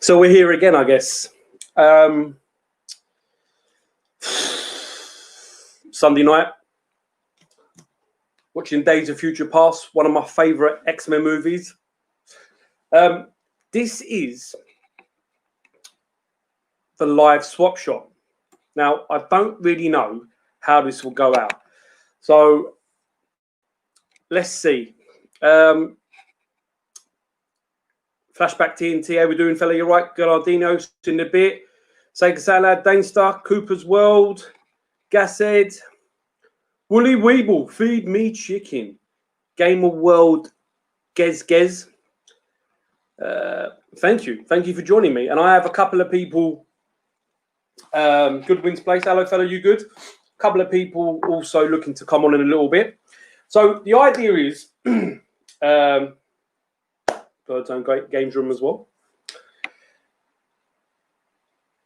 So we're here again, I guess. Sunday night, watching Days of Future Past, one of my favourite X-Men movies. This is the live swap shop. Now, I don't really know how this will go out. So, let's see. Flashback TNT, how we doing, fella? You're right. Gallardino's in the bit. Sega Salad, Danestar, Cooper's World, Gashead, Woolly Weeble, Feed Me Chicken, Gamer World, Gez. Thank you for joining me. And I have a couple of people. Goodwin's Place, hello fella, you good? A couple of people also looking to come on in a little bit. So the idea is, Bird's Own Great Games Room as well.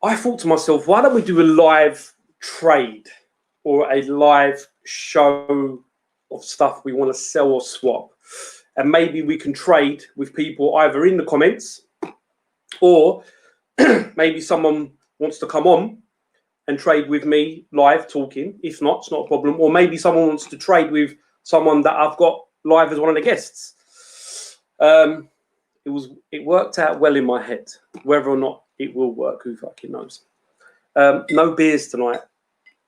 I thought to myself, why don't we do a live trade or a live show of stuff we want to sell or swap? And maybe we can trade with people either in the comments or maybe someone wants to come on and trade with me live talking. If not, it's not a problem. Or maybe someone wants to trade with someone that I've got live as one of the guests. It worked out well in my head. Whether or not it will work, who fucking knows? No beers tonight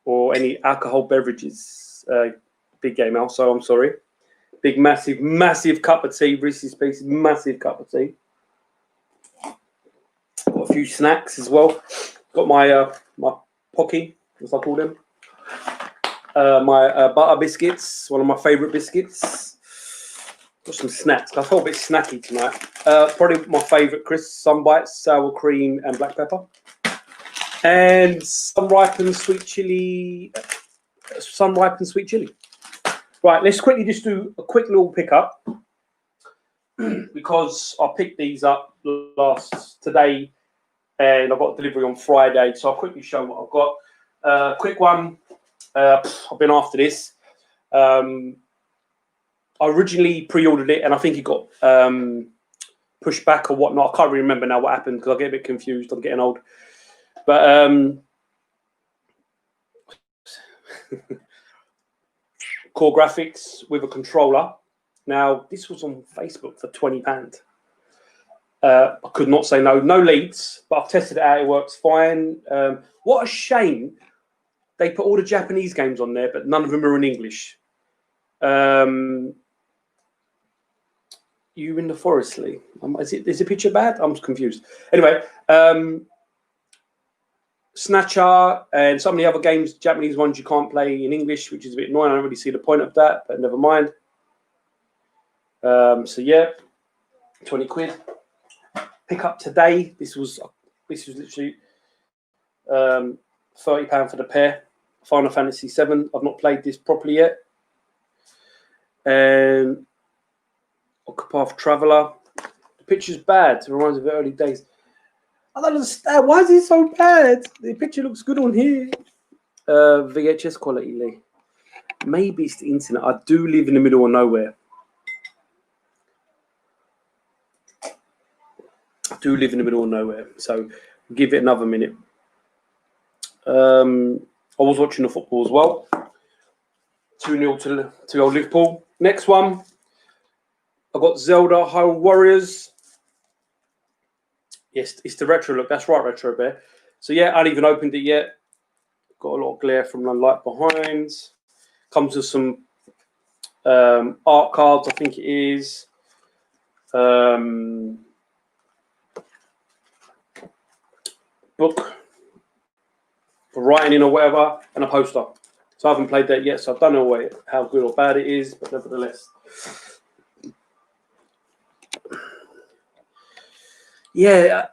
or any alcohol beverages. Big game, Al, so I'm sorry. Big, massive cup of tea. Reese's Pieces, massive cup of tea. Got a few snacks as well. Got my my Pocky, as I call them. My butter biscuits, one of my favourite biscuits. Got some snacks. I felt a bit snacky tonight. Probably my favourite crisps, Sunbites, sour cream and black pepper. And some ripened sweet chilli. Right, let's quickly just do a quick little pickup because I picked these up today and I got delivery on Friday. So I'll quickly show what I've got. Quick one. I've been after this. I originally pre-ordered it and I think it got pushed back or whatnot. I can't really remember now what happened because I get a bit confused. I'm getting old. But Core Graphics with a controller. Now, this was on Facebook for £20. I could not say no. No leads, but I've tested it out. It works fine. What a shame. They put all the Japanese games on there, but none of them are in English. You in the forest, Lee? Is the picture bad? I'm confused. Anyway, Snatcher and some of the other games, Japanese ones, you can't play in English, which is a bit annoying. I don't really see the point of that, but never mind. So yeah, 20 quid. Pick up today. This was literally £30 for the pair. Final Fantasy VII. I've not played this properly yet. And Octopath Traveler. The picture's bad. It reminds me of the early days. I don't understand. Why is it so bad? The picture looks good on here. VHS quality, Lee. Maybe it's the internet. I do live in the middle of nowhere. So give it another minute. I was watching the football as well. 2-0 to old Liverpool. Next one. I've got Zelda Hyrule Warriors. Yes, it's the retro look. That's right, Retro Bear. So yeah, I haven't even opened it yet. Got a lot of glare from the light behind. Comes with some art cards, I think it is. Book for writing in or whatever, and a poster. So I haven't played that yet, so I don't know how good or bad it is, but nevertheless. Yeah,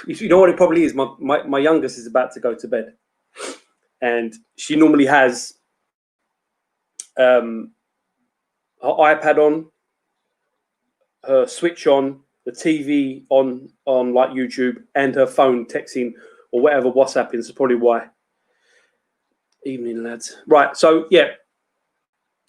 you know what it probably is? My youngest is about to go to bed. And she normally has her iPad on, her Switch on, the TV on like YouTube, and her phone texting or whatever, WhatsApping. So probably why. Evening, lads. Right, so yeah.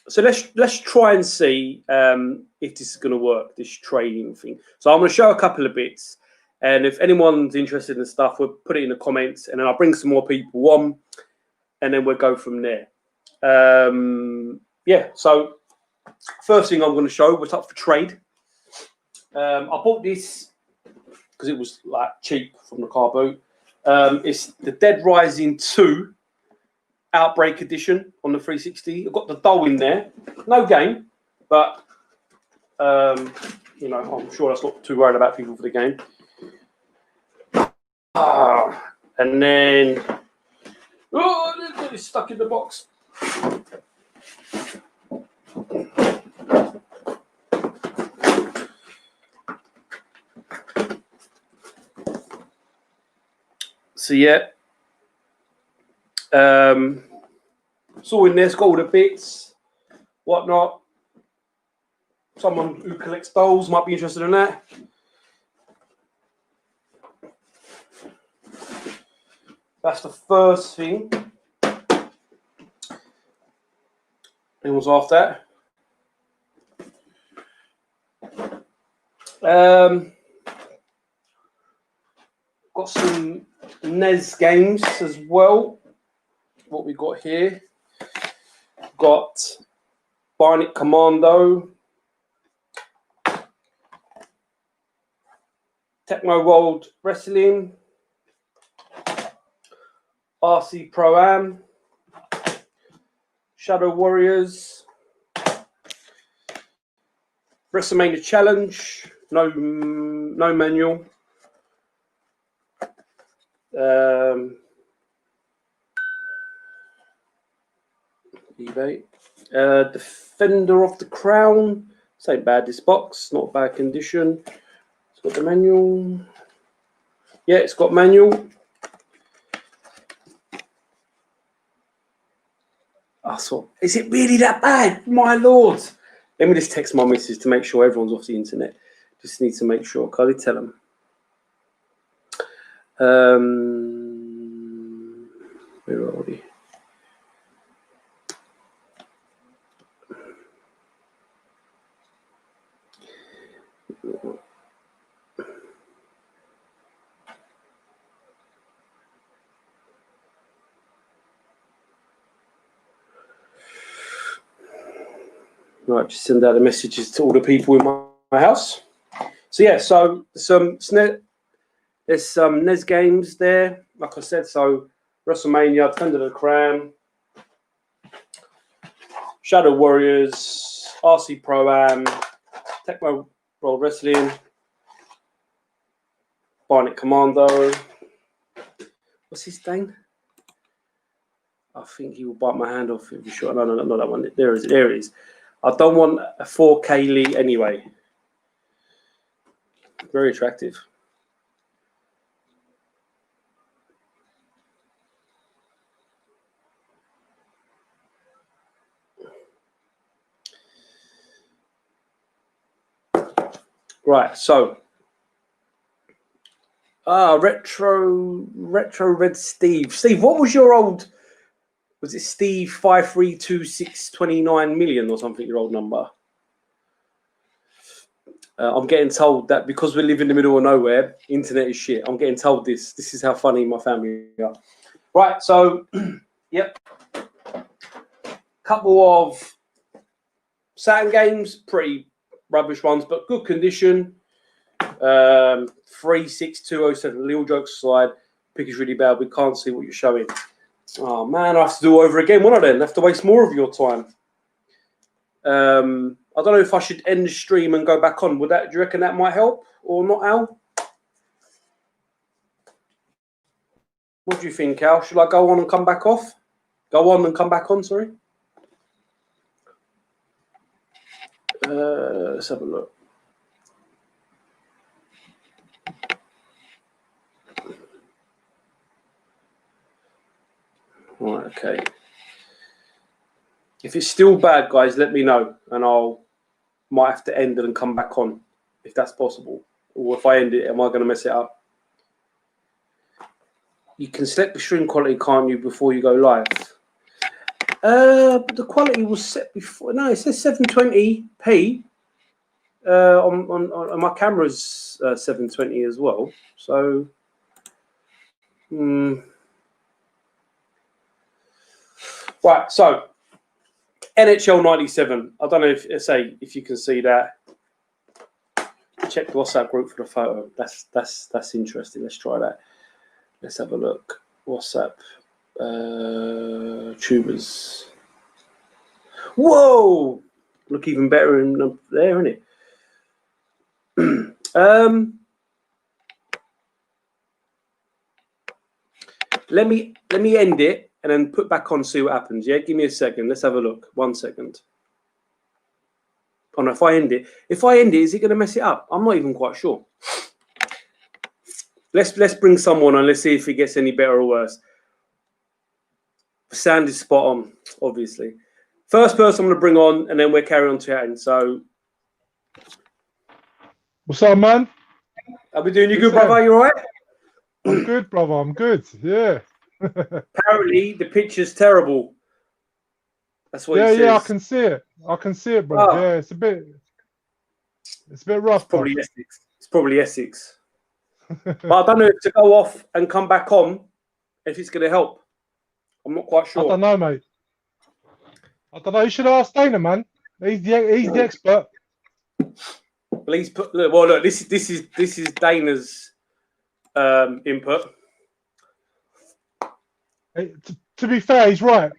So let's try and see if this is going to work, this trading thing. So I'm going to show a couple of bits, and if anyone's interested in the stuff, we'll put it in the comments, and then I'll bring some more people on, and then we'll go from there. Yeah. So first thing I'm going to show, what's up for trade. I bought this because it was like cheap from the car boot. It's the Dead Rising 2 Outbreak Edition on the 360. I've got the doll in there. No game, but you know, I'm sure that's not too worried about people for the game. And then it's stuck in the box. So yeah, it's all in there. It's got all the bits, whatnot. Someone who collects dolls might be interested in that. That's the first thing. Anyone's after that. Got some NES games as well. What we got here? Got Bionic Commando, Techno World Wrestling, RC Pro Am, Shadow Warriors, WrestleMania Challenge, no manual. eBay. Defender of the Crown. This ain't bad, this box. Not bad condition. It's got the manual. Yeah, it's got manual. So, is it really that bad? My lord. Let me just text my missus to make sure everyone's off the internet. Just need to make sure. Can I tell them? Where are we? Right, just send out the messages to all the people in my house. So yeah, so there's some NES games there, like I said. So WrestleMania, Defender of the Crown, Shadow Warriors, RC Pro Am, Techno World Wrestling, Bionic Commando. What's his name? I think he will bite my hand off if you short. No, not that one. There it is. I don't want a 4K Lee anyway. Very attractive. Right, so retro red Steve. Steve, what was your old? Was it Steve 5326299 or something? Your old number. I'm getting told that because we live in the middle of nowhere, internet is shit. I'm getting told this. This is how funny my family are. Right, so yep, couple of Saturn games, pretty rubbish ones, but good condition. 36207 Little Jokes aside, pick is really bad. We can't see what you're showing. Oh man, I have to do over again. What I then? I have to waste more of your time. I don't know if I should end the stream and go back on. Would that? Do you reckon that might help or not, Al? What do you think, Al? Should I go on and come back off? Go on and come back on. Sorry. Let's have a look. Right, okay. If it's still bad, guys, let me know, and might have to end it and come back on if that's possible. Or if I end it, am I going to mess it up? You can select the stream quality, can't you, before you go live? But the quality was set before. No, it says 720p. On my camera's 720 as well. So, right. So, NHL 97. I don't know if you can see that. Check the WhatsApp group for the photo. That's interesting. Let's try that. Let's have a look. WhatsApp. Tubers. Whoa! Look even better in there, isn't it? Let me end it and then put back on, see what happens. Yeah, give me a second. Let's have a look. 1 second. Oh no, if I end it, is it going to mess it up? I'm not even quite sure. Let's bring someone on. Let's see if it gets any better or worse. Sound is spot on, obviously. First person I'm going to bring on, and then we'll carry on chatting. So, what's up, man? How we doing? You good, brother? You all right? I'm good, brother. I'm good. Yeah. Apparently, the picture's terrible. That's what he says. Yeah, I can see it. bro. Oh. Yeah, it's a bit rough. It's probably Essex. But I don't know if to go off and come back on, if it's going to help. I'm not quite sure. I don't know, mate. I don't know. You should ask Dana, man. He's the expert. Please put. Look. This is Dana's input. Hey, to be fair, he's right.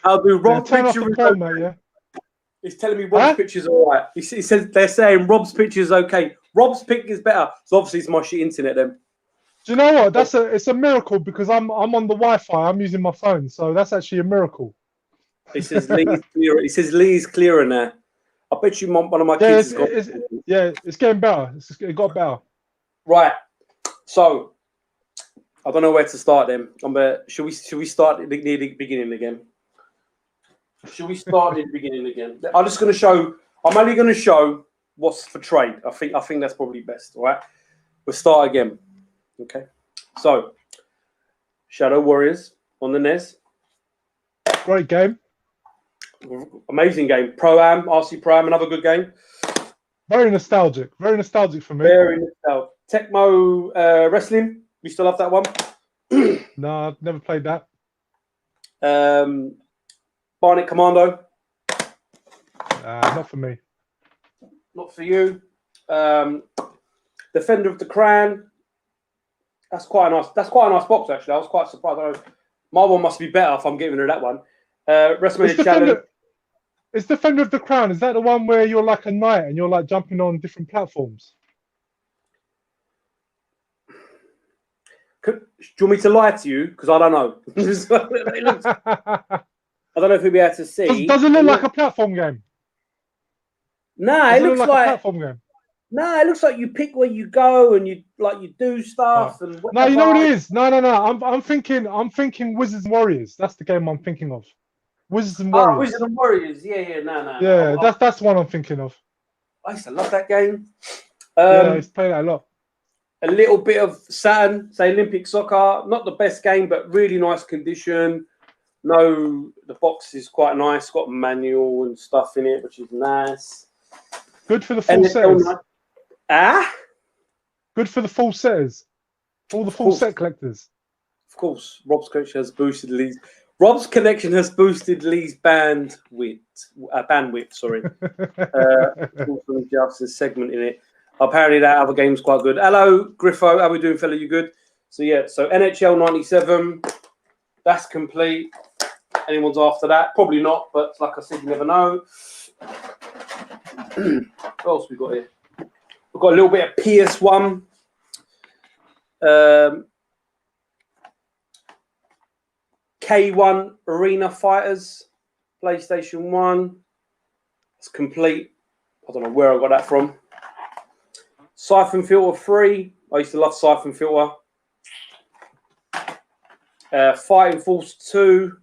I'll do Rob's picture. Mate, yeah. He's telling me Rob's picture's all right. He says they're saying Rob's picture's okay. Rob's pic is better. So obviously it's my shit internet then. Do you know what? It's a miracle because I'm on the Wi-Fi. I'm using my phone, so that's actually a miracle. He says Lee's clearer. He says Lee's clearer now. I bet you one of my kids has got. It's getting better. It got better. Right. So I don't know where to start then. Should we start near the beginning again? Should we start at the beginning again? I'm only going to show what's for trade. I think that's probably best. All right. We'll start again. Okay. So, Shadow Warriors on the NES. Great game. Amazing game. Pro-Am, RC Pro-Am, another good game. Very nostalgic. Very nostalgic for me. Very nostalgic. Tecmo Wrestling. We still have that one. No, I've never played that. Barnet Commando. Not for me. Not for you. Defender of the Crown. That's quite a nice box actually. I was quite surprised. I don't know, my one must be better if I'm getting rid of that one. WrestleMania Challenge. Is Defender of the Crown? Is that the one where you're like a knight and you're like jumping on different platforms? Do you want me to lie to you? Because I don't know. I don't know if we'll be able to see. Does it look like a platform game? Nah, it looks like a platform game. Nah, it looks like you pick where you go and you do stuff and whatever. No, you know what it is? No. I'm thinking Wizards and Warriors. That's the game I'm thinking of. Wizards and Warriors. Wizards and Warriors. Yeah, no. Yeah, that's the one I'm thinking of. I used to love that game. I used to play that a lot. A little bit of Saturn, say Olympic Soccer. Not the best game, but really nice condition. No, the box is quite nice. Got a manual and stuff in it, which is nice. Good for the full setters. Good for the full setters. All the full set collectors. Of course, Rob's collection has boosted Lee's. Rob's collection has boosted Lee's bandwidth. Sorry. Just segment in it. Apparently, that other game's quite good. Hello, Griffo. How we doing, fella? You good? So yeah. So NHL 97. That's complete. Anyone's after that? Probably not. But like I said, you never know. What else we got here? We've got a little bit of PS1. K1 Arena Fighters, PlayStation 1. It's complete. I don't know where I got that from. Siphon Filter 3. I used to love Siphon Filter. Fighting Force 2.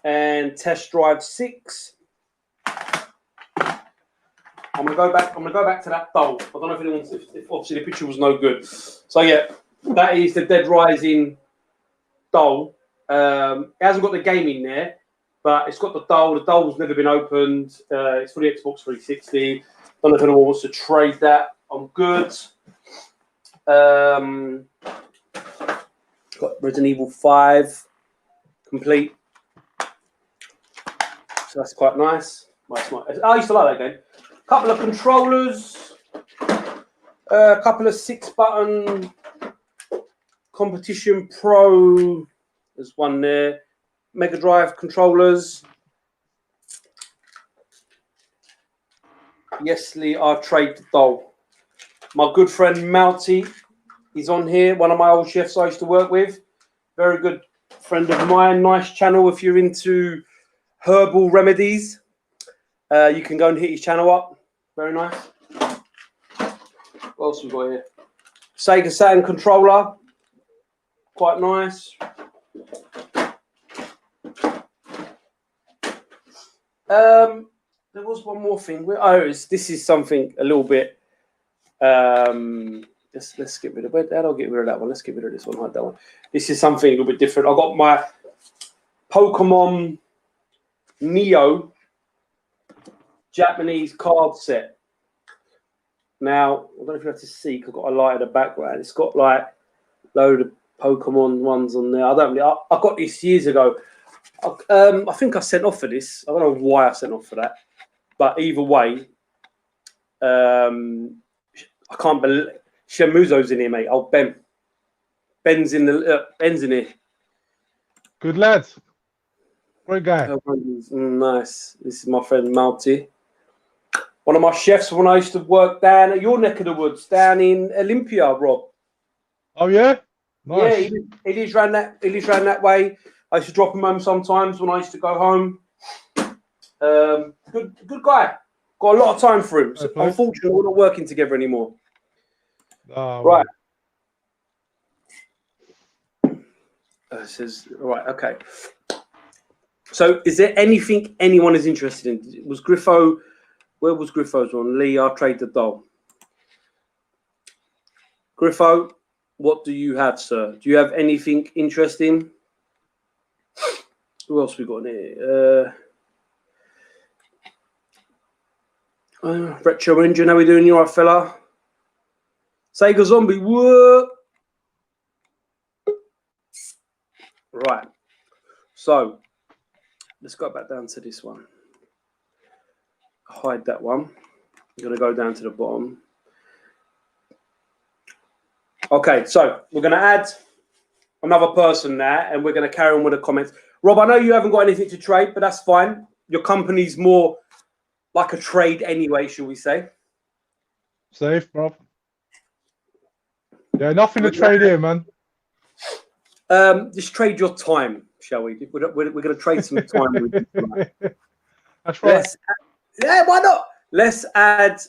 And Test Drive 6. I'm gonna go back. I'm gonna go back to that doll. I don't know if anyone's. If obviously the picture was no good. So yeah, that is the Dead Rising doll. It hasn't got the game in there, but it's got the doll. The doll's never been opened. It's for the Xbox 360. Don't know if anyone wants to trade that. I'm good. Got Resident Evil 5 complete. So that's quite nice. I used to like that game. A couple of controllers. A couple of 6-button Competition Pro. There's one there. Mega Drive controllers. Yes, Lee, I'll trade the doll. My good friend Malty, he's on here. One of my old chefs I used to work with. Very good friend of mine. Nice channel if you're into herbal remedies. You can go and hit his channel up. Very nice. What else we got here? Sega Saturn controller. Quite nice. There was one more thing. This is something a little bit. Let's get rid of it. I'll get rid of that one. Let's get rid of this one. Hide that one. This is something a little bit different. I got my Pokemon Neo Japanese card set. Now, I don't know if you have to see. I've got a light in the background. It's got like a load of Pokemon ones on there. I got this years ago. I think I sent off for this. I don't know why I sent off for that, but either way, I can't believe Shamuzo's in here, mate. Oh, Ben's in here. Good lad. Great guy. Nice. This is my friend Malty. One of my chefs when I used to work down at your neck of the woods, down in Olympia, Rob. Oh yeah. Nice. Yeah, he lives around that way. I used to drop him home sometimes when I used to go home. Good guy. Got a lot of time for him. So unfortunately, we're not working together anymore. Oh, right. It says, right, okay. So is there anything anyone is interested in? Was Griffo, where was Griffo's one? Lee, I'll trade the doll. Griffo, what do you have, sir? Do you have anything interesting? Who else we got in here? Retro Engine, how we doing? You alright, fella? Sega Zombie, what? Right. So, let's go back down to this one. Hide that one. I'm going to go down to the bottom. Okay, so we're going to add another person there, and we're going to carry on with the comments. Rob, I know you haven't got anything to trade, but that's fine. Your company's more like a trade anyway, shall we say? Safe, bro. Yeah, nothing to trade here, man. Just trade your time, shall we? We're going to trade some time with you. That's right. Yeah, why not? Let's add,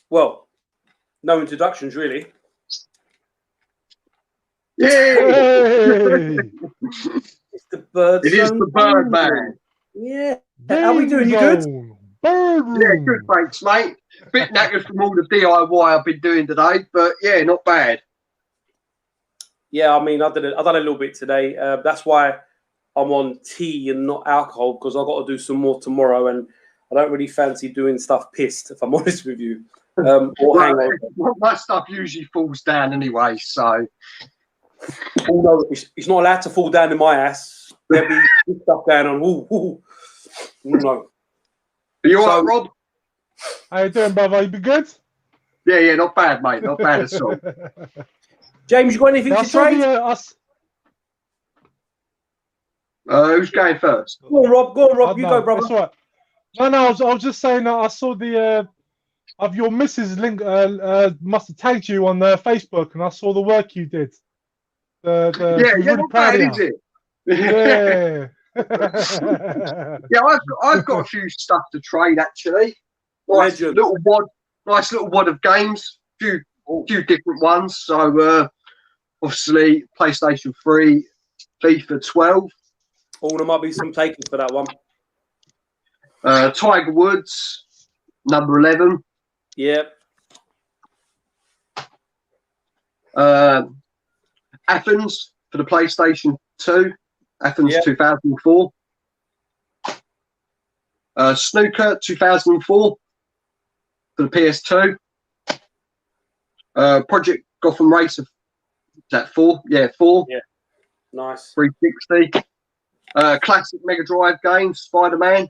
well, no introductions, really. Hey! It's the bird. It is the bird man. Yeah. How are we doing? You good? Bird room. Yeah, good, thanks, mate. Bit knackered from all the DIY I've been doing today, but yeah, not bad. Yeah, I mean, I've done a little bit today. That's why I'm on tea and not alcohol, because I've got to do some more tomorrow, and I don't really fancy doing stuff pissed, if I'm honest with you. Or hangover. My stuff usually falls down anyway, so. Oh, no, it's not allowed to fall down in my ass. There'll be stuff going on. Ooh. No. Are you all right, Rob? How you doing, brother? You be good? Yeah, not bad, mate. Not bad at all. James, you got anything to trade? Who's going first? Go on, Rob. You go, brother. That's right. No, I was just saying that I saw the of your missus link must have tagged you on Facebook, and I saw the work you did. Yeah, really not bad, is it? Yeah. Yeah, I've got a few stuff to trade actually. Nice little wad of games, few different ones. So obviously PlayStation 3, FIFA 12. Oh, there might be some takers for that one. Tiger Woods, number 11. Yep. Athens for the PlayStation 2. Athens Yep. 2004. Snooker 2004 for the PS2. Project Gotham Racer. Is that 4? Yeah, 4. Yeah. Nice. 360. Classic Mega Drive game, Spider-Man.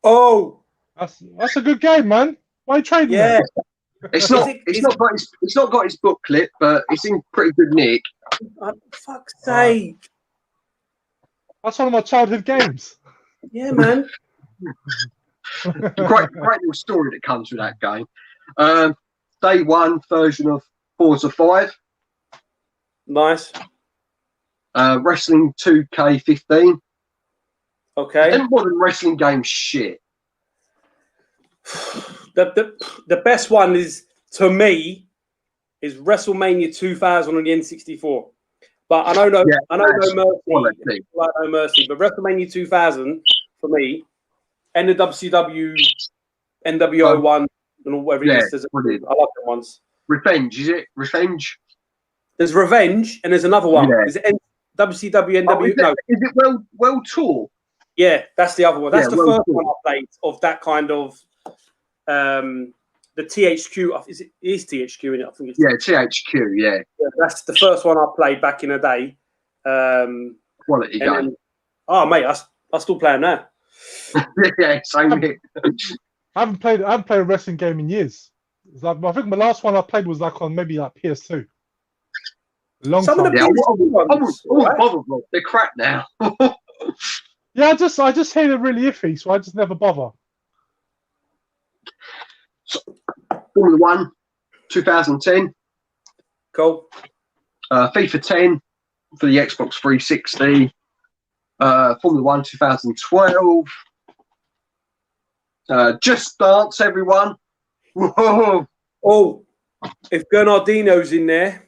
Oh, That's a good game, man. Why are you trading yeah. that? It's not got his booklet, but it's in pretty good nick. Fuck's sake. That's one of my childhood games. Yeah, man. Great little story that comes with that game. Day 1 version of Forza 5. Nice. Wrestling 2K15. Okay. And modern wrestling games shit. The best one is, to me, is WrestleMania 2000 on the N64. But I know no mercy. No mercy. But WrestleMania 2000 for me, and the WCW NWO one and whatever it is. I like them ones. Revenge, is it? Revenge? There's Revenge and there's another one. Yeah. Is it WCW NWO? Is it World Tour? Yeah, that's the other one. That's the first Tour. one I played of that kind of the THQ. It is THQ in it. I think it's THQ. Yeah, that's the first one I played back in the day. Quality game. Then, oh mate, I still play them now. Yeah, same here. I haven't played a wrestling game in years. It's like, I think my last one I played was like on maybe like PS2. Long Some time. of the PS2 ones, they're crap now. Yeah, I just hear they're really iffy, so I just never bother. Formula 1, 2010. Cool. FIFA 10 for the Xbox 360. Formula 1, 2012. Just Dance, everyone. Whoa. Oh, if Bernardino's in there,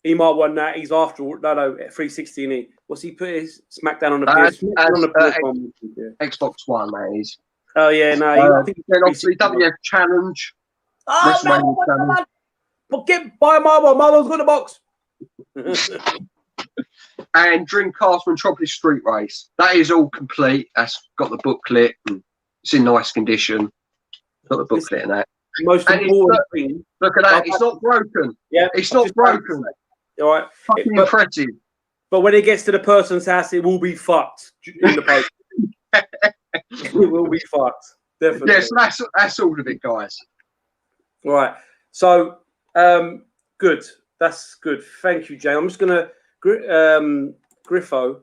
he might want that. He's after 360. And what's he put his SmackDown on the PS? Xbox One, that is. Oh yeah, no. I think then obviously WF Challenge. Oh no! But buy my one. My one's got a box. And Dreamcast Metropolis Street Race. That is all complete. That's got the booklet. And it's in nice condition. Got the booklet and that. Most important thing. Look at that. It's not broken. Yeah, it's not broken. All right. Fucking impressive. But when it gets to the person's house, it will be fucked in the post. It will be fucked. Definitely. Yes, that's all of it, guys. Right. So, good. That's good. Thank you, Jay. I'm just gonna Griffo.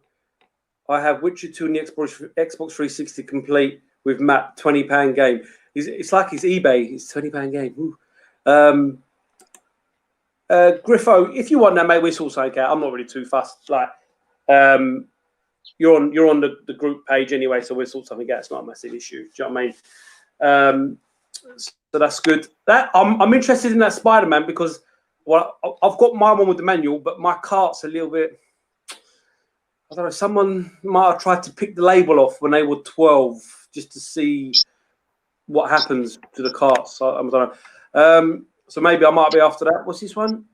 I have Witcher 2 on the Xbox 360 complete with Matt, £20 game. It's like his eBay. It's £20 game. Griffo, if you want that, mate, we'll sort something out. I'm not really too fussed. Like, you're on the group page anyway, so we'll sort something out. It's not a massive issue. Do you know what I mean? So that's good. That I'm interested in that Spider-Man because I've got my one with the manual, but my cart's a little bit. I don't know. Someone might have tried to pick the label off when they were 12 just to see what happens to the carts. So, I don't know. So maybe I might be after that. What's this one?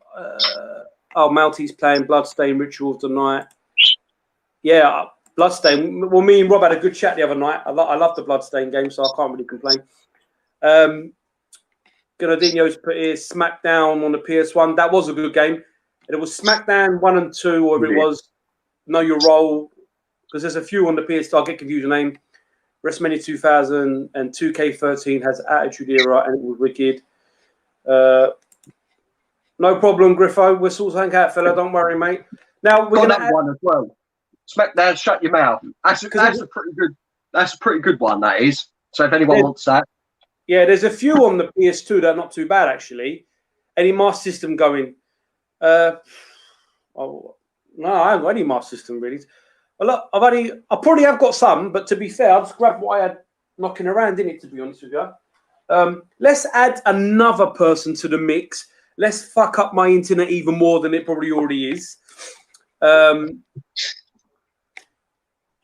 Maltese playing Bloodstained Ritual of the Night. Yeah, Bloodstained. Well, me and Rob had a good chat the other night. I love the Bloodstained game, so I can't really complain. Gennadino's put here SmackDown on the PS1. That was a good game. And it was SmackDown 1 and 2, or whatever it was. Know Your Role. Because there's a few on the PS2. I'll get confused the name. WrestleMania 2000 and 2K13 has Attitude Era, and it was wicked. No problem, Griffo. We'll sort something out, fella. Don't worry, mate. Now we're gonna add one as well. SmackDown, Shut Your Mouth. That's a pretty good. That's a pretty good one. That is. So if anyone wants that, yeah, there's a few on the PS2 that are not too bad actually. Any Master System going? No, I haven't got any Master System really. Well, look, I probably have got some, but to be fair, I just grabbed what I had knocking around, didn't it? To be honest with you. Let's add another person to the mix. Let's fuck up my internet even more than it probably already is.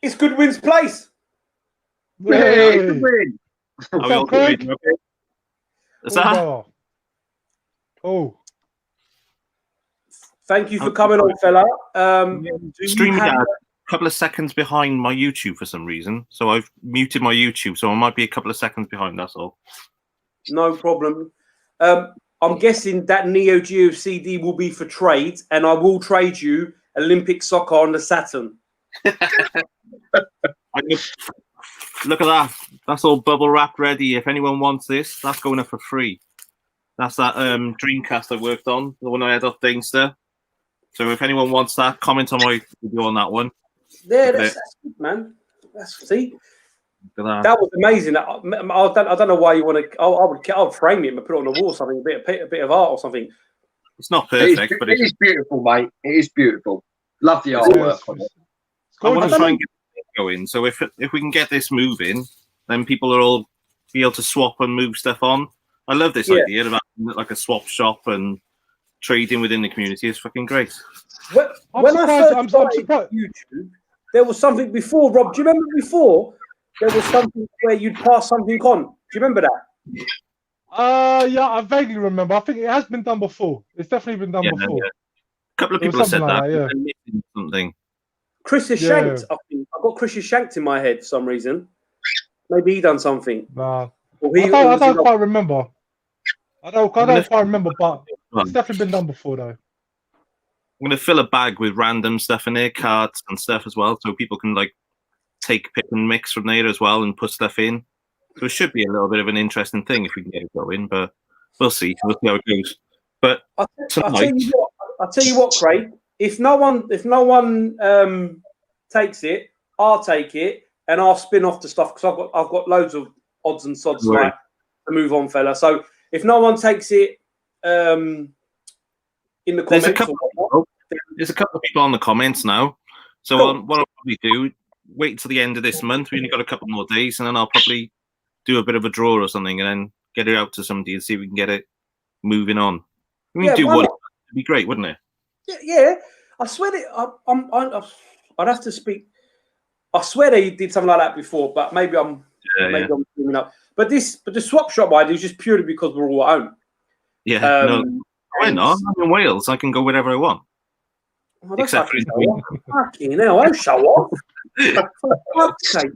It's Goodwin's place. Hey, Goodwin. What's up, Craig? What's that? Brother. Oh. Thank you for coming on, fella. Streaming a couple of seconds behind my YouTube for some reason, so I've muted my YouTube, so I might be a couple of seconds behind. That's all. No problem. I'm guessing that Neo Geo CD will be for trade, and I will trade you Olympic soccer on the Saturn. Look at that. That's all bubble wrapped ready. If anyone wants this, that's going up for free. That's that Dreamcast I worked on, the one I had off Dainster. So if anyone wants that, comment on my video on that one. Yeah, that's good, man. See? That. That was amazing. I don't know why you want to. I would frame it and put it on the wall, or something, a bit of art or something. It's not perfect, but it is beautiful, mate. It is beautiful. Love the artwork. I want to try and get it going. So if we can get this moving, then people will all be able to swap and move stuff on. I love this idea about like a swap shop and trading within the community. It's fucking great. When I first started YouTube, there was something before, Rob. Do you remember before? There was something where you'd pass something on. Do you remember that? Yeah, I vaguely remember. I think it has been done before. It's definitely been done before. Yeah. A couple of people have said like that. Yeah. Something. Chris is shanked. I think I've got Chris is shanked in my head for some reason. Maybe he done something. Nah. I don't quite remember. I don't quite remember, but it's definitely been done before, though. I'm going to fill a bag with random stuff in there, cards and stuff as well, so people can like pick and mix from there as well and put stuff in. So it should be a little bit of an interesting thing if we can get it going, but we'll see. We'll see how it goes. But I'll tell you what, Craig. If no one takes it, I'll take it and I'll spin off the stuff because I've got loads of odds and sods like to move on, fella. So if no one takes it in the comments, there's a couple of people on the comments now. So cool. What I'll probably do, wait till the end of this month. We only got a couple more days, and then I'll probably do a bit of a draw or something, and then get it out to somebody and see if we can get it moving on. We can do one. It'd be great, wouldn't it? Yeah. I swear that I'd have to speak. I swear they did something like that before, but maybe I'm dreaming up. But the swap shop idea is just purely because we're all at home. Yeah, no, why not? I'm in Wales. I can go wherever I want. Oh, except for fucking hell, I'll show off. For fuck's sake.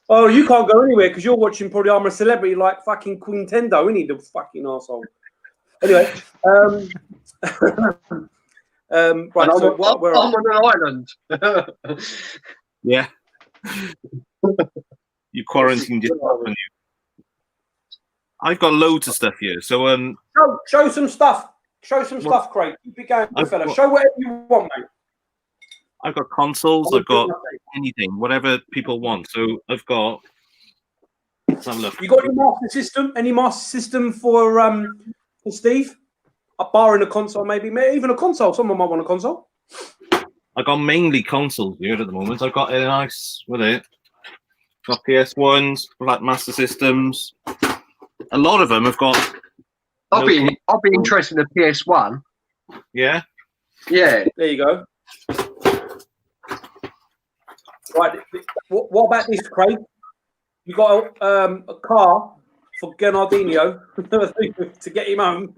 Oh, you can't go anywhere because you're watching probably I'm a Celebrity like fucking Quintendo, isn't he? The fucking arsehole. Anyway, right, so I'm on an island. Yeah. You quarantined yourself, haven't you? I've got loads of stuff here. So show some stuff. Show some stuff, Craig. Keep it going, fella. Show whatever you want, mate. I've got consoles, I've got anything, whatever people want. So I've got. Let's have a look. You got your master system? Any master system for Steve? A bar in a console, maybe even a console. Someone might want a console. I got mainly consoles here at the moment. I've got a nice with it. Got PS1s, Black Master Systems. A lot of them have got. I'll be interested in a PS1. Yeah. Yeah. There you go. Right. What about this, Craig? You got a car for Gennardino to get him home.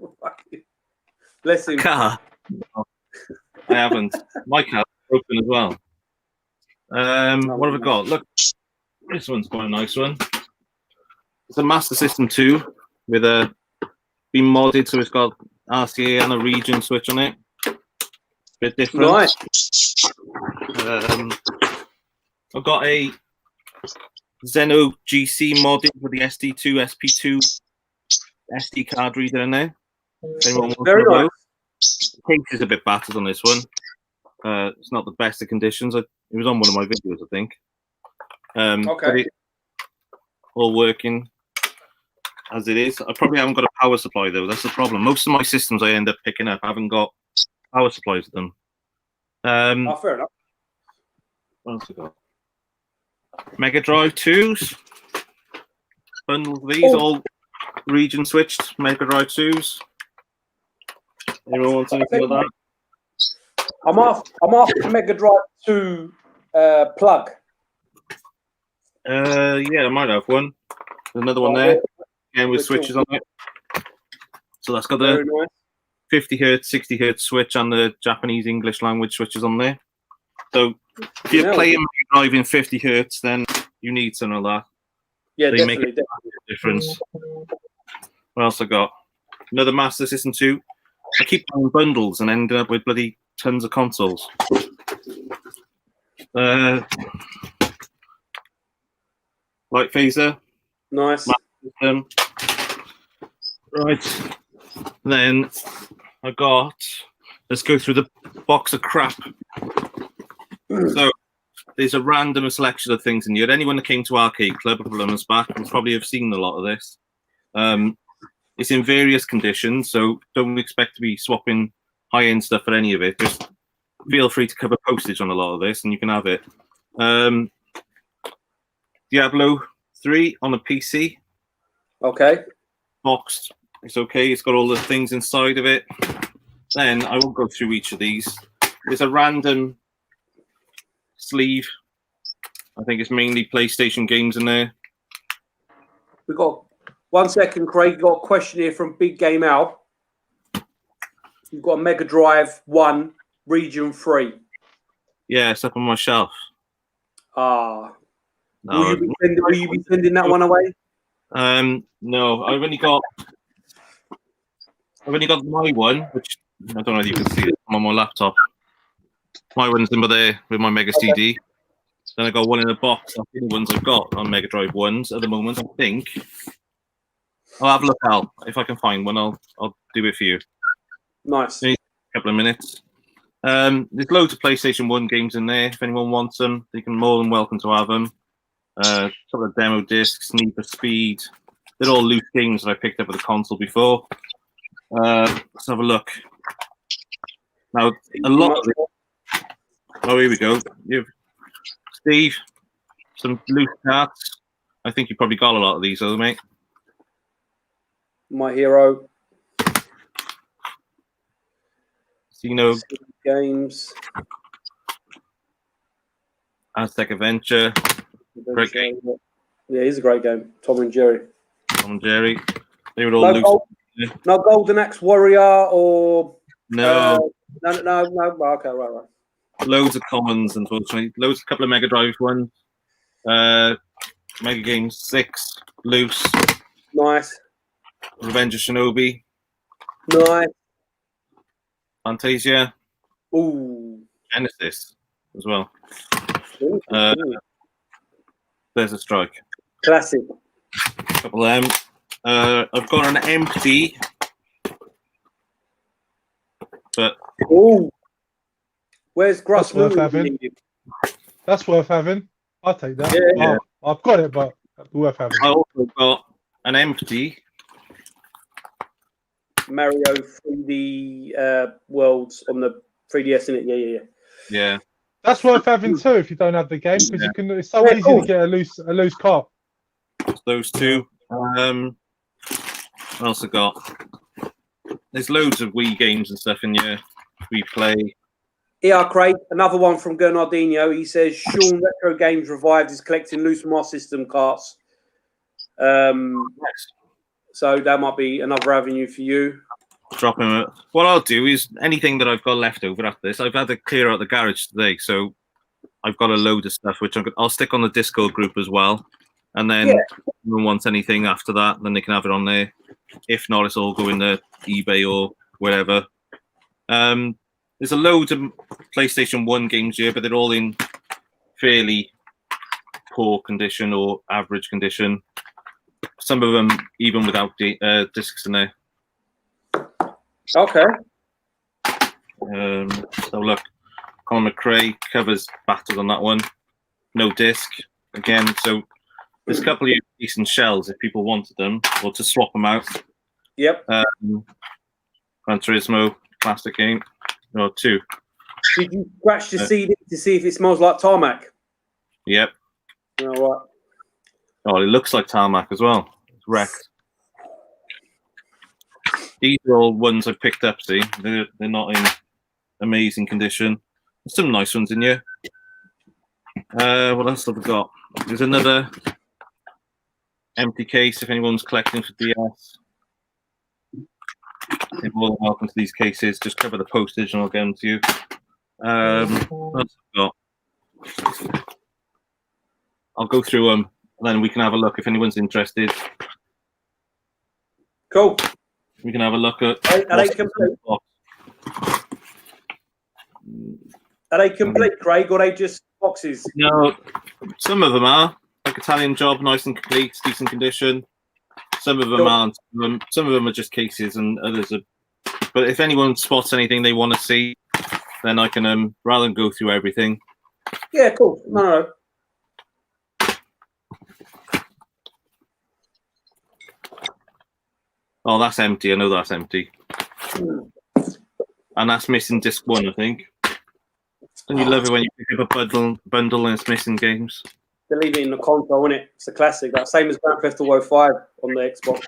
Bless him. Car. I haven't. My car's broken as well. What have I got? Look, this one's quite a nice one. It's a Master System 2 with a been modded, so it's got RCA and a region switch on it. Bit different. Nice. I've got a Zeno GC modded with the SD2 SP2 SD card reader in there. Very nice. The case is a bit battered on this one. It's not the best of conditions. It was on one of my videos, I think. Okay. All working as it is. I probably haven't got a power supply though. That's the problem. Most of my systems I end up picking up haven't got power supplies with them. Fair else. What else have I got? Mega Drive 2s. Bundles of these, all region switched Mega Drive 2s. Anyone wants anything like that? I'm after Mega Drive 2 plug. Yeah, I might have one. There's another one there, again with switches on it. So that's got the 50 hertz, 60 hertz switch and the Japanese English language switches on there. So if you're playing Mega Drive in 50 hertz, then you need something like that. Yeah, they definitely, make a difference. What else I got? Another Master System 2. I keep buying bundles and ending up with bloody tons of consoles. Light phaser. Nice. Right. Then I got. Let's go through the box of crap. So there's a random selection of things in here. Anyone that came to Arcade Club a couple of months back will probably have seen a lot of this. It's in various conditions, so don't expect to be swapping high-end stuff for any of it. Just feel free to cover postage on a lot of this, and you can have it. Diablo 3 on a PC. Okay. Boxed. It's okay. It's got all the things inside of it. Then I won't go through each of these. There's a random sleeve. I think it's mainly PlayStation games in there. We got 1 second, Craig. Got a question here from Big Game Al. You've got a Mega Drive 1 Region 3. Yeah, it's up on my shelf. Ah. No, will you be sending that one away? No, I've only got my one, which I don't know if you can see it. I'm on my laptop. My one's in there with my Mega CD. Then I got one in a box. That's the ones I've got on Mega Drive 1s at the moment, I think. I'll have a look out. If I can find one, I'll do it for you. Nice. In a couple of minutes. There's loads of PlayStation 1 games in there. If anyone wants them, they can more than welcome to have them. A couple of demo discs, Need for Speed. They're all loose games that I picked up with the console before. Let's have a look. Now, a lot of it. Oh, here we go. Steve, some loose cards. I think you probably got a lot of these, though, mate. My Hero. Xeno games. Aztec Adventure. Great game. Yeah, he's a great game. Tom and Jerry. Tom and Jerry. They were all loose. No Golden Axe Warrior or no. No. Okay, right. Loads of commons, unfortunately. A couple of Mega Drive ones. Mega Games 6, loose. Nice. Revenge of Shinobi. Nice. Fantasia. Ooh. Genesis as well. Ooh. There's a Strike. Classic. A couple of them. I've got an empty. But. Ooh. Where's That's worth having. That's worth having. I'll take that. Yeah. Oh, I've got it, but worth having. I also got an empty Mario 3D Worlds on the 3DS, isn't it? Yeah. That's worth having too if you don't have the game, because you can. It's so easy to get a loose cart. Those two. What else I got? There's loads of Wii games and stuff in here. We play. Yeah, Craig, another one from Gernardino. He says Sean Retro Games Revived is collecting loose Master System carts. So that might be another avenue for you. Drop him. What I'll do is anything that I've got left over after this, I've had to clear out the garage today, so I've got a load of stuff which I'll stick on the Discord group as well. And then if anyone wants anything after that, then they can have it on there. If not, it's all going to eBay or wherever. There's a load of PlayStation 1 games here, but they're all in fairly poor condition or average condition. Some of them even without discs in there. Okay. So look, Colin McRae covers battered on that one. No disc again. So there's a couple of decent shells if people wanted them or to swap them out. Yep. Gran Turismo classic game. No, 2. Did you scratch the CD to see if it smells like tarmac? Yep. All right. Oh, it looks like tarmac as well. It's wrecked. These are all ones I picked up, see? They're not in amazing condition. There's some nice ones in here. What else have we got? There's another empty case if anyone's collecting for DS. You're more than welcome to these cases. Just cover the postage and I'll get them to you. What else have I got? I'll go through them and then we can have a look if anyone's interested. Cool. We can have a look at. Are they complete? Are they complete, Craig, or are they just boxes? No, some of them are. Like Italian Job, nice and complete, decent condition. Some of them Cool. aren't. Some of them are just cases, and others are. But if anyone spots anything they want to see, then I can, rather than go through everything. Yeah, cool. No. Oh, that's empty. I know that's empty. And that's missing disc 1, I think. Don't you love it when you pick up a bundle and it's missing games? They leave it in the console, isn't it? It's a classic. That same as Grand Theft Auto 5 on the Xbox.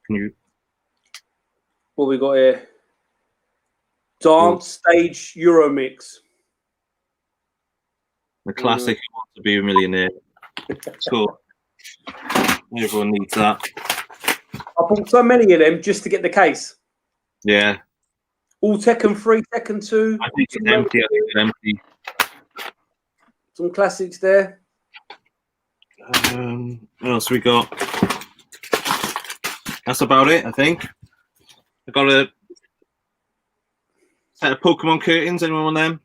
Can you? What we got here? Dance Stage Euromix. The classic Who Wants to Be a Millionaire. Cool. Everyone needs that. I bought so many of them just to get the case. Yeah. All Tekken 3, Tekken 2. I think it's empty. I think it's empty. Some classics there. What else we got? That's about it, I think. I got a set of Pokemon curtains. Anyone want them?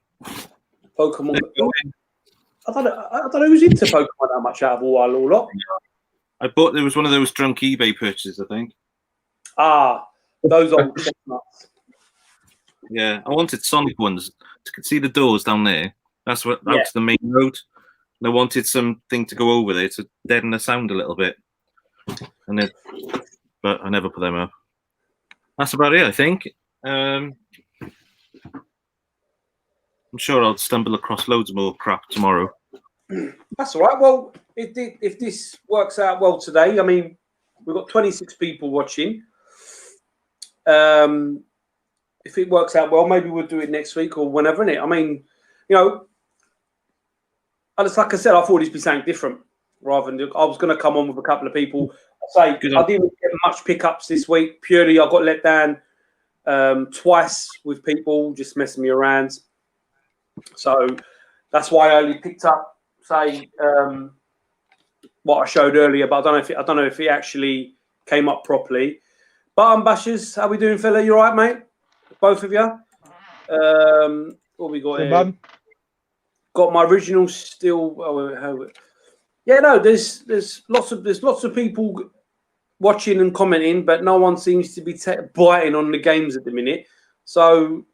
Pokemon. I don't know who's into Pokemon that much out of all our little lot. There was one of those drunk eBay purchases, I think. Ah, those old chestnuts. Yeah, I wanted Sonic ones. You can see the doors down there. That's the main road. And I wanted something to go over there to deaden the sound a little bit. But I never put them up. That's about it, I think. I'm sure I'll stumble across loads more crap tomorrow. That's all right. Well, if this works out well today, I mean, we've got 26 people watching. If it works out well, maybe we'll do it next week or whenever, innit? I mean, you know, it's like I said, I thought it'd be something different rather than I was going to come on with a couple of people. I didn't get much pickups this week. Purely, I got let down twice with people just messing me around. So that's why I only picked up, say, what I showed earlier. But I don't know if it actually came up properly. But Bashers, how we doing, fella? You all right, mate? Both of you. What we got here? Got my original still. Yeah, no. There's lots of people watching and commenting, but no one seems to be biting on the games at the minute. So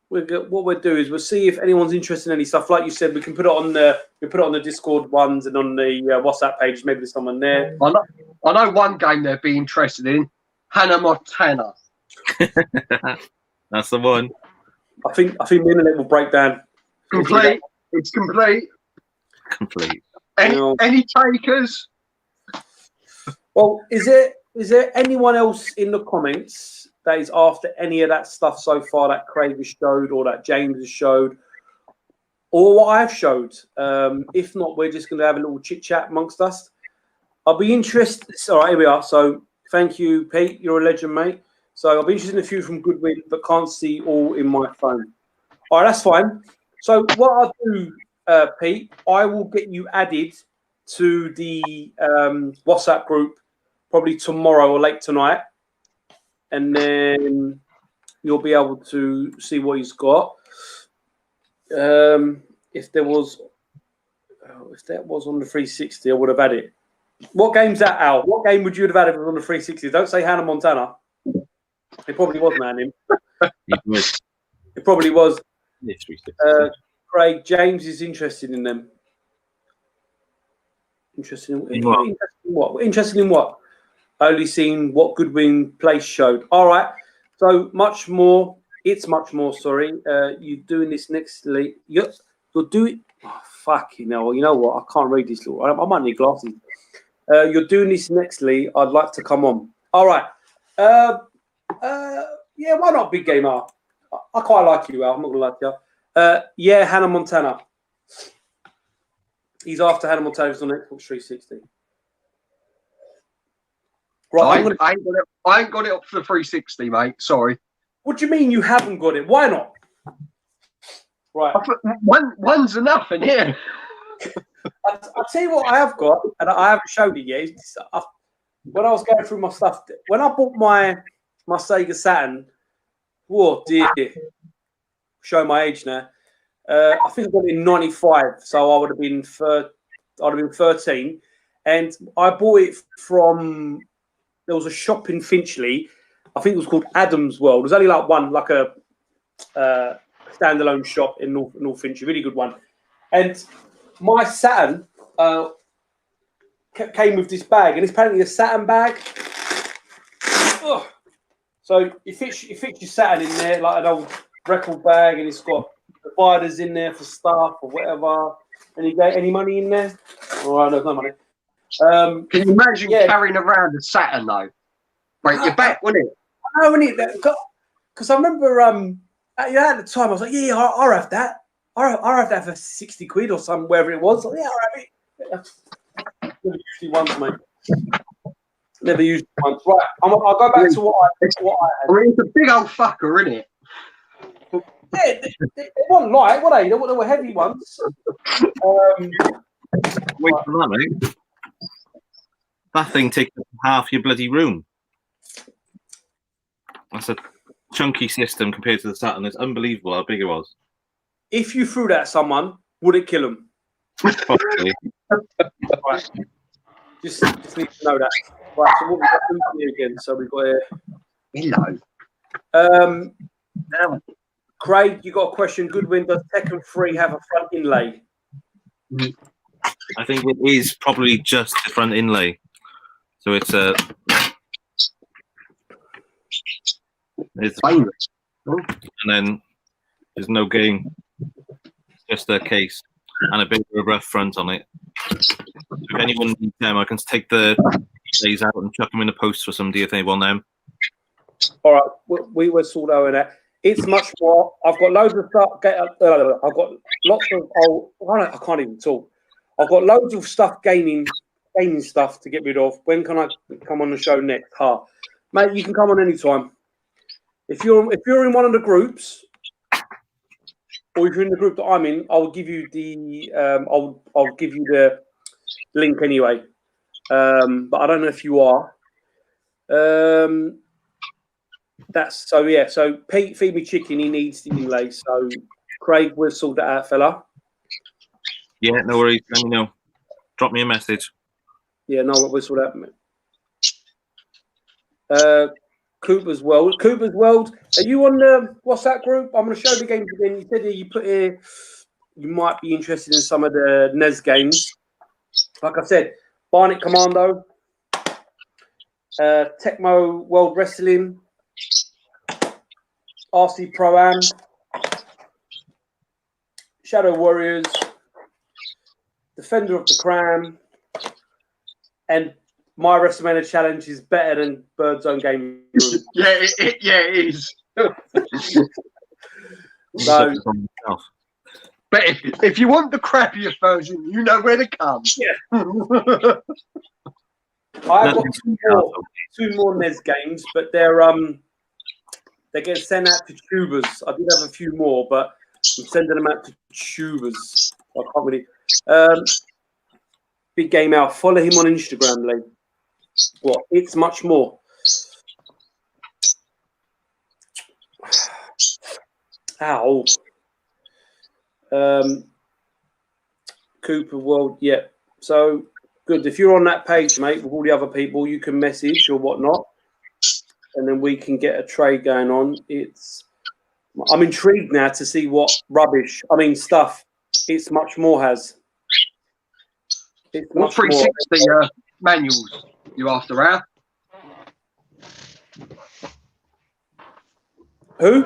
what we'll do is we'll see if anyone's interested in any stuff. Like you said, we can put it on the Discord ones and on the WhatsApp page. Maybe there's someone there. I know one game they'd be interested in. Hannah Montana. That's the one. I think the internet will break down. Complete. It's complete. Complete. Any takers? Well, is there anyone else in the comments that is after any of that stuff so far that Craig has showed or that James has showed or what I've showed? If not, we're just going to have a little chit chat amongst us. I'll be interested. All right, here we are. So thank you, Pete. You're a legend, mate. So I'll be interested in a few from Goodwin, but can't see all in my phone. All right, that's fine. So what I'll do, Pete, I will get you added to the WhatsApp group probably tomorrow or late tonight. And then you'll be able to see what he's got. If that was on the 360, I would have had it. What game's that, Al? What game would you have had if it was on the 360? Don't say Hannah Montana. It probably was, man. It probably was. Craig, James is interested in them. Interested in what? Interested in what? Only seen what Goodwin Place showed. All right. So much more. It's much more. Sorry. You're doing this next league. You're doing. Oh, fucking hell. You know what? I can't read this. I might need glasses. You're doing this next league. I'd like to come on. All right. Yeah. Why not, Big Gamer? I quite like you, Al. I'm not gonna like you. Yeah, Hannah Montana. He's after Hannah Montana's on Xbox 360. Right, I ain't got it up for the 360, mate. Sorry. What do you mean you haven't got it? Why not? Right. One's enough in here. I'll tell you what I have got, and I haven't showed it yet. When I was going through my stuff, when I bought my Sega Saturn, oh dear, show my age now. I think I got it in '95, so I would have been 13, and I bought it from. There was a shop in Finchley. I think it was called Adams World. There's only like one, like a standalone shop in North Finchley, really good one. And my Saturn came with this bag, and it's apparently a Saturn bag. Ugh. So you fix your Saturn in there like an old record bag, and it's got dividers in there for stuff or whatever. And you get any money in there? All right, there's no money. Can you imagine carrying around a Saturn though? Break your back, wouldn't it? I know, because I remember at the time I was like, yeah, I'll have that. I'll have that for 60 quid or something, wherever it was. Like, yeah, I'll have it. Never used it once, mate. Never used it once. Right, I'll go back to what I had. I mean, it's a big old fucker, isn't it? Yeah, they weren't light, were they? They were heavy ones. Wait for that, mate. That thing takes up half your bloody room. That's a chunky system compared to the Saturn. It's unbelievable how big it was. If you threw that at someone, would it kill them? Probably. Right. Just need to know that. Right, so what we got here again? So we've got here. Hello. Craig, you got a question. Goodwin, does Tekken 3 have a front inlay? I think it is probably just the front inlay. So it's a. And then there's no game, just a case and a bit of a rough front on it. If anyone needs them, I can take the days out and chuck them in the post for somebody if they want them. All right, we were sort out in that. It's much more. I've got loads of stuff. I've got lots of. I can't even talk. I've got loads of stuff gaming stuff to get rid of. When can I come on the show next? Mate, you can come on anytime. If you're in one of the groups, or if you're in the group that I'm in, I'll give you the I'll give you the link anyway. But I don't know if you are. That's so yeah. So Pete, feed me chicken. He needs the inlay. So Craig, we'll sort that out, fella. Yeah, no worries. Let me know. Drop me a message. Yeah, no, we'll sort that. Cooper's World. Cooper's World. Are you on the WhatsApp group? I'm going to show the games again. You said you put here you might be interested in some of the NES games. Like I said, Barnet Commando, Tecmo World Wrestling, RC Pro-Am, Shadow Warriors, Defender of the Crown, and my WrestleMania challenge is better than Bird's Own Game Room. it is. So, but if you want the crappier version, you know where to come. Yeah. I've got two more NES games, but they're get sent out to tubers. I did have a few more, but I'm sending them out to tubers. I can't really. Big Game Out. Follow him on Instagram, Lee. What? It's much more. Ow. Cooper World. Yeah. So good. If you're on that page, mate, with all the other people, you can message or whatnot, and then we can get a trade going on. I'm intrigued now to see what stuff It's Much More has. What 360 manuals you after, Al? Who?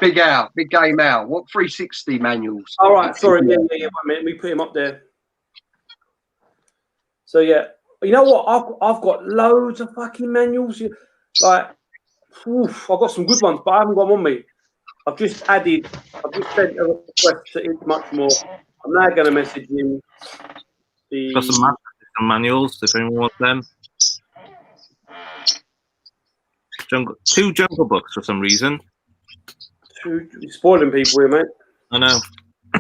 Big Al, Big Game Al. What 360 manuals? All right, sorry. Yeah. 1 minute. Let me put him up there. So yeah, you know what? I've got loads of fucking manuals. Like, I've got some good ones, but I haven't got them on me. I've just sent a request to It's Much More. I'm now going to message him. Got some manuals if anyone wants them. Two Jungle Books for some reason. You're spoiling people here, mate. I know.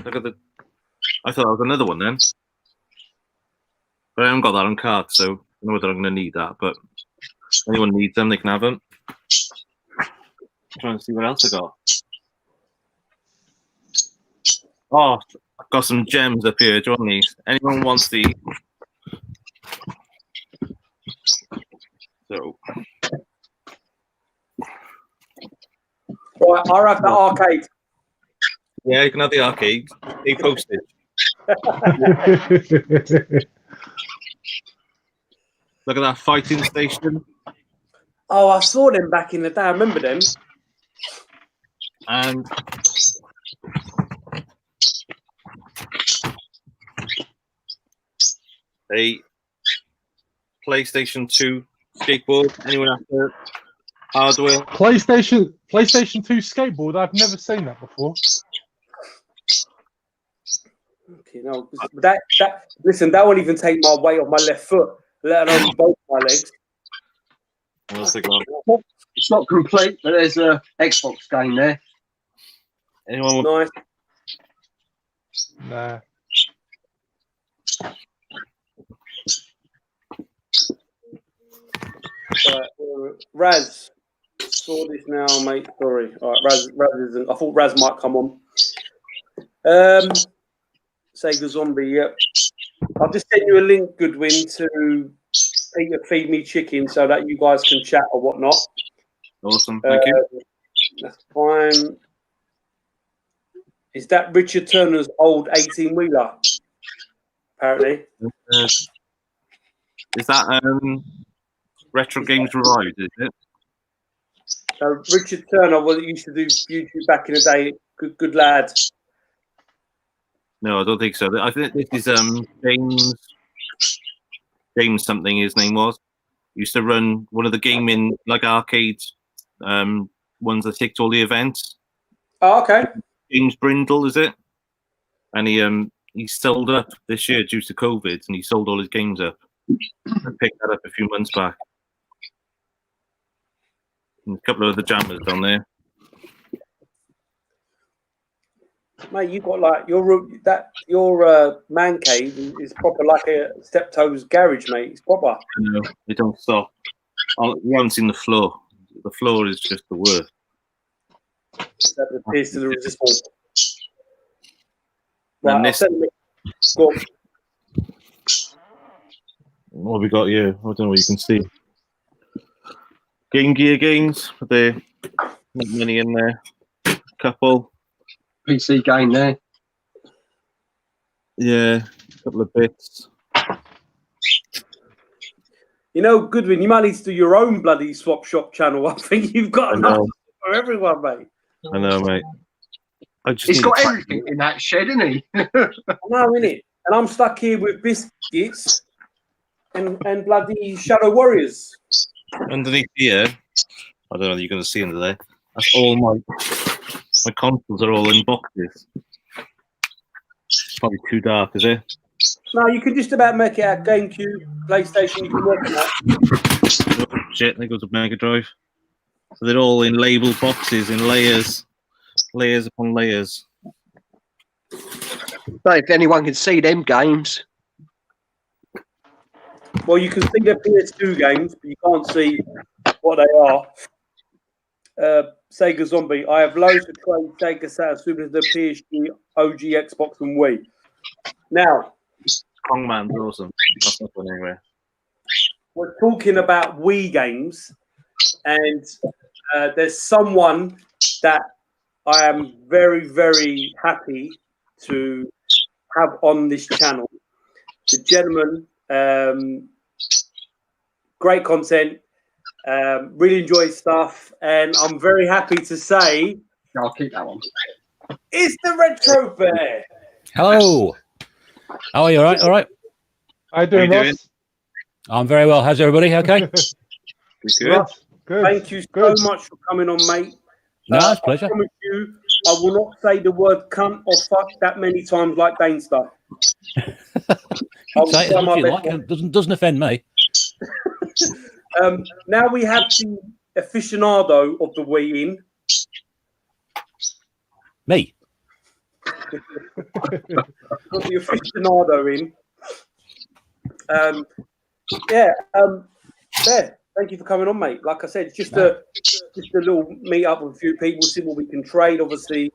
Look at the. I thought that was another one then. But I haven't got that on card, so I don't know whether I'm going to need that. But if anyone needs them, they can have them. I'm trying to see what else I got. Oh, I've got some gems up here. Do you want these? Anyone wants these? So. Right, I'll have the arcade. Yeah, you can have the arcade. They posted. Look at that fighting station. Oh, I saw them back in the day. I remember them. And a PlayStation 2 skateboard. Anyone after hardware? PlayStation 2 skateboard. I've never seen that before. Okay, no, that listen, that won't even take my weight off my left foot, let alone both my legs. What's the gun? It's not complete, but there's a Xbox game there. Anyone want? Nice. Nah. Raz, saw this now, mate. Sorry. All right, Raz isn't. I thought Raz might come on. Sega Zombie. Yep. I'll just send you a link, Goodwin, to Peter Feed Me Chicken, so that you guys can chat or whatnot. Awesome. Thank you. That's fine. Is that Richard Turner's old 18-wheeler? Apparently. Is that Retro Games Revived, is it? Richard Turner used to do YouTube back in the day. Good lad. No, I don't think so. I think this is James something his name was. Used to run one of the gaming arcades ones that ticked all the events. Oh, okay. James Brindle, is it? And he sold up this year due to COVID, and he sold all his games up. I picked that up a few months back. And a couple of other jammers down there. Mate, you got your man cave is proper like a Steptoe's garage, mate. It's proper. No, they don't stop. You haven't seen the floor. The floor is just the worst. That appears to the resistance. Right, Right, go on. What have we got here? I don't know what you can see. Game Gear games. There, not many in there. Couple. PC game there. Yeah, a couple of bits. You know, Goodwin, you might need to do your own bloody swap shop channel. I think you've got enough for everyone, mate. I know, mate. He's got everything in that shed, isn't he? I know, innit? And I'm stuck here with biscuits and bloody Shadow Warriors. Underneath here, I don't know if you're going to see under there. That's all my consoles are all in boxes. It's probably too dark, is it? No, you can just about make it out. GameCube, PlayStation, you can work it out. Oh, shit, there goes a Mega Drive. So they're all in labelled boxes, in layers upon layers. So if anyone can see them games. Well, you can see the PS2 games, but you can't see what they are. Sega Zombie. I have loads of trade Sega Saturn, the PSG, OG, Xbox, and Wii. Now, Kongman's awesome. That's not going anywhere. we're talking about Wii games, and there's someone that I am very, very happy to have on this channel. The gentleman, great content, really enjoy stuff, and I'm very happy to say I'll keep that one. It's the Retro Bear. Hello. How are you? All right? All right. How you doing, Ross? I'm very well. How's everybody? Okay. Good. Ross, good. Thank you so much for coming on, mate. No, it's a pleasure. I promise you, I will not say the word cunt or fuck that many times like Dane stuff. You say it as much as you like. It doesn't offend me. Now we have the aficionado of the weigh-in. Me. Got the aficionado in. Bear, thank you for coming on, mate. Like I said, it's just a little meet up with a few people, see what we can trade. Obviously,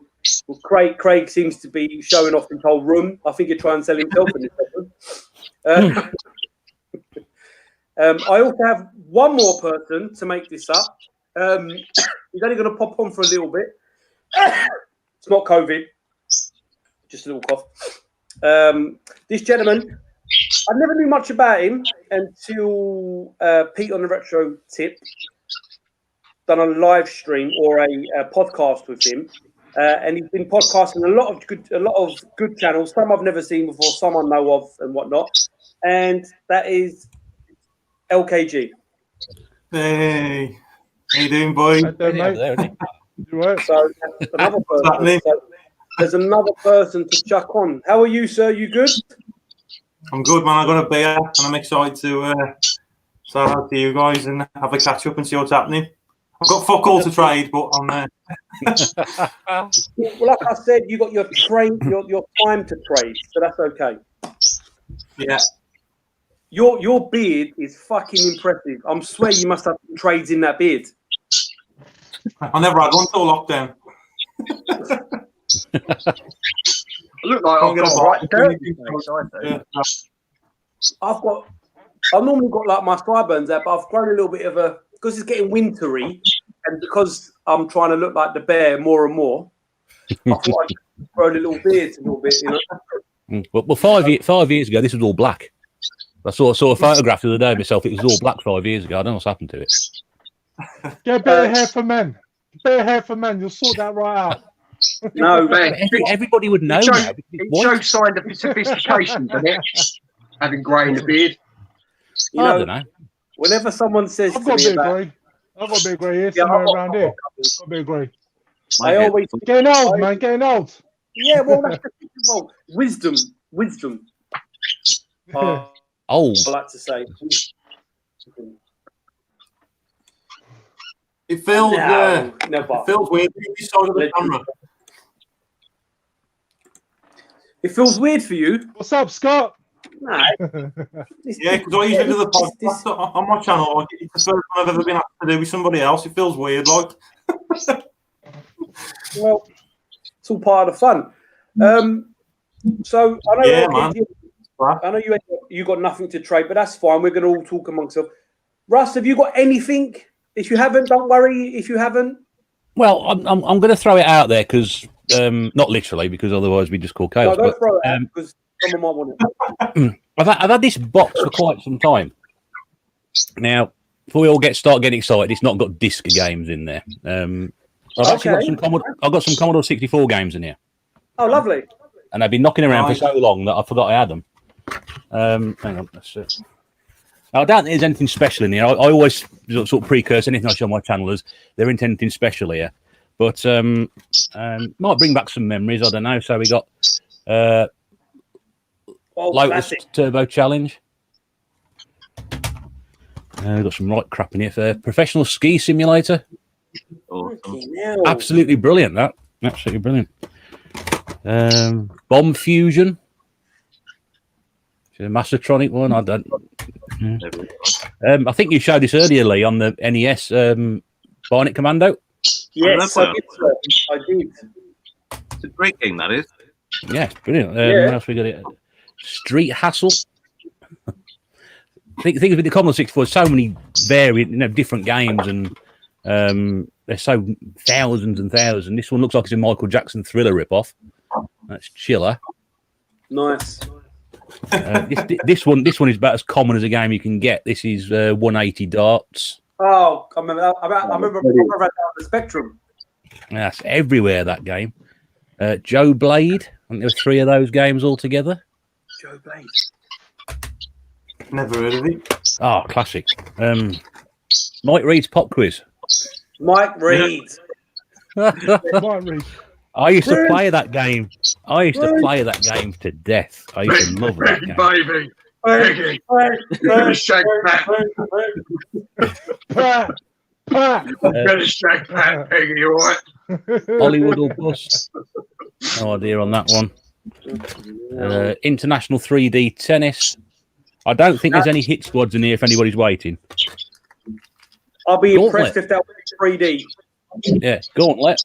well, Craig seems to be showing off his whole room. I think he'll try and sell himself in this second. I also have one more person to make this up. He's only going to pop on for a little bit. It's not COVID, just a little cough. This gentleman, I never knew much about him until Pete on the Retro Tip done a live stream or a podcast with him, and he's been podcasting a lot of good channels. Some I've never seen before, some I know of, and whatnot. And that is LKG. Hey, how you doing, boy? Right. So that's another person. So there's another person to chuck on. How are you, sir? You good? I'm good, man. I got a beer, and I'm excited to say hello to you guys and have a catch up and see what's happening. I've got fuck all to trade, but I'm there. Well, like I said, you got your time to trade, so that's okay. Yeah. Your beard is fucking impressive. I swear you must have trades in that beard. I never had one till lockdown. I look like I've got right dirty. I've normally got like my sideburns out, but I've grown a little bit of because it's getting wintry, and because I'm trying to look like the bear more and more. I thought I'd grow a little beard a little bit, you know. Well, 5 years ago, this was all black. I saw a photograph the other day of myself. It was all black 5 years ago. I don't know what's happened to it. Get better hair for men. Better hair for men. You'll sort that right out. No, man. Everybody would know. It shows signs of sophistication, doesn't it? Having grey in the beard. You know, I don't know. Whenever someone says I've got a bit of grey. I've got a bit of grey here somewhere around here. Got a bit of grey. I always getting old, man. Getting old. Yeah, well, that's well, wisdom. Old. I like to say. It feels it feels weird. This side of the camera. It feels weird for you. What's up, Scott? Nah. Yeah, because I usually do the podcast on my channel. Like, it's the first one I've ever been asked to do with somebody else. It feels weird, like. Well, it's all part of the fun. So I know, you got nothing to trade, but that's fine. We're going to all talk amongst us. Russ, have you got anything? If you haven't, don't worry. If you haven't, well, I'm going to throw it out there because not literally, because otherwise we just call chaos. No, don't throw it out because someone might want it. I've had this box for quite some time. Now, before we all start getting excited, it's not got disc games in there. I've actually got some Commodore 64 games in here. Oh, lovely! And I've been knocking around for so long that I forgot I had them. Hang on, that's it. I don't think there's anything special in here. I always sort of precurse anything I show on my channel as there isn't anything special here. But might bring back some memories. I don't know. So we got Lotus Turbo Challenge. We've got some right crap in here for Professional Ski Simulator. Absolutely brilliant, that. Absolutely brilliant. Bomb Fusion. A Mastertronic one. I don't. I think you showed this earlier, Lee, on the NES Bionic Commando. Yes, I did. It's a great game, that is. Yeah, brilliant. What else we got here? Street Hassle. Think of it, the Commodore 64. So many varied, different games, and there's so thousands and thousands. This one looks like it's a Michael Jackson Thriller ripoff. That's Chiller. Nice. This one is about as common as a game you can get. This is 180 darts. Oh, I remember that on the Spectrum. That's everywhere, that game. Joe Blade. I think there were 3 of those games altogether. Joe Blade. Never heard of it. Oh, classic. Mike Reed's Pop Quiz. Mike Reed. Might read. I used to play that game. I used to play that game to death. I used to love that game. Baby. Peggy. Better shake that. Pat. Better shake that, Peggy, all right? Hollywood or bust. No idea on that one. International 3D tennis. I don't think there's any hit squads in here if anybody's waiting. I'll be Gauntlet. impressed if that was 3D. Yeah, Gauntlet.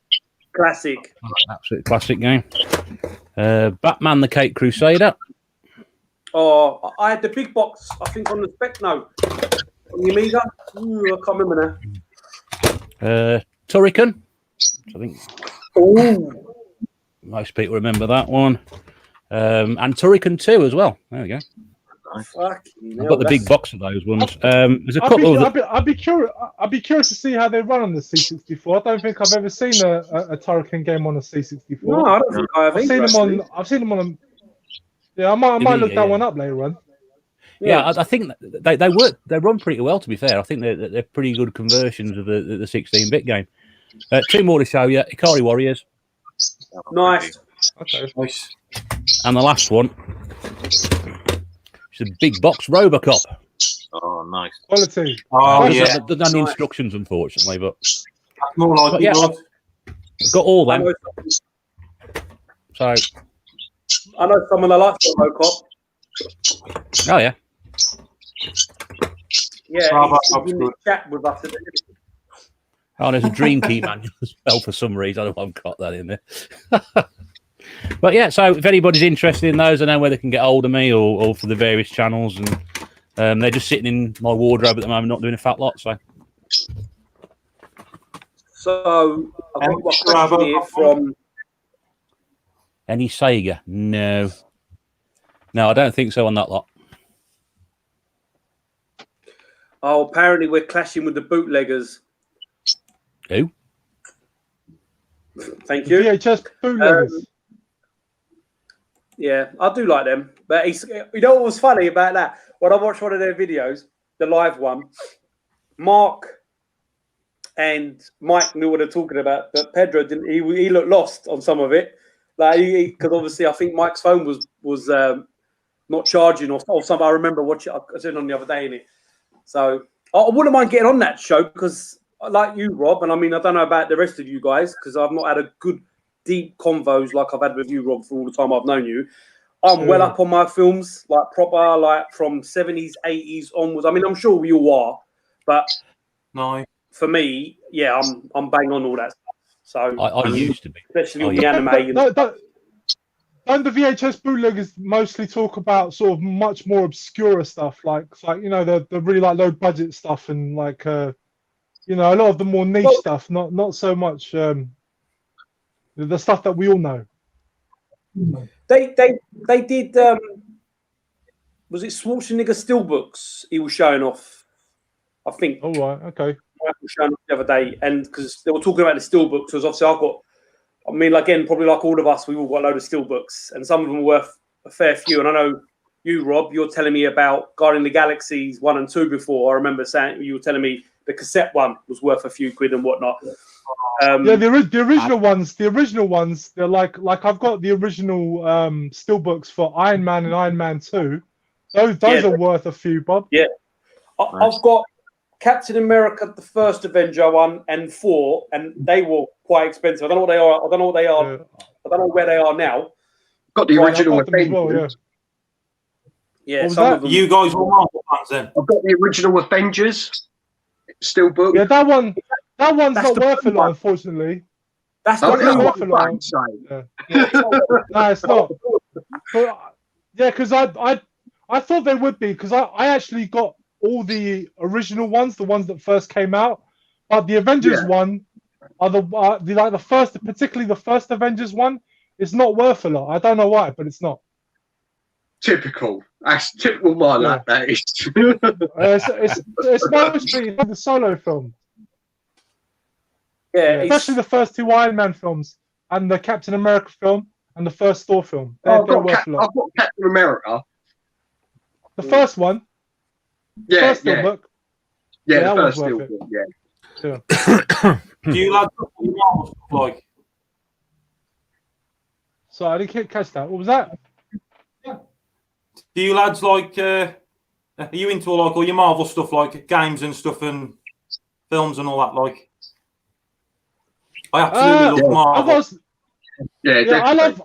Classic. Absolute classic game. Batman the Cape Crusader. Oh, I had the big box, I think, on the spec. No. On the Amiga. Ooh, I can't remember now. Turrican. I think Ooh. most people remember that one. And Turrican 2 as well. There we go. Fucking I've hell, got the big box of those ones. There's a I'd couple of be curious. I'd be curious to see how they run on the C64. I don't think I've ever seen a Turrican game on a C64. No, I don't think I have. I've seen them on. Yeah, I might look that one up later on. Yeah, I think they work. They run pretty well. To be fair, I think they're pretty good conversions of the 16-bit game. Two more to show you: Ikari Warriors. Nice. Okay. Nice. And the last one is a big box Robocop. Oh, nice. Quality. Oh, yeah. There's no instructions, unfortunately, but More like yeah, blood. I've got all I them. know, So, I know someone that likes Robocop. oh yeah, Yeah, Robocop's he's in the good. chat with us. oh, there's a Dream Key manual as well for some reason. I don't know why I've got that in there. But yeah, so if anybody's interested in those, I know where they can get hold of me or for the various channels, and they're just sitting in my wardrobe at the moment, not doing a fat lot. So I've got a question here from. any Sega? No, I don't think so on that lot. Oh, apparently we're clashing with the bootleggers. Who? Thank you. VHS bootleggers. Yeah, I do like them. But you know what was funny about that? When I watched one of their videos, the live one, Mark and Mike knew what they're talking about, but Pedro didn't. He looked lost on some of it, like because obviously I think Mike's phone was not charging or something. I remember watching. I was on the other day in it, so I wouldn't mind getting on that show because I like you, Rob, and I mean I don't know about the rest of you guys because I've not had a good deep convos like I've had with you, Rob, for all the time I've known you. I'm well up on my films, like proper, like from 70s, 80s onwards. I mean, I'm sure we all are, but No. for me, yeah, I'm bang on all that stuff. So I used to be, especially all the anime. Don't the VHS bootleggers mostly talk about sort of much more obscure stuff, like you know the really like low budget stuff and like you know a lot of the more niche stuff, not so much the stuff that we all know. They did. Was it Schwarzenegger Steelbooks? He was showing off. I think. All right. Okay. Michael showing off the other day, and because they were talking about the Steelbooks, because obviously I've got. I mean, again, probably like all of us, we've all got a load of Steelbooks, and some of them are worth a fair few. And I know you, Rob, you're telling me about Guardian of the Galaxies 1 and 2 before. I remember saying you were telling me the cassette one was worth a few quid and whatnot. Yeah, the original ones, they're like I've got the original steelbooks for Iron Man and Iron Man 2. Those are worth a few, Bob. Yeah, I've got Captain America, the first Avenger 1 and 4, and they were quite expensive. I don't know what they are. I don't know what they are. Yeah. I don't know where they are now. Got the original I've got them as well, Avengers. Yeah, What was some that? of them. You guys were Marvel fans then? I've got the original Avengers steelbook. Yeah, that one's That's not the worth a blue lot, one. unfortunately. That's Oh, the that's blue what one. I'm saying. No, it's not. But, yeah, because I thought they would be because I actually got all the original ones, the ones that first came out, but the Avengers one are the first, particularly the first Avengers one, is not worth a lot. I don't know why, but it's not. Typical. That's typical my lap, that is. It's mostly the solo film. Yeah, Especially the first two Iron Man films and the Captain America film and the first Thor film. I've They're got worth a lot. Captain America. The first one, Yeah, first yeah. book. Yeah, that the first one's worth steelbook, yeah. Do you lads look at your Marvel stuff like? So I didn't catch that. What was that? Do you lads like? Are you into like all your Marvel stuff, like games and stuff and films and all that? Like, I absolutely love Marvel. I was. Yeah, Yeah, definitely.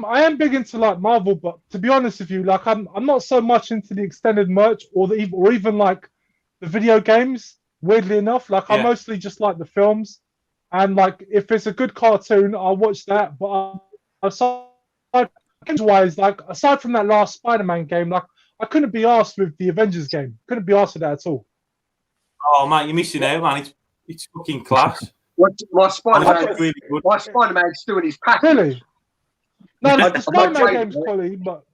I am big into like Marvel, but to be honest with you, like I'm not so much into the extended merch or even like the video games. Weirdly enough, like I Yeah. mostly just like the films, and like if it's a good cartoon, I'll watch that. But aside wise, like aside from that last Spider-Man game, like I couldn't be asked with the Avengers game. Couldn't be asked with that at all. Oh mate, you're missing out, man. It's fucking class. My Spider-Man, It's really good. my Spider-Man's still in his package. Really? No, the I Spider-Man played game's it. quality, but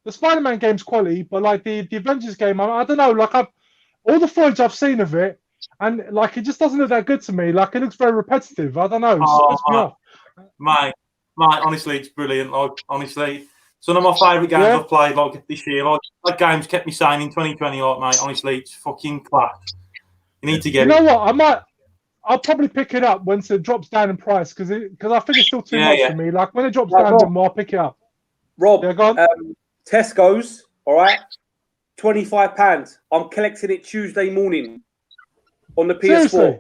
the Spider-Man game's quality, but like the Avengers game, I don't know. Like all the footage I've seen of it, and like it just doesn't look that good to me. Like it looks very repetitive. I don't know. It Oh, puts me off. Mate, honestly, it's brilliant. Like, honestly, some of my favourite games Yeah. I've played like this year. Like, that game's kept me sane in 2020. Like, mate, honestly, it's fucking class. You need to get You know it. what? I'll probably pick it up once it drops down in price because I think it's still too Yeah, much yeah. for me. Like when it drops Right, down, Rob. then I'll pick it up. Rob, Yeah, go on. Tesco's, all right, £25. I'm collecting it Tuesday morning on the PS4. Seriously?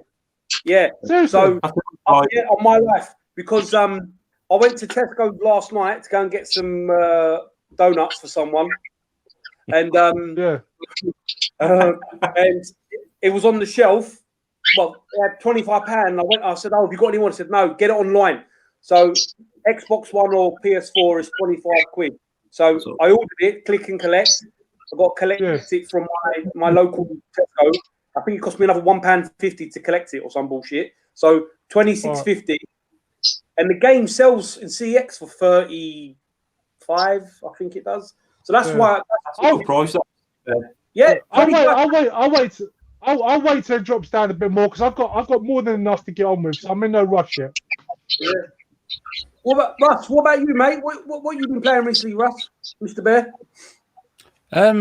Yeah. Seriously? So Right. yeah, on my life, because I went to Tesco last night to go and get some donuts for someone, and Yeah. and it was on the shelf. Well, it had £25. I said, "Oh, have you got anyone?" I said, "No, get it online." So Xbox One or PS4 is 25 quid. So I ordered it, click and collect. I got collected it from my local Tesco. I think it cost me another £1.50 to collect it or some bullshit. So £26.50. And the game sells in CX for 35, I think it does. So that's why. Oh, price. Yeah, I'll wait till it drops down a bit more because I've got more than enough to get on with. So I'm in no rush yet. Yeah. What about Russ? What about you, mate? What you been playing recently, Russ? Mr. Bear? I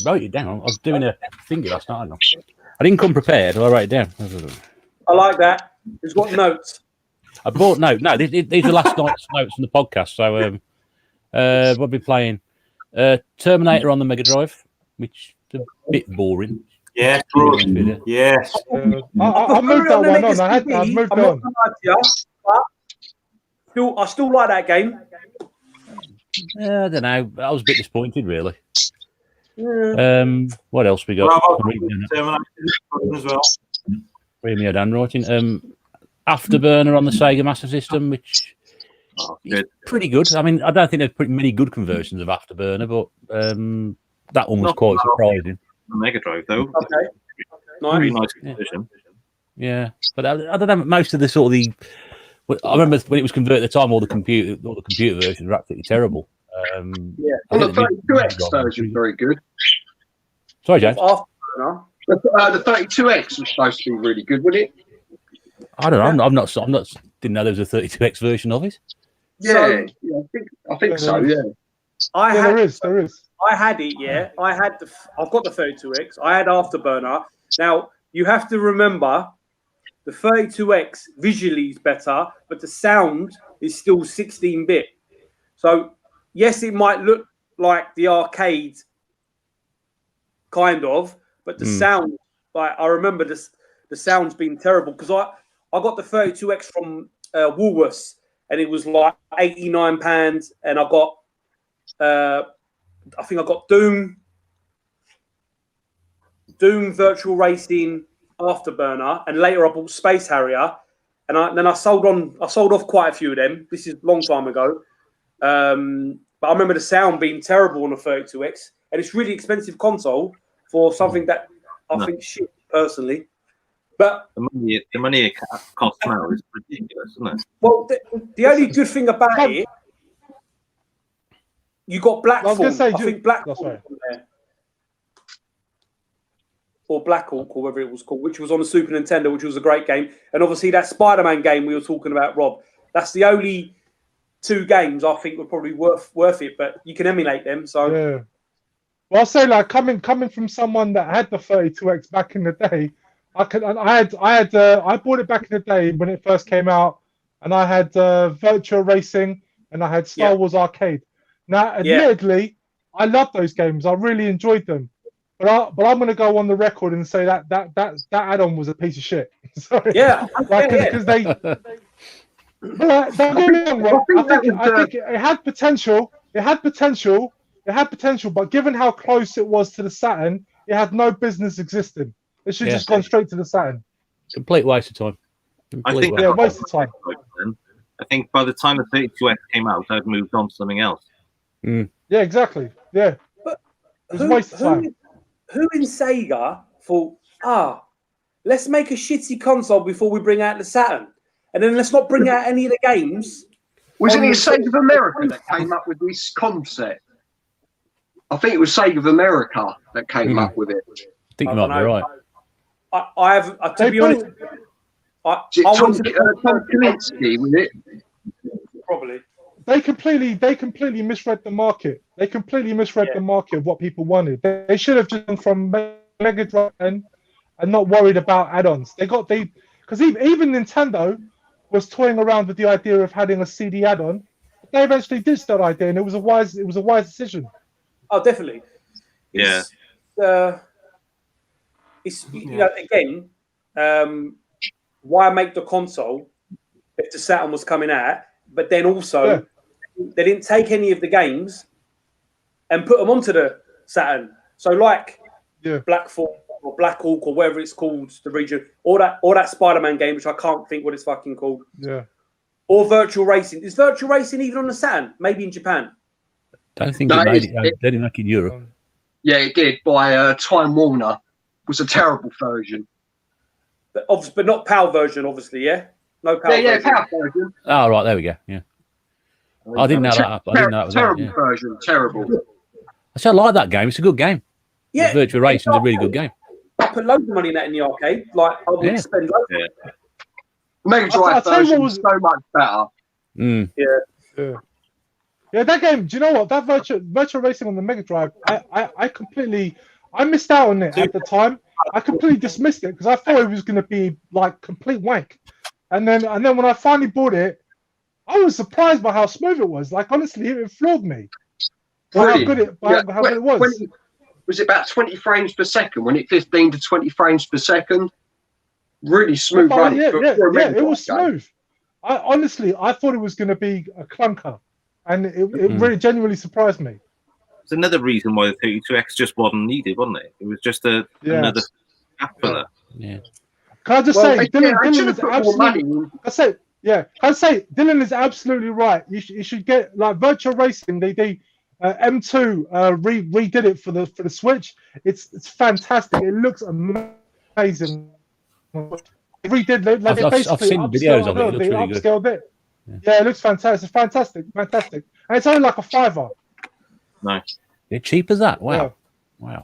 wrote it down. I was doing a thingy last night. I didn't come prepared. I wrote it down. I like that. He's got notes. I bought these are last night's notes from the podcast. So we'll be playing Terminator on the Mega Drive, which is a bit boring. Yeah, good. Yes. I moved that one on. I've moved on. I still like that game. I don't know. I was a bit disappointed, really. What else we got? Terminator as well. Read me a handwriting. Afterburner on the Sega Master System, which is pretty good. I mean, I don't think there's pretty many good conversions of Afterburner, but that one was quite surprising. The Mega Drive, though. Okay. Very nice conversion. Yeah, but I don't know. Most of the sort of the. I remember when it was converted at the time, all the computer versions were absolutely terrible. Yeah. Well, the 32X version is very good. Sorry, James. Afterburner. The 32X was supposed to be really good, wasn't it? I don't know. I'm not. Didn't know there was a 32X version of it. Yeah, I think so. Yeah. There is. I had it. Yeah, I've got the 32X. I had Afterburner. Now you have to remember, the 32X visually is better, but the sound is still 16-bit. So yes, it might look like the arcade, kind of, but the sound, like I remember the sound's been terrible because I got the 32X from Woolworths and it was like £89, and I got I think I got Doom Virtual Racing, Afterburner, and later I bought Space Harrier, and then I sold off quite a few of them. This is a long time ago, but I remember the sound being terrible on the 32X, and it's really expensive console for something that I think shit personally. But the money it costs now is ridiculous, isn't it? Well, the only good thing about it, you got Blackfall. I think Blackfall was on there. Or Black Hawk, or whatever it was called, which was on the Super Nintendo, which was a great game. And obviously that Spider-Man game we were talking about, Rob, that's the only two games I think were probably worth it, but you can emulate them. So yeah. Well, I'll say, like, coming from someone that had the 32X back in the day, I bought it back in the day when it first came out, and I had Virtua Racing and I had Star Wars Arcade. Now, admittedly, I love those games. I really enjoyed them. But I'm going to go on the record and say that add-on was a piece of shit. Sorry. Yeah, because they. Don't get me wrong, Rob. I think it had potential. It had potential. But given how close it was to the Saturn, it had no business existing. It should just gone straight to the Saturn. Complete waste of time. Waste of time. I think by the time the 32X came out, I'd moved on to something else. Yeah, exactly. Yeah. But it was a waste of time. Who in Sega thought, let's make a shitty console before we bring out the Saturn? And then let's not bring out any of the games. Wasn't it Sega of America that came up with this concept? I think it was Sega of America that came up with it. I think you might be right. I have, to be honest, Tom Kalinske with it. Probably. They completely misread the market. They completely misread the market of what people wanted. They should have just gone from Mega Drive and not worried about add-ons. Because even Nintendo was toying around with the idea of having a CD add-on. They eventually ditched that idea, and it was a wise decision. Oh, definitely. Yeah. You know, again, why make the console if the Saturn was coming out? But then also, they didn't take any of the games and put them onto the Saturn. So like Black Hawk or Black Hawk or whatever it's called, the region, or that Spider-Man game, which I can't think what it's fucking called. Yeah. Or Virtual Racing. Is Virtual Racing even on the Saturn? Maybe in Japan. Don't think it made it. They didn't make it in Europe. Yeah, it did by Time Warner. It was a terrible version. But not PAL version, obviously, yeah? No PAL version. Yeah, PAL version. Oh, right, there we go, yeah. I didn't know that. I didn't know that was terrible version, terrible. I like that game. It's a good game. Yeah. Virtual Racing is a really good game. I put loads of money in that in the arcade. Like, I would spend loads of it. Mega Drive version was so much better. Yeah, that game. Do you know what? That virtual racing on the Mega Drive, I missed out on it at the time. I completely dismissed it because I thought it was going to be like complete wank. And then when I finally bought it, I was surprised by how smooth it was. Like honestly, it floored me. How good it was. Was it about 20 frames per second? When it 15 to 20 frames per second? Really smooth running. It was smooth. I thought it was going to be a clunker, and it really genuinely surprised me. It's another reason why the 32X just wasn't needed, wasn't it? It was just another gap filler. Yeah. Can I just say, Dylan is absolutely. I'd say Dylan is absolutely right. You should get like Virtual Racing. They M2 redid it for the Switch. It's fantastic. It looks amazing. I've seen videos of it. It looks really good. Upscaled it. Yeah, it looks fantastic. Fantastic. And it's only like a $5. Nice. They're cheap as that. Wow. Wow.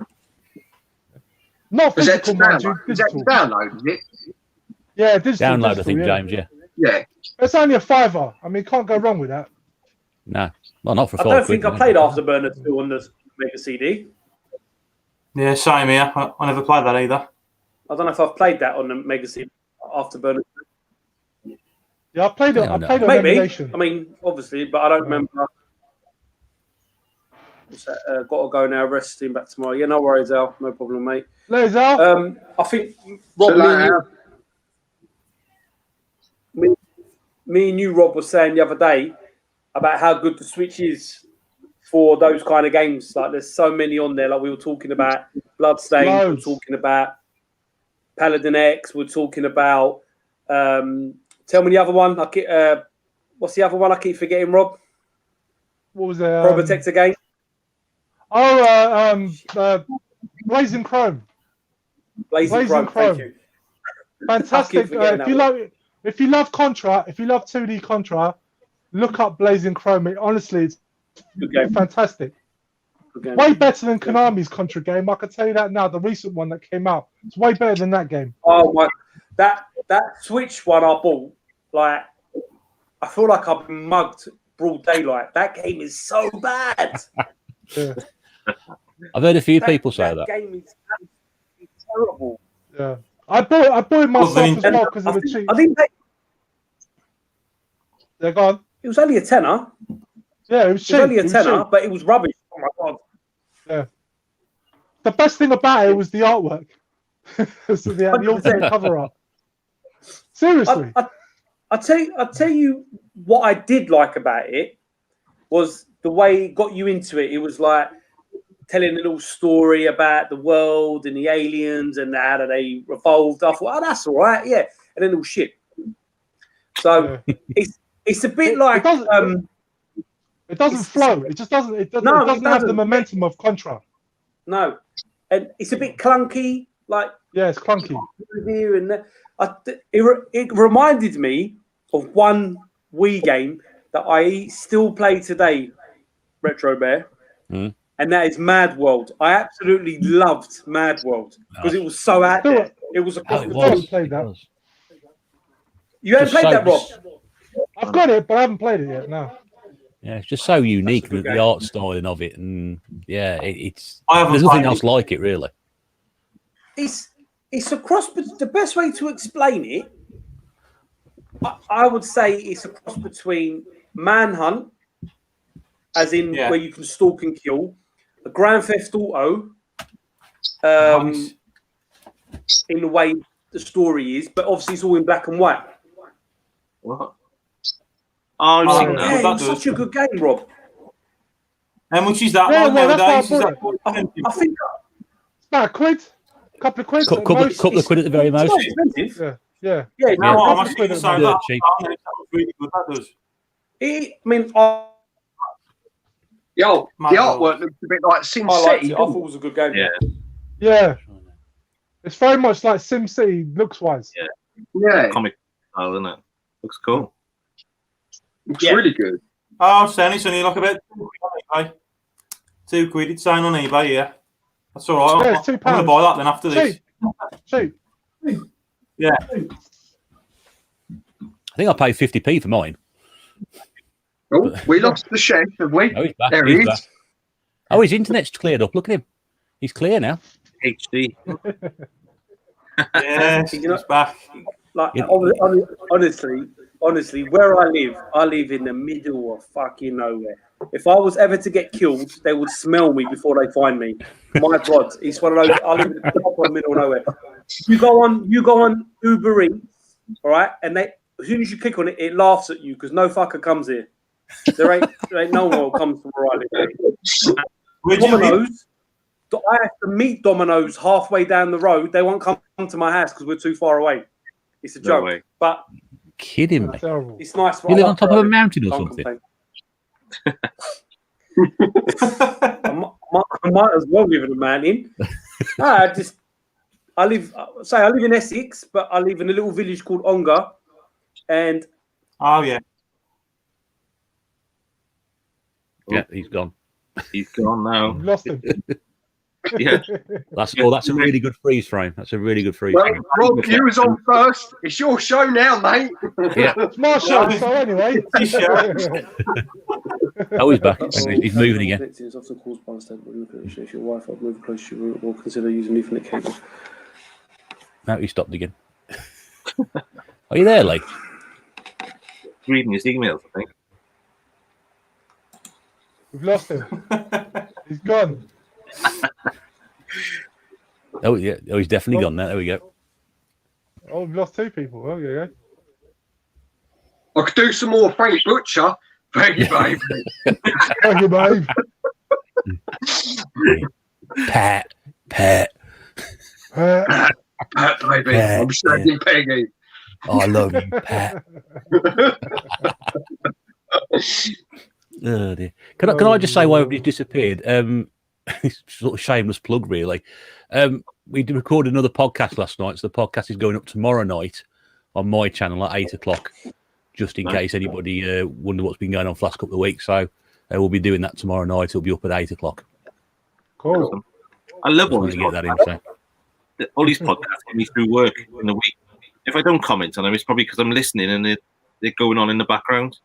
Not physical, mind you. Is that download, is it? Yeah, digital. Download, I think, James, Yeah. It's only a $5. I mean, can't go wrong with that. No. Well, not for $5. I don't think I played Afterburner 2 on the Mega CD. Yeah, same here. I never played that either. I don't know if I've played that on the Mega CD Afterburner 2. Yeah, I played it. I played it on maybe. emulation. I mean, obviously, but I don't remember. Got to go now. Resting back tomorrow. Yeah, no worries, Al. No problem, mate. There's Al. I think Rob, me and you, Rob, was saying the other day about how good the Switch is for those kind of games. Like, there's so many on there. Like we were talking about Bloodstained. We were talking about Paladin X. We're talking about. Tell me the other one. What's the other one? I keep forgetting, Rob. What was that? Probotector game. Blazing Chrome. Blazing Chrome. Thank you. Fantastic. If you love Contra, if you love 2D Contra, look up Blazing Chrome. Honestly, it's fantastic. Way better than Konami's Contra game. I can tell you that now. The recent one that came out, it's way better than that game. Oh my! That Switch one I bought, like, I feel like I've been mugged broad daylight. That game is so bad. I've heard a few people say that. Game is terrible. Yeah, I bought it myself as well because I of the cheap. I didn't pay. They're gone. It was only a tenner. Yeah, it was It cheap. was only a It was tenner, cheap. but it was rubbish. Oh my god! Yeah. The best thing about it was the artwork. So the ultimate cover art. Seriously. I tell you what I did like about it was the way it got you into it. It was like telling a little story about the world and the aliens and how they evolved. I thought, oh, that's all right, yeah. And then all shit. So it's a bit like it doesn't flow. It just doesn't. It doesn't have the momentum of Contra. No, and it's a bit clunky. Like yeah, it's clunky here and there. It reminded me of one Wii game that I still play today, Retro Bear, and that is Mad World. I absolutely loved Mad World because it was so out there. It was across the board. Played that. You haven't played that, Rob? I've got it, but I haven't played it yet. No. Yeah, it's just so unique, the art styling of it, and yeah, it's there's nothing else like it, really. It's a cross, but the best way to explain it, I would say it's a cross between Manhunt, as in where you can stalk and kill, a Grand Theft Auto, Nice. in the way the story is, but obviously it's all in black and white. What? Oh, I've seen that. Yeah, it's such a good game, Rob. How much is that Yeah, one well, nowadays? Is that's that I think it's about £1, couple of quid. Couple of quid at the very it's most. not expensive. Yeah. Yeah, no, I'm couple actually of quid saying at that cheap. that was really good. That does. I mean, The Mad artwork looks a bit like Sin I liked City. it. I thought it was a good game. Yeah. It's very much like SimCity looks wise. Yeah. Comic style, isn't it? Looks cool. Looks really good. Oh, saying it's only like about £2 on eBay. £2. It's saying on eBay, yeah. That's all right. Yeah, it's I'm going to buy that then after this. Cheap. Yeah. I think I paid 50p for mine. Oh, we lost the chef, have we? Oh, he's back. There he He's is. back. Oh, his internet's cleared up. Look at him. He's clear now. HD. Yeah, it's back. Like honestly, where I live in the middle of fucking nowhere. If I was ever to get killed, they would smell me before they find me. My God, it's one of those. I live in the proper middle of nowhere. You go on Uber Eats, all right, and as soon as you click on it, it laughs at you because no fucker comes here. There ain't no one who comes from where I live. Domino's. I have to meet Domino's halfway down the road. They won't come to my house because we're too far away. It's a joke, but kidding me. It's nice. You live on top of a mountain or something. I might as well live in a mountain. I live in Essex, but I live in a little village called Ongar, and yeah, he's gone. He's gone now. You've lost him. Yeah. That's a really good freeze frame. That's a really good freeze Well, frame. Rob, you was on first. It's your show now, mate. Yeah. It's my show, so anyway. Oh, he's back. He's moving again. It's often caused by unstable internet. If your Wi-Fi move close to your route, or consider using Ethernet cable. Now he stopped again. Are you there, Lee? Reading his emails, I think. We've lost him. He's gone. Oh yeah, he's definitely gone now. There we go. Oh, we've lost 2 people. Oh, yeah. I could do some more Frank Butcher. Thank you, babe. Thank you, babe. Pat. Baby, I'm sending Peggy. Oh, I love you, Pat. Oh, dear. Can I just say why everybody's disappeared? It's sort of shameless plug, really. We did record another podcast last night, so the podcast is going up tomorrow night on my channel at 8:00, just in case anybody wonder what's been going on for the last couple of weeks. So we'll be doing that tomorrow night. It'll be up at 8:00. Cool. Awesome. I love all to these get that in. podcasts. All these podcasts get me through work in the week. If I don't comment on them, it's probably because I'm listening and they're going on in the background.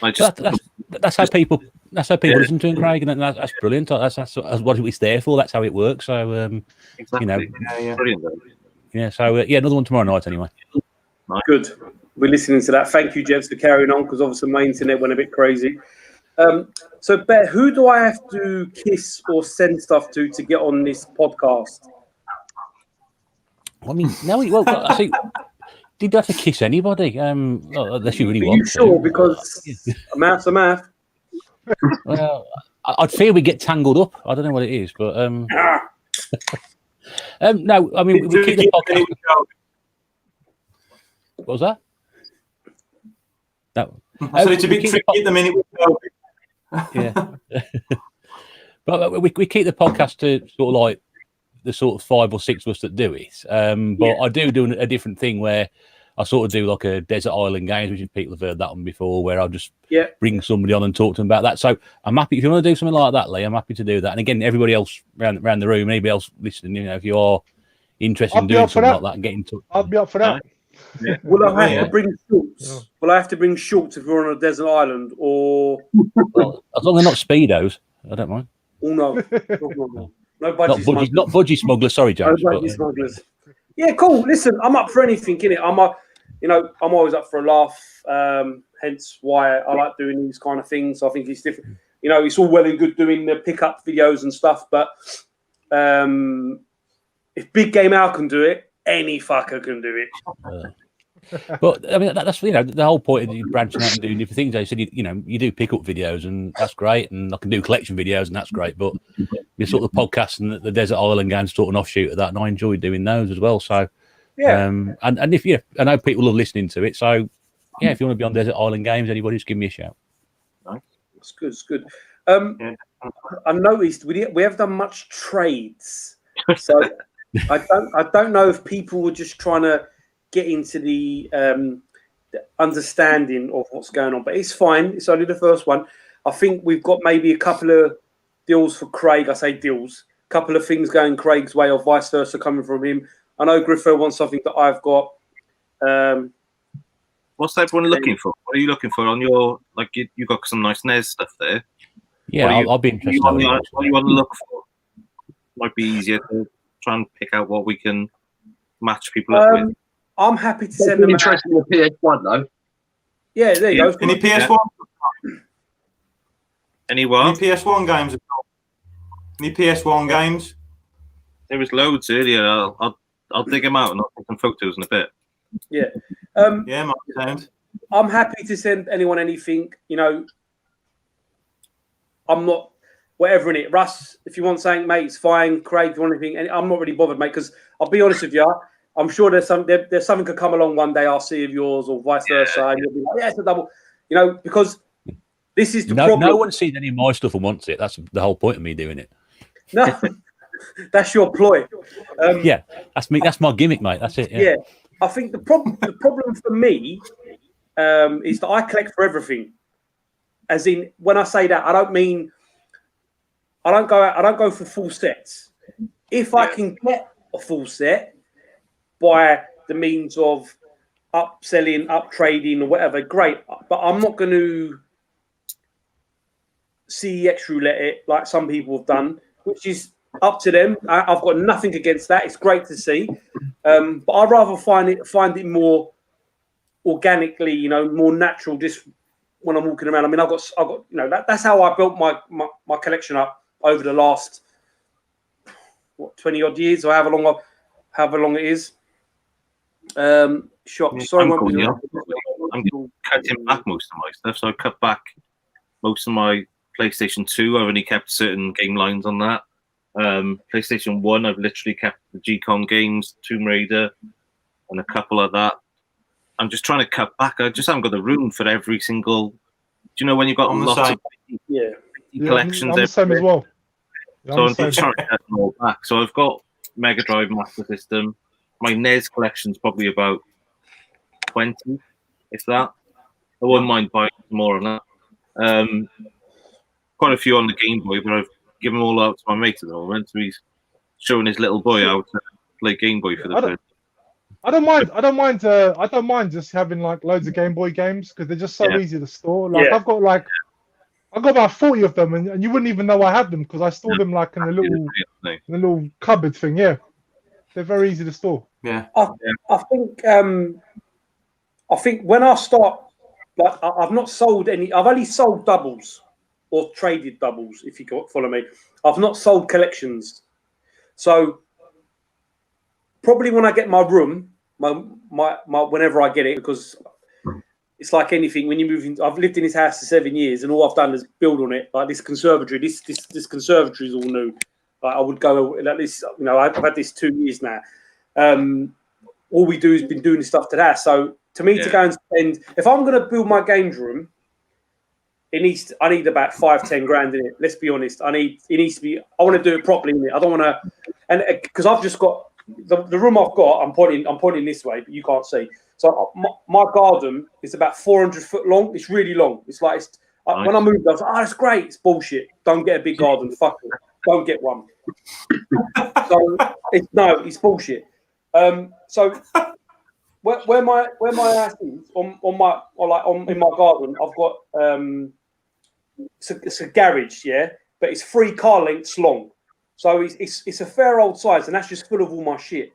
I just That's how people listen to him, Craig, and that's brilliant. That's what it's there for. That's how it works. So exactly. you know, Brilliant. Yeah. So yeah, another one tomorrow night anyway. Good. We're listening to that. Thank you, Jebs, for carrying on because obviously my internet went a bit crazy. So, Bet, who do I have to kiss or send stuff to get on this podcast? I mean, no, well, I think. Did you have to kiss anybody? Unless you really Are want you sure? to. Because a mouth's a mouth. Well, I'd fear we get tangled up. I don't know what it is, but no, I mean we keep the podcast. What was that? No, I said it's a bit tricky at the minute. Yeah, but we keep the podcast to sort of like the sort of 5 or 6 of us that do it. But I do a different thing where I sort of do like a desert island games, which people have heard that one before, where I'll just bring somebody on and talk to them about that. So I'm happy if you want to do something like that, Lee. I'm happy to do that. And again, everybody else around the room, anybody else listening, you know, if you are interested in doing something like that, and get in touch. I'll be up for that. Yeah. Will I have to bring shorts? Will I have to bring shorts if we're on a desert island, or well, as long as they're not speedos, I don't mind. Oh no, no budgie not budgie smugglers. Sorry, James. No budgie smugglers. Yeah, cool. Listen, I'm up for anything, innit? I'm always up for a laugh. Hence why I like doing these kind of things. I think it's different. You know, it's all well and good doing the pickup videos and stuff, but if Big Game Al can do it, any fucker can do it. But I mean, that's the whole point of you branching out and doing different things. I said you do pick up videos and that's great, and I can do collection videos and that's great. But you sort of the podcast and the Desert Island games sort of an offshoot of that, and I enjoy doing those as well. So and if I know people love listening to it. So yeah, if you want to be on Desert Island games, anybody just give me a shout. That's good. It's good. I noticed we haven't done much trades, so I don't know if people were just trying to get into the understanding of what's going on, but it's fine. It's only the first one. I think we've got maybe a couple of deals for Craig. I say deals, a couple of things going Craig's way or vice versa coming from him. I know Griffo wants something that I've got. What's everyone looking for? What are you looking for on your, like, you got some nice NES stuff there? Yeah, I'll be interested. What you want to look for? Might be easier to try and pick out what we can match people up with. I'm happy to send them. Interesting in the PS1 though. Yeah, there you go. Any PS1? Any what? Any PS1 games? Any PS1 games? There was loads earlier. I'll dig them out and I'll take some photos in a bit. Yeah. Yeah, my sound. I'm happy to send anyone anything. You know, I'm not whatever in it. Russ, if you want something, mate, it's fine. Craig, if you want anything, I'm not really bothered, mate. Because I'll be honest with you, I'm sure there's something could come along one day. I'll see of yours or vice versa. And you'll be like, yeah, it's a double. You know, because this is the problem. No one sees any of my stuff and wants it. That's the whole point of me doing it. No, that's your ploy. Yeah, that's me. That's my gimmick, mate. That's it. Yeah. I think the problem for me is that I collect for everything. As in, when I say that, I don't mean I don't go for full sets. If I can get a full set by the means of upselling, up trading, or whatever, great. But I'm not going to CEX roulette it like some people have done, which is up to them. I've got nothing against that. It's great to see, but I'd rather find it more organically, you know, more natural. Just when I'm walking around. I mean, I've got, you know, that's how I built my collection up over the last 20 odd years, or however long it is. Shop. Sorry, I'm cutting back most of my stuff, so I cut back most of my PlayStation 2. I've only kept certain game lines on that. PlayStation 1, I've literally kept the G-Con games, Tomb Raider, and a couple of that. I'm just trying to cut back. I just haven't got the room for every single. Do you know when you've got lots of collections? I'm the same as well. So I'm just trying to cut them all back. So I've got Mega Drive, Master System. My NES collection's probably about 20, if that. I wouldn't mind buying more on that. Quite a few on the Game Boy, but I've given them all out to my mate at the moment. So he's showing his little boy how to play Game Boy for the first. I don't mind just having like loads of Game Boy games because they're just so easy to store. Like I've got about 40 of them, and you wouldn't even know I had them because I stored them like in a little cupboard thing. Yeah, they're very easy to store. Yeah. I think when I start, like I've not sold any. I've only sold doubles or traded doubles. If you follow me, I've not sold collections. So probably when I get my room, my whenever I get it, because it's like anything when you move in. I've lived in this house for 7 years, and all I've done is build on it. Like this conservatory, this conservatory is all new. Like I would go like this. You know, I've had this 2 years now. All we do is been doing stuff to that. So to me, to go and spend, if I'm going to build my games room, I need about 5-10 grand in it. Let's be honest. It needs to be. I want to do it properly in it. I don't want to, and because I've just got the room I've got. I'm pointing this way, but you can't see. So my garden is about 400 foot long. It's really long. It's like nice. When I moved, I was like, "Oh, that's great. It's bullshit. Don't get a big garden. Fuck it. Don't get one." So it's bullshit. So where my house is in my garden, I've got it's a garage, yeah, but it's 3 car lengths long. So it's a fair old size, and that's just full of all my shit.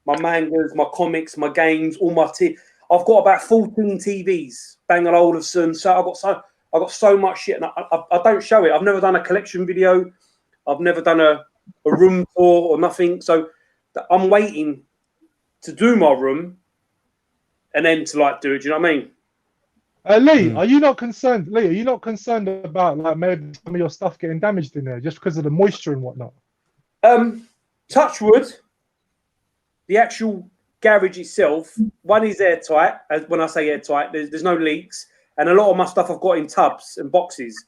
My mangas, my comics, my games, all my I've got about 14 TVs, Bang & Olufsen. So I got so much shit, and I don't show it. I've never done a collection video. I've never done a room tour or nothing. So I'm waiting to do my room and then to like do it. Do you know what I mean? Lee, are you not concerned? Lee, are you not concerned about like maybe some of your stuff getting damaged in there just because of the moisture and whatnot? Touch wood. The actual garage itself, one is airtight. When I say airtight, there's no leaks, and a lot of my stuff I've got in tubs and boxes.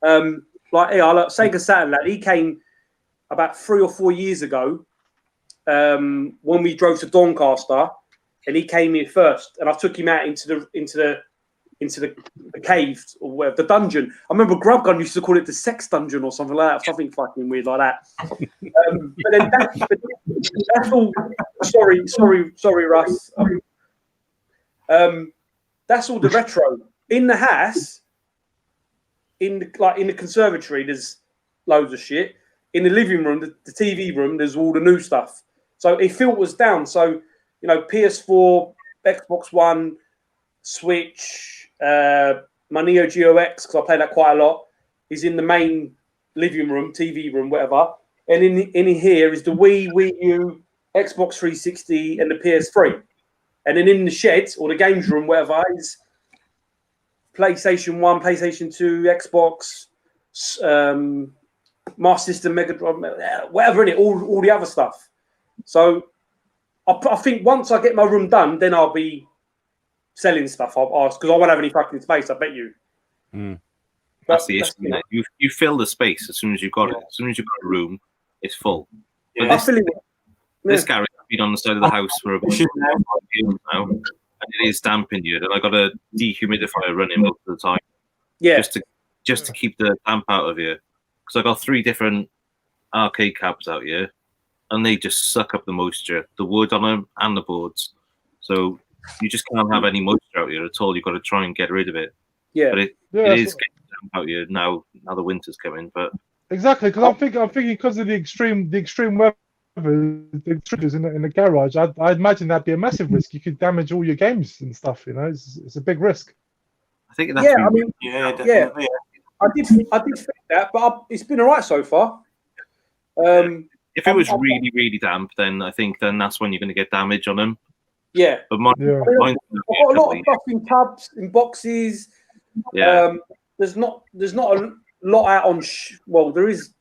Like Sega Saturn lad, he came about 3 or 4 years ago when we drove to Doncaster, and he came here first, and I took him out into the cave or whatever, the dungeon. I remember Grubgun used to call it the sex dungeon or something like that, something fucking weird like that. But then that's all. Sorry, Russ. That's all the retro in the house. In the conservatory, there's loads of shit. In the living room, the TV room, there's all the new stuff. So it filters down. So PS4, Xbox One, Switch, my Neo Geo X, because I play that quite a lot, is in the main living room, TV room, whatever. And in here is the Wii U, Xbox 360, and the PS3. And then in the shed or the games room, whatever, is PlayStation 1, PlayStation 2, Xbox, Master System, Mega Drive, whatever in it, all the other stuff. So I think once I get my room done, then I'll be selling stuff. I'll ask because I won't have any fucking space. I bet you. That's the issue. You fill the space as soon as you've got it. As soon as you've got a room, it's full. Yeah. This garage has been on the side of the house for about 5 years now, and it is damp in here. And I got a dehumidifier running most of the time. Yeah. Just to keep the damp out of here, because I got 3 different arcade cabs out here, and they just suck up the moisture, the wood on them and the boards. So you just can't have any moisture out here at all. You've got to try and get rid of it. Yeah. But it is getting damp out here now the winter's coming. But exactly, because I'm thinking because of the extreme weather, the triggers in the garage, I imagine that'd be a massive risk. You could damage all your games and stuff. It's a big risk. I think that's definitely. I did think that, but it's been all right so far. If it was really, really damp, then I think that's when you're going to get damage on them. Yeah. But I've got a lot of stuff in tubs, in boxes. Yeah. There's not a lot out on. There is.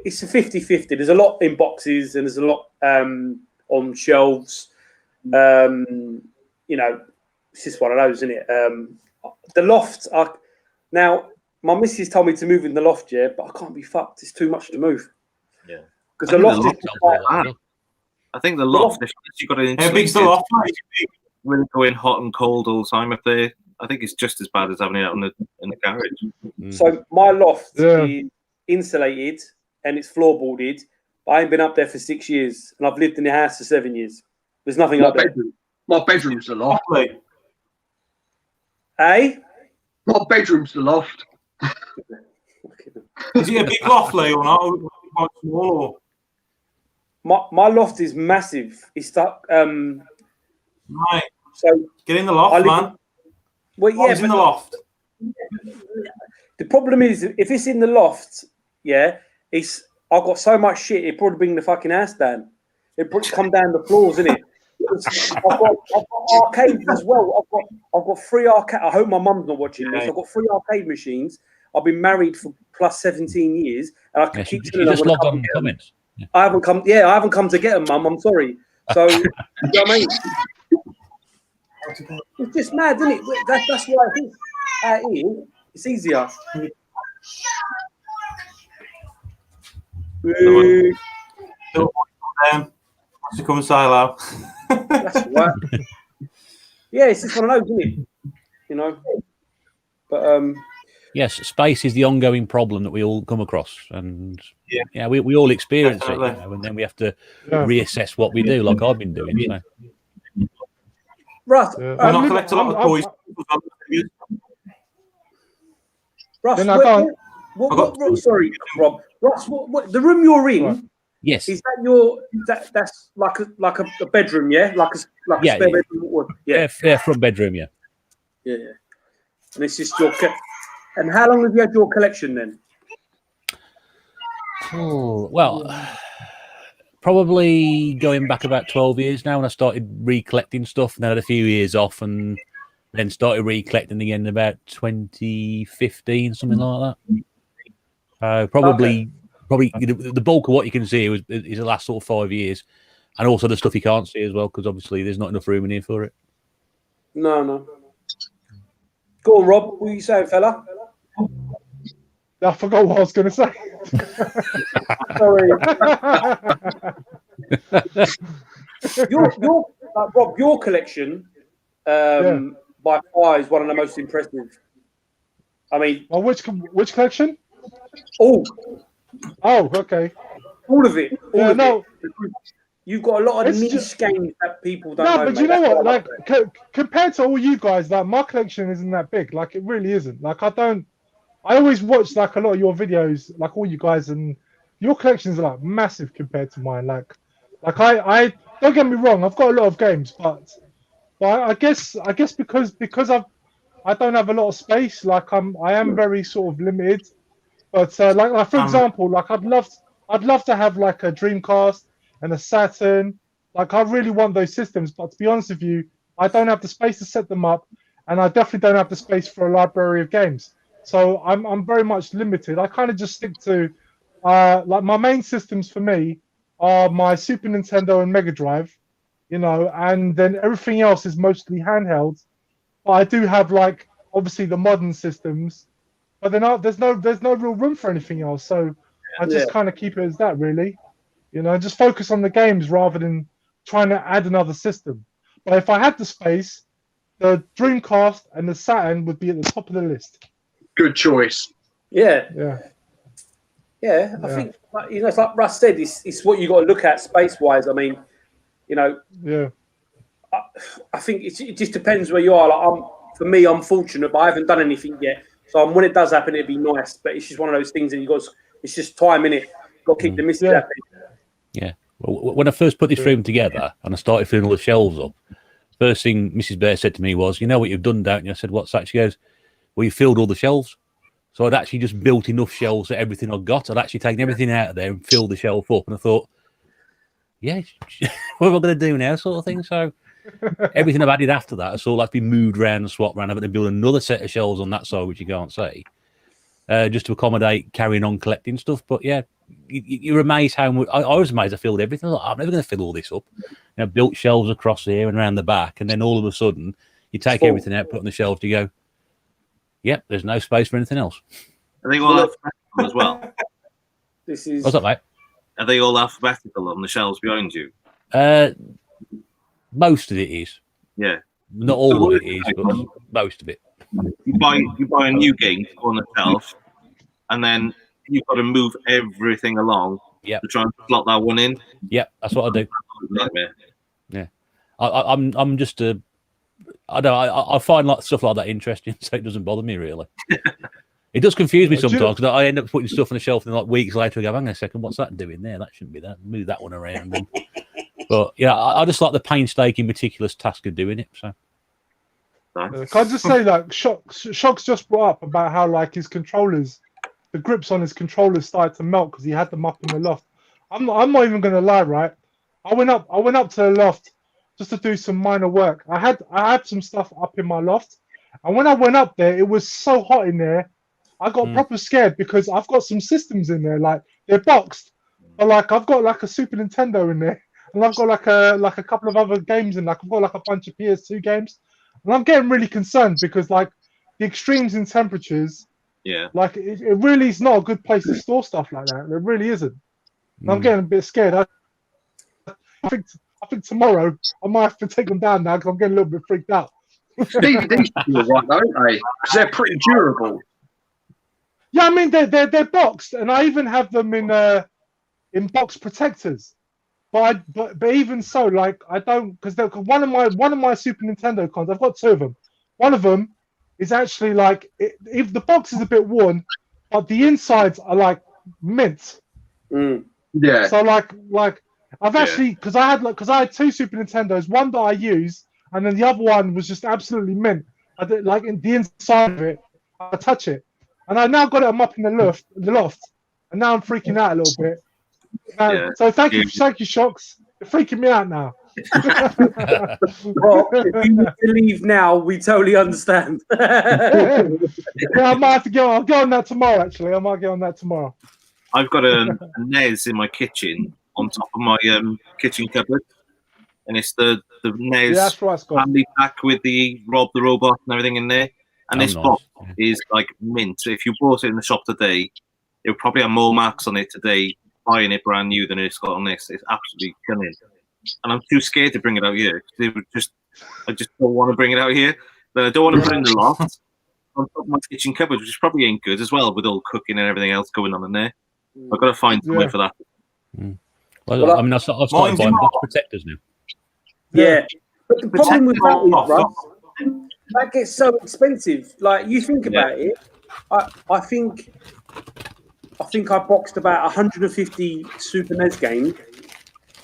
It's a 50-50. There's a lot in boxes and there's a lot on shelves. It's just one of those, isn't it? The loft. Now, my missus told me to move in the loft, yeah, but I can't be fucked. It's too much to move. Yeah. Because the loft is quite bad. I think the loft, if you've got an how big's the loft? Will go in hot and cold all the time up there. I think it's just as bad as having it out in the garage. So my loft is insulated and it's floorboarded. But I ain't been up there for 6 years, and I've lived in the house for 7 years. There's nothing up there. My bedroom's the loft. Eh? My bedroom's the loft. Is it a big loft, Lee, or not? Quite small? My loft is massive. It's stuck. Right. So get in the loft, man. Well, yeah, in the loft. The problem is, if it's in the loft, yeah, I've got so much shit. It probably bring the fucking house down. It probably come down the floors, innit? I've got arcades as well. I've got 3 arcade. I hope my mum's not watching this. I've got 3 arcade machines. I've been married for plus 17 years, and I can keep telling them. Just logged on the comments. Yeah. I haven't come. Yeah, I haven't come to get them, Mum. I'm sorry. So, you know what I mean? It's just mad, isn't it? That's why I think it's easier. To come and say hello. That's right. Yeah, it's just one of those, isn't it? You know. But yes, space is the ongoing problem that we all come across, and we all experience it, you know, and then we have to reassess what we do, like I've been doing. So. Russ, I collect a lot of toys. Russ, sorry, Rob. Russ, what the room you're in? Yes. Is that that's like a bedroom, yeah? Like a spare bedroom? Yeah, front bedroom, yeah. Yeah. And it's just and how long have you had your collection then? Oh, well, probably going back about 12 years now when I started recollecting stuff, and then had a few years off, and then started recollecting again about 2015, something like that. Probably the bulk of what you can see is the last sort of 5 years, and also the stuff you can't see as well, because obviously there's not enough room in here for it. No. Go on, Rob. What were you saying, fella? I forgot what I was going to say. Sorry. Rob, your collection by far is one of the most impressive. I mean, which collection? Oh, okay. All of it. All of it. You've got a lot of niche games that people don't know. No, but you know what? Like, compared to all you guys, like, my collection isn't that big. Like, it really isn't. Like, I always watch, like, a lot of your videos, like, all you guys, and your collections are, like, massive compared to mine. Like I don't get me wrong, I've got a lot of games, but I guess because I don't have a lot of space, like, I am very sort of limited. But, like for example, like, I'd love to have, like, a Dreamcast and a Saturn. Like, I really want those systems, but to be honest with you, I don't have the space to set them up, and I definitely don't have the space for a library of games. So I'm very much limited. I kind of just stick to like, my main systems for me are my Super Nintendo and Mega Drive, you know, and then everything else is mostly handheld. But I do have, like, obviously the modern systems, but then there's no real room for anything else. So I just kind of keep it as that, really. You know, just focus on the games rather than trying to add another system. But if I had the space, the Dreamcast and the Saturn would be at the top of the list. Good choice. Yeah. I think, you know, it's like Russ said, it's what you got to look at space-wise. I mean, you know. Yeah. I think it just depends where you are. Like, for me, I'm fortunate, but I haven't done anything yet. So when it does happen, it'd be nice. But it's just one of those things that it's just time, innit? Got to keep the missus happy. Yeah. Well, when I first put this room together and I started filling all the shelves up, first thing Mrs. Bear said to me was, "You know what you've done, don't you?" I said, "What's that?" She goes, "Well, you filled all the shelves." So I'd actually just built enough shelves for everything I'd got. I'd actually taken everything out of there and filled the shelf up. And I thought, yeah, what am I going to do now, sort of thing. So everything I've added after that, it's all like to be moved around and swapped around. I've had to build another set of shelves on that side, which you can't see, just to accommodate carrying on collecting stuff. But yeah, you're amazed how much. I was amazed I filled everything. I'm never going to fill all this up. You know, built shelves across here and around the back, and then all of a sudden you take everything out, put it on the shelves, you go, yep, there's no space for anything else. Are they all alphabetical as well? What's up, mate? Are they all alphabetical on the shelves behind you? Most of it is. Yeah. Not all of it is, but most of it. You buy a new game on the shelf, and then you've got to move everything along to try and slot that one in. Yeah, that's what I do. Nightmare. Yeah, I'm just I find like stuff like that interesting, so it doesn't bother me really. It does confuse me sometimes because I end up putting stuff on the shelf and like weeks later I go, hang on a second, what's that doing there? That shouldn't be that. Move that one around. But yeah, I just like the painstaking, meticulous task of doing it. So can I just say, like, Shock's just brought up about how like his controllers, the grips on his controllers started to melt because he had them up in the loft. I'm not even gonna lie, right? I went up to the loft just to do some minor work. I had some stuff up in my loft, and when I went up there, it was so hot in there. I got proper scared because I've got some systems in there, like they're boxed, but like I've got like a Super Nintendo in there, and I've got like a couple of other games in. Like I've got like a bunch of PS2 games, and I'm getting really concerned because like the extremes in temperatures. Yeah. Like it really is not a good place to store stuff like that. It really isn't. I'm getting a bit scared. I think tomorrow I might have to take them down now because I'm getting a little bit freaked out. DVDs feel right, don't they? Because they're pretty durable. Yeah, I mean they're boxed, and I even have them in box protectors. But even so, like I don't, because one of my Super Nintendo cons, I've got two of them. One of them is actually like if the box is a bit worn, but the insides are like mint. Yeah. So like I've actually because I had two Super Nintendos, one that I use, and then the other one was just absolutely mint. I did, like in the inside of it, I touch it, and I now got it up in the loft, and now I'm freaking out a little bit. So thank you, Shocks. You're freaking me out now. Well, if you need to leave now, we totally understand. Yeah, I might have to go. I'll go on that tomorrow. Actually, I might get on that tomorrow. I've got a NES in my kitchen on top of my kitchen cupboard, and it's the NES family pack with the Rob the Robot and everything in there. And this box is like mint. So if you bought it in the shop today, it would probably have more marks on it today, buying it brand new, than it's got on this. It's absolutely killing. And I'm too scared to bring it out here. I just don't want to bring it out here. But I don't want to put it in the loft on top of my kitchen cupboard, which probably ain't good as well, with all cooking and everything else going on in there. I've got to find somewhere for that. Well, I mean, I've started buying box protectors now. Yeah, but the problem with that is, Russ, that gets so expensive. Like you think about it, I think I boxed about 150 Super NES games,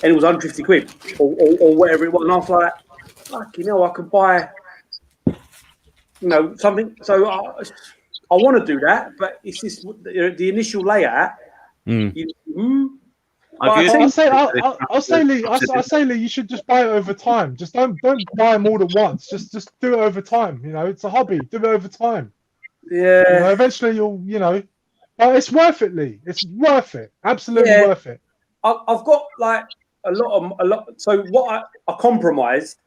and it was 150 quid or whatever it was. And I was like, fucking hell, I could buy, something. So I want to do that, but it's just the initial layout. I'll say, Lee, you should just buy it over time. Just don't buy them all at once. Just do it over time. It's a hobby. Do it over time. Yeah. Eventually you'll, but it's worth it, Lee. It's worth it. Absolutely worth it. I've got like a lot. So what I compromised.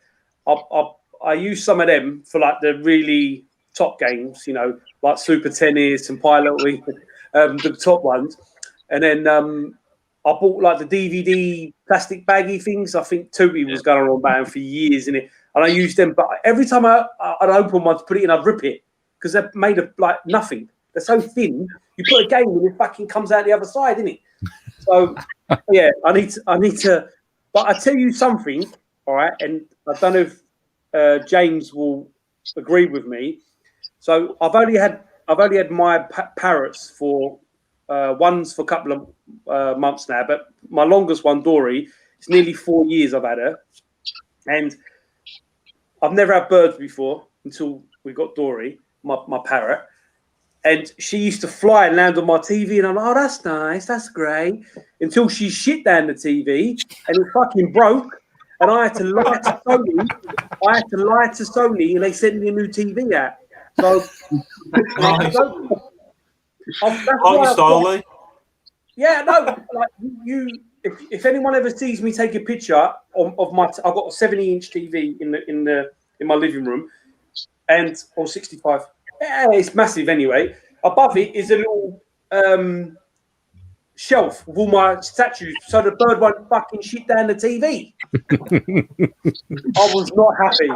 I use some of them for like the really top games. Like Super Tennis and Pilot Wing, the top ones. And then I bought like the DVD plastic baggy things. I think Tootie was going on about them for years in it, and I used them. But every time I'd open one to put it in, I'd rip it because they're made of like nothing. They're so thin. You put a game and it fucking comes out the other side, isn't it? So yeah, I need to. But I tell you something, all right, and I don't know if James will agree with me. So I've only had my parrots for. One's for a couple of months now, but my longest one, Dory, it's nearly 4 years I've had her. And I've never had birds before until we got Dory, my parrot. And she used to fly and land on my TV, and I'm like, oh, that's nice, that's great. Until she shit down the TV, and it fucking broke. And I had to lie to Sony. And they sent me a new TV out. So yeah, no. Like if anyone ever sees me take a picture of my, I've got a 70-inch TV in my living room, or 65. Yeah, it's massive anyway. Above it is a little shelf with all my statues, so the bird won't fucking shit down the TV. I was not happy.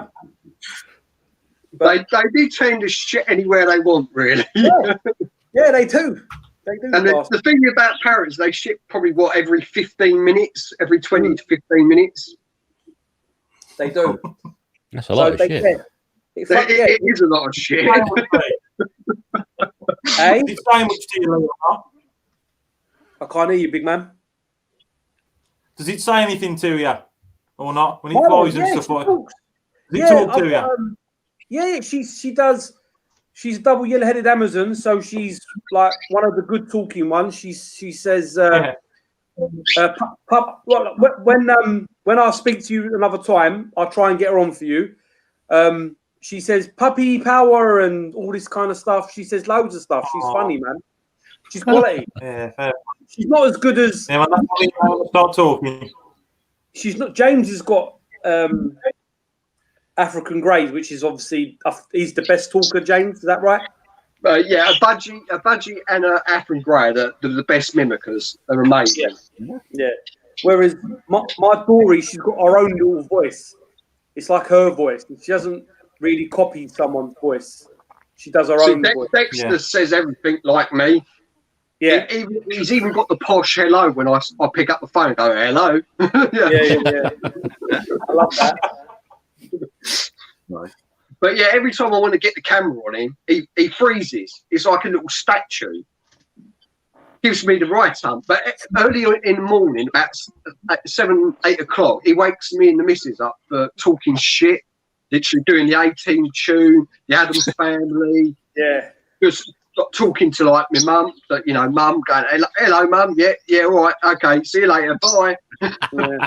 But they do tend to shit anywhere they want, really. Yeah, they do. And the thing about parrots, they shit probably every 15 minutes, every 20 to 15 minutes. They do. That's a lot of shit. It is a lot of shit. Hey, Did it say much to you, Lee, or not? I can't hear you, big man. Does it say anything to you or not when it Oh, flies and yeah, stuff she like? talks. Does it Yeah, talk to I've got, you? yeah, she does. She's a double yellow-headed Amazon, so she's like one of the good talking ones. She says, Yeah. when I speak to you another time, I'll try and get her on for you. She says puppy power and all this kind of stuff. She says loads of stuff. She's funny, man. She's quality. Yeah, fair. She's not as good as. Yeah, when that's when I start talking. She's not. James has got African Greys, which is obviously he's the best talker. James, is that right? Yeah, a budgie and a African Grey, they're the best mimickers. They're amazing. Yeah. Whereas my Dory, she's got her own little voice. It's like her voice. She doesn't really copy someone's voice. She does her own voice. Dexter says everything like me. Yeah. He's even got the posh hello when I pick up the phone and go, hello. Yeah. I love that. Nice. But yeah, every time I want to get the camera on him, he freezes. It's like a little statue. Gives me the right time. But early in the morning, about 7, 8 o'clock, he wakes me and the missus up for talking shit, literally doing the 18 tune, the Addams Family. Yeah. Just talking to like my mum, mum going, hello mum, yeah, all right, okay, see you later, bye. Yeah.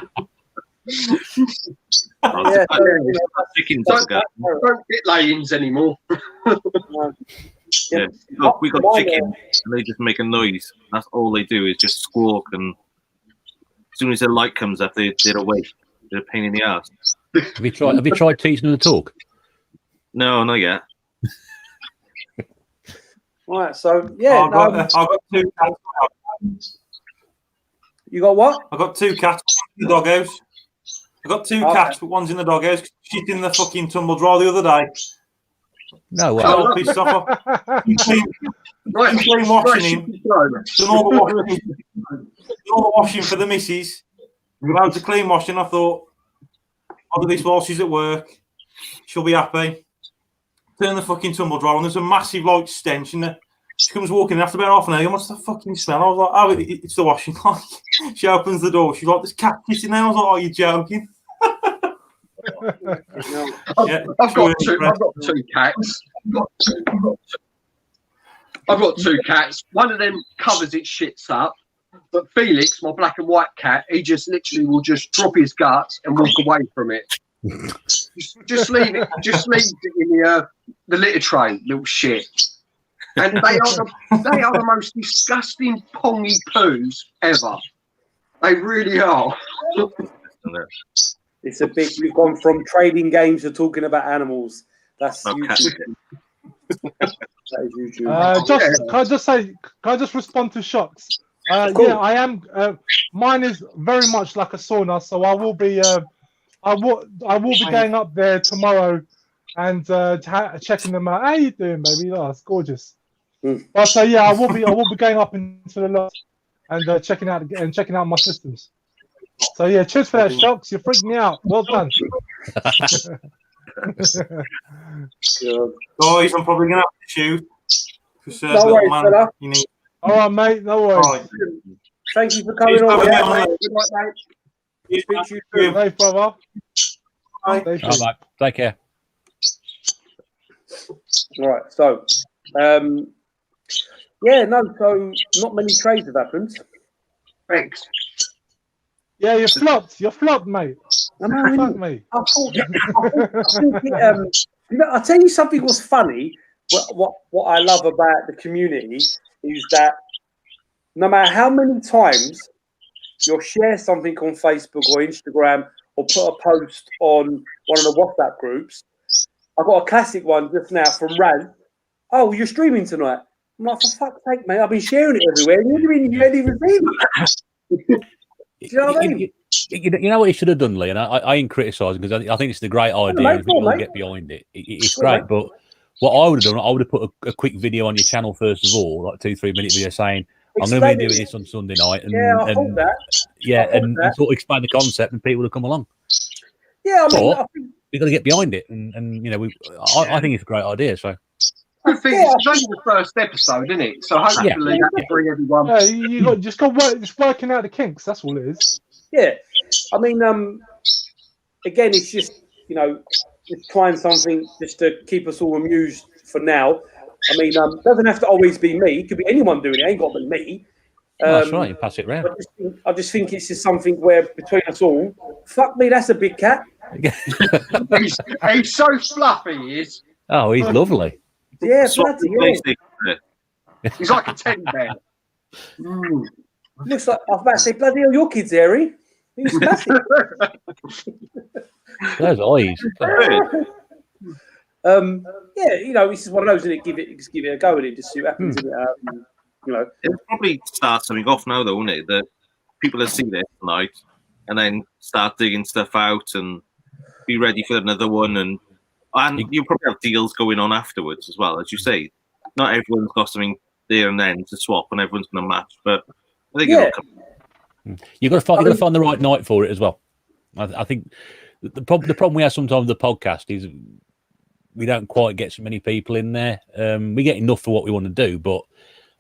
Don't get lay-ins anymore. Yeah, we got chicken, and they just make a noise. That's all they do is just squawk, and as soon as the light comes up, they're awake. They're a pain in the ass. Have you tried teaching them to talk? No, not yet. Right, so yeah, I've got 2 cats. You got what? I've got 2 cats in the doghouse. I've got 2 cats, but one's in the doghouse. Shit in the fucking tumble dryer the other day. No way. Oh, pissed off. Clean washing him. Done all the washing for the missus. Loads of clean washing. I thought, I'll do this while she's at work. She'll be happy. Turn the fucking tumble dryer on. There's a massive like stench in there. She comes walking in after about half an hour. What's the fucking smell? I was like, oh, it's the washing. She opens the door. She's like, there's cat piss in there. I was like, oh, you're joking. I've got 2 cats. I've got 2 cats. One of them covers its shits up. But Felix, my black and white cat, he just literally will just drop his guts and walk away from it. Just leave it. Just leave it in the litter tray, little shit. And they are the most disgusting pongy poos ever. They really are. It's a big. We've gone from trading games to talking about animals. That's YouTube. That is YouTube. Can I just respond to Shocks? Yeah, I am. Mine is very much like a sauna, so I will be. I will be going up there tomorrow and checking them out. How you doing, baby? Oh, it's gorgeous. But yeah, I will be going up into the loft and checking out my systems. So yeah, cheers for that, Shocks. You freaked me out. Well done. Guys, I'm probably gonna have to shoot. No worries, fella. All right, mate. No worries. Right. Thank you for coming on. Yeah, Good night, mate. Speak to you soon. Hey, brother. Bye. Thank you. All right, take care. All right, so so not many trades have happened. Thanks. Yeah, you're flopped, mate. Fuck me. I thought I'll tell you something was funny. What I love about the community is that no matter how many times you'll share something on Facebook or Instagram or put a post on one of the WhatsApp groups, I got a classic one just now from Raz. Oh, you're streaming tonight. I'm like, for fuck's sake, mate, I've been sharing it everywhere. You ain't even seen it. Do you know what I mean? You know what he should have done, Lee, and I ain't criticising because I think it's a great idea and people get behind it. It's great, but what I would have done, I would have put a quick video on your channel first of all, like 2-3 minute video saying, I'm going to be doing this on Sunday night. And, I thought that. And sort of explain the concept and people will come along. Yeah, I mean, we've got to get behind it. And you know, I think it's a great idea. So Good thing it's only the first episode, isn't it? So hopefully that will bring everyone. Yeah, you got just working out the kinks. That's all it is. Yeah, I mean, again, it's just just trying something just to keep us all amused for now. I mean, it doesn't have to always be me. It could be anyone doing it. It ain't got to be me. That's right. You pass it round. I just think it's just something where between us all, fuck me, that's a big cat. he's so fluffy, he is. Oh, he's lovely. Yeah, bloody hell. He's like a teddy bear. Looks like I was about to say, bloody hell, your kid's hairy. He's massive. Those eyes. Yeah, this is one of those, isn't it? Give it a go, and it just see what happens. It'll probably start something off now, though, won't it? That people will see this tonight and then start digging stuff out and be ready for another one, and you'll probably have deals going on afterwards as well, as you say. Not everyone's got something there and then to swap, and everyone's going to match, but I think it'll come. You've got to find the right night for it as well. I think the problem we have sometimes with the podcast is we don't quite get so many people in there. We get enough for what we want to do, but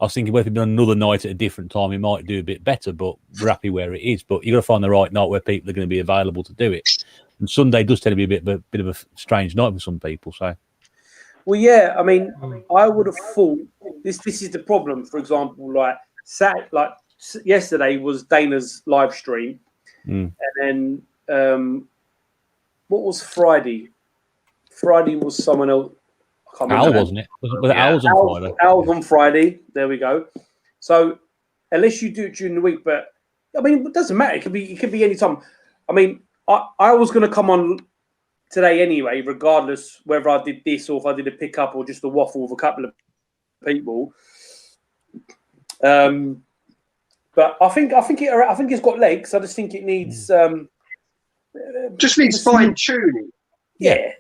I was thinking, well, if we'd done another night at a different time, we might do a bit better, but we're happy where it is. But you've got to find the right night where people are going to be available to do it. And Sunday does tend to be a bit of a strange night for some people. So, well, yeah, I mean, I would have thought this is the problem. For example, like yesterday was Dana's live stream, and then what was Friday? Friday was someone else. Owl, wasn't it? Was it Owls on Friday? Owls on Friday. There we go. So unless you do it during the week, but I mean, it doesn't matter. It could be any time. I mean, I was going to come on today anyway, regardless whether I did this or if I did a pickup or just a waffle with a couple of people. But I think it's got legs. I just think it needs just needs fine tuning. Yeah.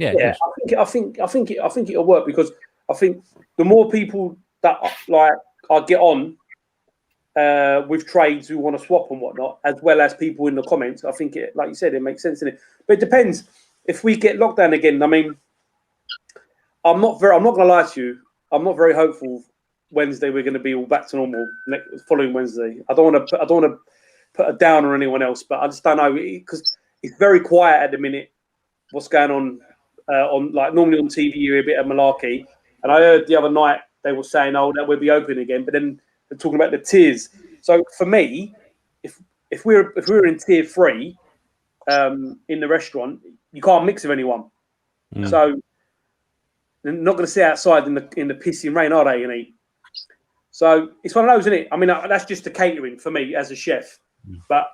I think it'll work, because I think the more people that I get on with trades who want to swap and whatnot, as well as people in the comments, I think it, like you said, it makes sense in it. But it depends if we get locked down again. I mean, I'm not going to lie to you. I'm not very hopeful. Wednesday we're going to be all back to normal. Following Wednesday, I don't want to put a down on anyone else, but I just don't know, because it's very quiet at the minute. What's going on like normally on TV, you hear a bit of malarkey. And I heard the other night they were saying, "Oh, that we'll be open again," but then they're talking about the tiers. So for me, if we're in tier 3 in the restaurant, you can't mix with anyone. So they're not going to sit outside in the pissing rain, are they? So it's one of those, isn't it? I mean, that's just the catering for me as a chef. But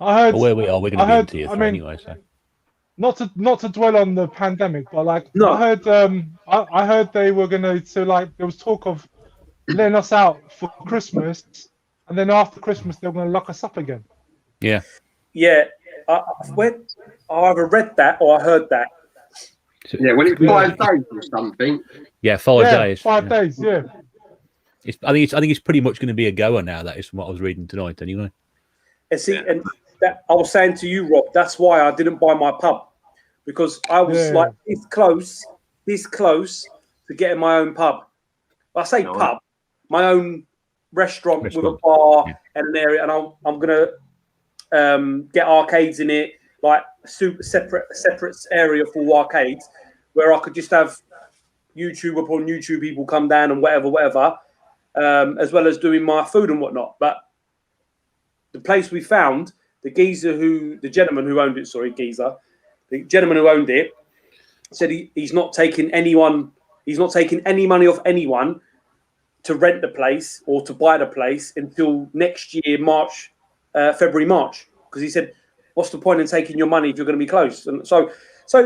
I heard where we are, we're going to be in tier 3 anyway. So not to dwell on the pandemic, but no. I heard they were going to there was talk of letting us out for Christmas, and then after Christmas they were going to lock us up again. Yeah. I either read that or I heard that. Yeah, well, it's 5 days or something. Yeah, 5 days. 5 days. Yeah. I think it's pretty much going to be a goer now. That is from what I was reading tonight, anyway. And see, and that I was saying to you, Rob, that's why I didn't buy my pub, because I was this close to getting my own pub. I say pub, my own restaurant with a bar and an area, and I'm gonna get arcades in it, like super separate area for arcades, where I could just have YouTube upon YouTube people come down and whatever, as well as doing my food and whatnot. But the place we found, the gentleman who owned it said he's not taking any money off anyone to rent the place or to buy the place until next year, February, March, because he said, what's the point in taking your money if you're going to be close? And so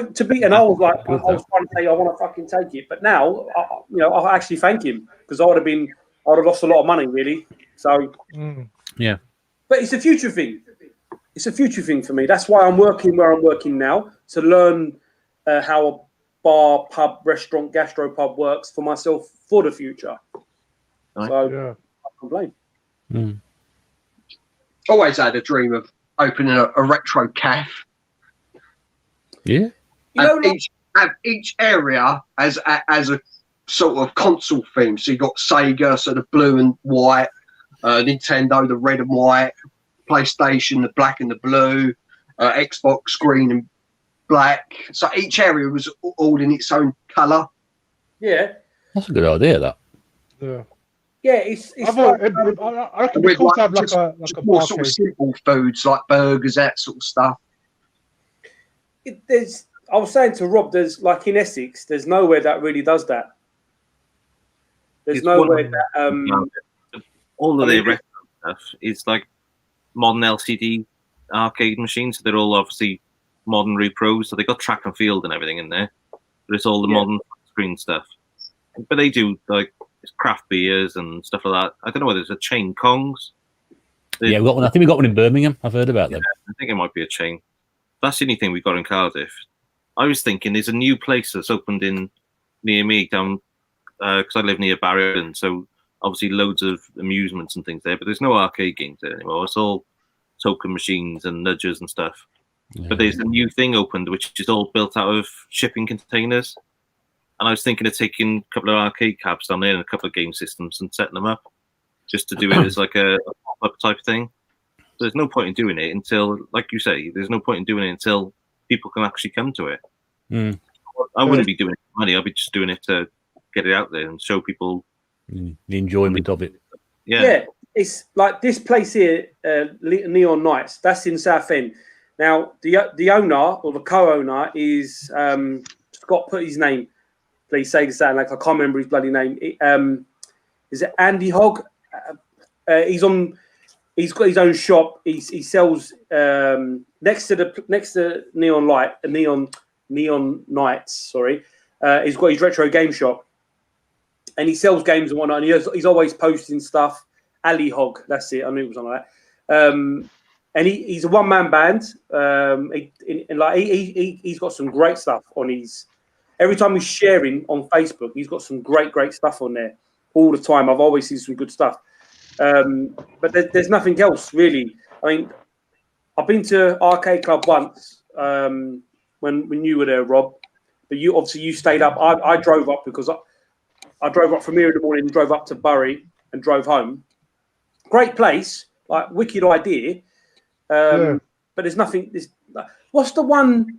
to be, and I was like, I was trying to say I want to fucking take it, but now I actually thank him, because I would have lost a lot of money, really. So yeah. But it's a future thing. It's a future thing for me. That's why I'm working where I'm working now, to learn how a bar, pub, restaurant, gastropub works for myself for the future. Right. So I can't complain. Always had a dream of opening a retro cafe. Yeah. have each area as a sort of console theme. So you got Sega, so the blue and white, Nintendo, the red and white, PlayStation, the black and the blue, Xbox, green and black. So each area was all in its own colour. Yeah, That's a good idea. That. Yeah. Yeah, it's I reckon it'd be cool to have like a more sort of simple foods like burgers, that sort of stuff. I was saying to Rob, there's like in Essex, there's nowhere that really does that. There's nowhere that all of their retro stuff is like modern LCD arcade machines. So they're all obviously modern repros. So they got track and field and everything in there. But it's all the modern screen stuff. But they do like craft beers and stuff like that. I don't know whether it's a chain, Kongs. Yeah, we got one. I think we got one in Birmingham. I've heard about them. I think it might be a chain. That's the only thing we got in Cardiff. I was thinking there's a new place that's opened in near me down because I live near Barrington, so obviously loads of amusements and things there. But there's no arcade games there anymore. It's all token machines and nudgers and stuff. Yeah. But there's a new thing opened which is all built out of shipping containers. And I was thinking of taking a couple of arcade cabs down there and a couple of game systems and setting them up just to do it as like a pop-up type thing. So there's no point in doing it until, like you say, there's no point in doing it until people can actually come to it. Mm. I wouldn't be doing it for money. I'd be just doing it to get it out there and show people the enjoyment of it. Yeah, it's like this place here, Neon Nights. That's in Southend. Now, the owner or the co-owner is Scott. Put his name. Please say the like I can't remember his bloody name. Is it Andy Hogg? He's got his own shop. He sells next to Neon Nights. Sorry, he's got his retro game shop, and he sells games and whatnot. And he's always posting stuff. Ali Hogg, that's it. I knew it was on like that. And he's a one-man band. He's got some great stuff on his. Every time he's sharing on Facebook, he's got some great stuff on there all the time. I've always seen some good stuff. But there's nothing else really. I mean, I've been to Arcade Club once when you were there, Rob. But you stayed up. I drove up because I drove up from here in the morning, drove up to Bury and drove home. Great place, like wicked idea. But there's nothing. What's the one?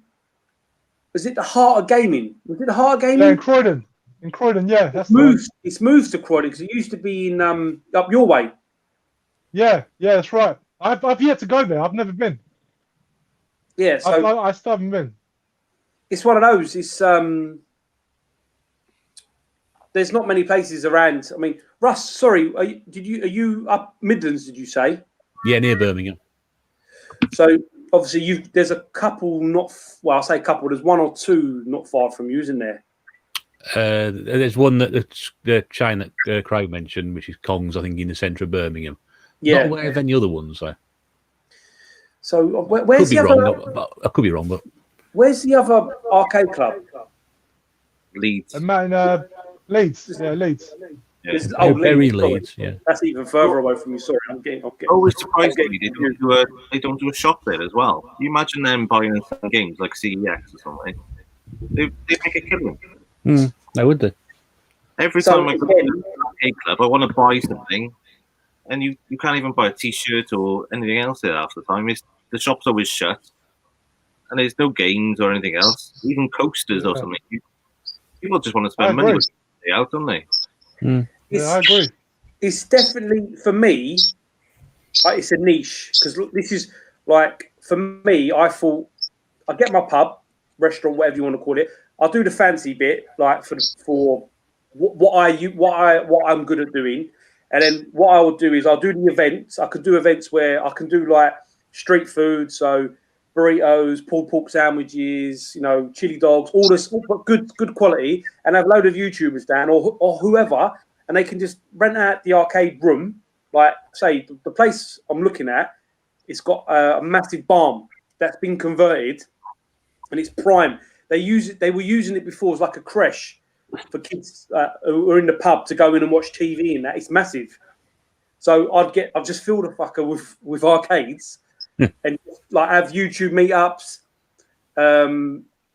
Was it the Heart of Gaming? Was it the Heart of Gaming? Yeah, in Croydon. In Croydon, yeah. That's it's moved to Croydon because it used to be in up your way. Yeah, that's right. I've yet to go there. I've never been. Yeah, so I still haven't been. It's one of those. It's there's not many places around. I mean, Russ, sorry, are you up Midlands? Did you say? Yeah, near Birmingham. So obviously, there's a couple I say couple. There's one or two not far from you, isn't there? There's one that the chain that Craig mentioned, which is Kong's, I think, in the centre of Birmingham. Yeah. Not aware of any other ones, though. So where's the other? I could be wrong, but where's the other arcade club? Leeds. Leeds. Yeah, Leeds. Yeah. Very Leeds. Yeah. That's even further away from you. Sorry, I'm getting. Always surprised me they don't do a shop there as well. You imagine them buying some games like CEX or something. They make a killing. They would do. Every time I go to an arcade club, I want to buy something, and you can't even buy a T-shirt or anything else there half the time. The shop's always shut, and there's no games or anything else, even coasters or something. People just want to spend money out, don't they? Yeah, I agree. It's definitely, for me, it's a niche because this is like, for me, I thought I get my pub, restaurant, whatever you want to call it. I'll do the fancy bit, like for what I'm good at doing, and then what I will do is I'll do the events. I could do events where I can do like street food, so burritos, pulled pork sandwiches, chili dogs, all this good quality, and have a load of YouTubers down or whoever, and they can just rent out the arcade room. Like say the place I'm looking at, it's got a massive barn that's been converted, and it's prime. They were using it before as like a creche for kids who are in the pub to go in and watch TV and that. It's massive. So I'd just fill the fucker with arcades and like have YouTube meetups.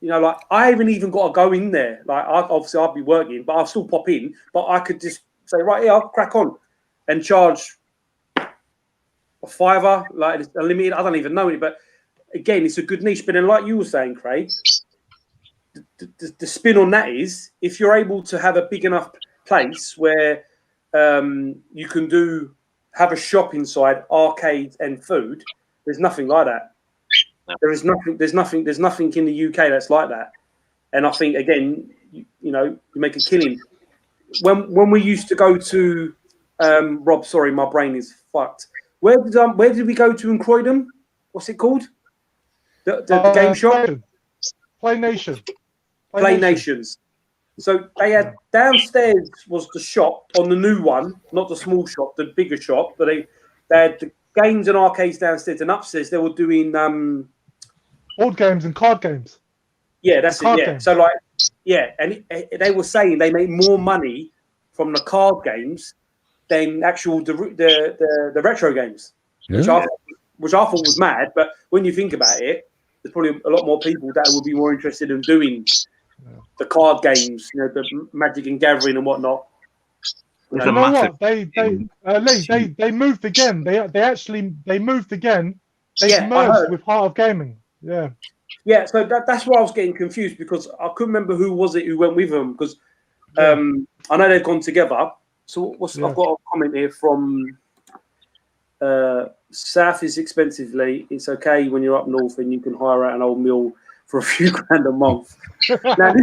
you know, like I haven't even got to go in there. Like obviously I'll be working, but I'll still pop in. But I could just say, right, yeah, I'll crack on and charge a £5, like it's unlimited. I don't even know it, but again, it's a good niche. But then, like you were saying, Craig, the spin on that is if you're able to have a big enough place where you can have a shop inside, arcade and food. There's nothing like that. No. There's nothing in the UK that's like that. And I think again, you know, you make a killing. When we used to go to Rob, sorry, my brain is fucked. Where did we go to in Croydon? What's it called? The game shop? Play Nation. Play Nations. So they had downstairs was the shop on the new one, not the small shop, the bigger shop. But they had the games and arcades downstairs, and upstairs they were doing board games and card games. Yeah, that's card it. Yeah. Games. So like, yeah, and they were saying they make more money from the card games than actual the retro games, which I thought was mad. But when you think about it, there's probably a lot more people that would be more interested in doing the card games, you know, the Magic and Gathering and whatnot. You know what? They moved again. They moved again. They merged with Heart of Gaming. Yeah. Yeah, so that's why I was getting confused because I couldn't remember who was it who went with them because I know they've gone together. So I've got a comment here from South is expensively. It's okay when you're up north and you can hire out an old mill for a few grand a month. Now,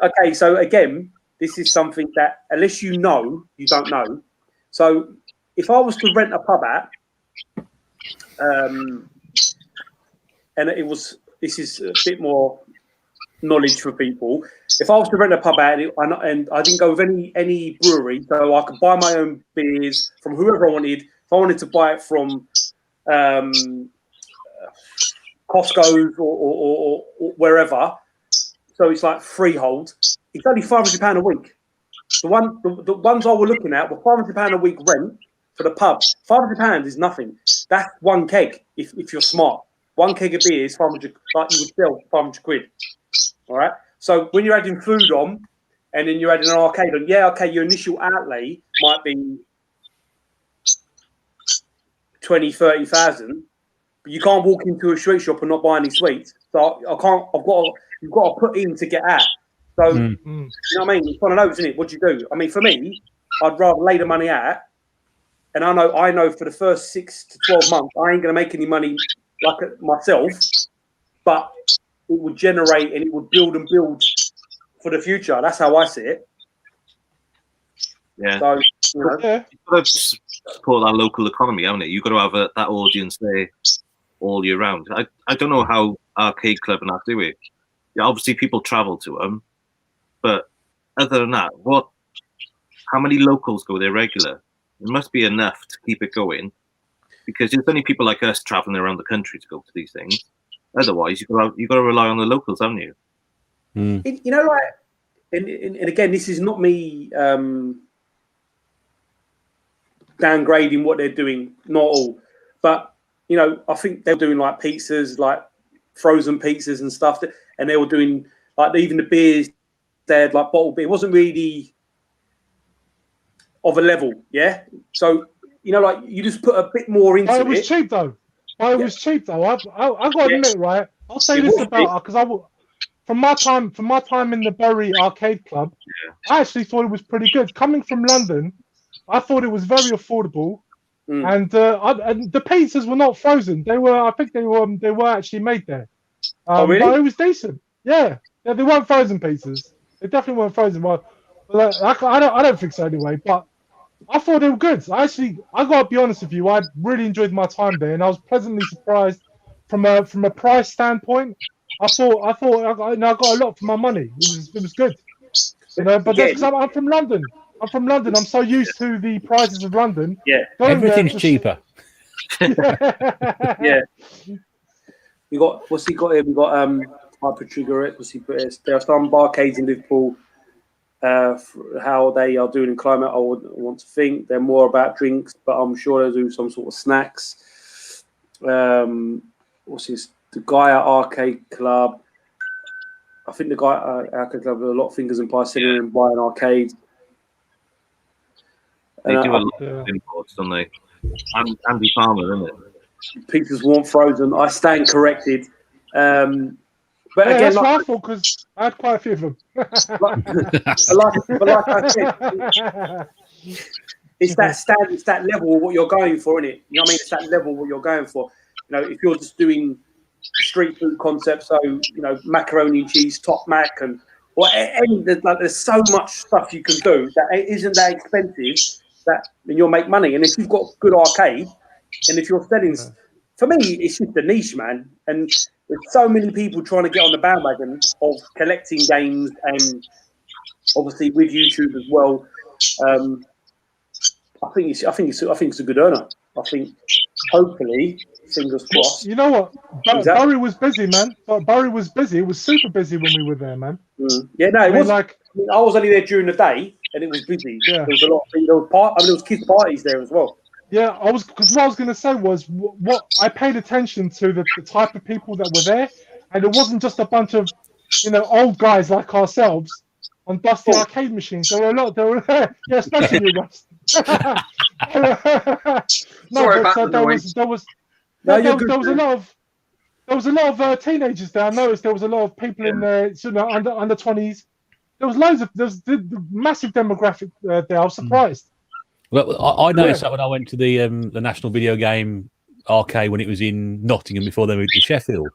okay, so again, this is something that unless you know, you don't know. So if I was to rent a pub at, and this is a bit more knowledge for people. If I was to rent a pub out and I didn't go with any brewery, so I could buy my own beers from whoever I wanted. If I wanted to buy it from Costco's or wherever, so it's like freehold. It's only £500 a week. The ones I were looking at were £500 a week rent for the pub. £500 is nothing. That's one keg if you're smart. One keg of beer is 500, like you would sell 500 quid. All right. So when you're adding food on, and then you're adding an arcade on, your initial outlay might be 20, 30,000, but you can't walk into a sweet shop and not buy any sweets. So you've got to put in to get out. So you know what I mean? It's one of those, isn't it? What do you do? I mean, for me, I'd rather lay the money out, and I know for the first 6 to 12 months, I ain't gonna make any money like myself, but it would generate and it would build and build for the future. That's how I see it. Yeah. So, you know. You've got to support that local economy, haven't it? You've got to have that audience there all year round. I don't know how Arcade Club and that do it. Yeah, obviously people travel to them, but other than that, how many locals go there regular? There must be enough to keep it going. Because there's only people like us traveling around the country to go to these things. Otherwise, you've got to rely on the locals, haven't you? You know, like, and again, this is not me downgrading what they're doing, not all, but you know, I think they're doing like pizzas, like frozen pizzas and stuff, and they were doing like even the beers. They had like bottled beer. It wasn't really of a level, yeah. So. You know, like you just put a bit more into it. It was cheap though. It was cheap though. I got to admit, right? I'll say this about because from my time in the Bury Arcade Club, I actually thought it was pretty good. Coming from London, I thought it was very affordable, and the pizzas were not frozen. I think they were actually made there. Oh really? But it was decent. Yeah, they weren't frozen pizzas. They definitely weren't frozen. But I don't think so anyway. But I thought they were good. I got to be honest with you. I really enjoyed my time there, and I was pleasantly surprised from a price standpoint. I thought I got a lot for my money. It was good, you know. But that's because I'm from London. I'm so used to the prices of London. Yeah, everything's cheaper. Yeah. We got what's he got here? We got Hyper Trigger. What's he put here? There are some barcades in Liverpool. How they are doing in climate, I would want to think they're more about drinks, but I'm sure they'll do some sort of snacks. What's this? The guy at Arcade Club. I think the guy at Arcade Club with a lot of fingers and pies sitting and buying arcades. They do a lot of imports, don't they? Andy Farmer, isn't it? Peeps Warm Frozen. I stand corrected. But yeah, again, that's what I thought, because I had quite a few of them. but like I said, it's that standard, it's that level of what you're going for, isn't it? You know what I mean? It's that level of what you're going for. You know, if you're just doing street food concepts, so you know, macaroni and cheese, top mac, and there's so much stuff you can do that isn't that expensive that and you'll make money. And if you've got good arcade, and if you're selling, for me, it's just a niche, man. And there's so many people trying to get on the bandwagon of collecting games, and obviously with YouTube as well. I think it's a good earner. I think hopefully, fingers crossed. You know what? Barry was busy, man. Barry was busy. It was super busy when we were there, man. Yeah, no, it was like I was only there during the day, and it was busy. Yeah. There was a lot. There was kids' parties there as well. Yeah, because what I was going to say was what I paid attention to the type of people that were there, and it wasn't just a bunch of old guys like ourselves on dusty arcade machines. There were a lot. There were yeah, especially you, Russ. There was a lot of teenagers there. I noticed there was a lot of people in there, under 20s. There was loads of the massive demographic there. I was surprised. Well, I noticed that when I went to the National Video Game Arcade when it was in Nottingham before they moved to Sheffield,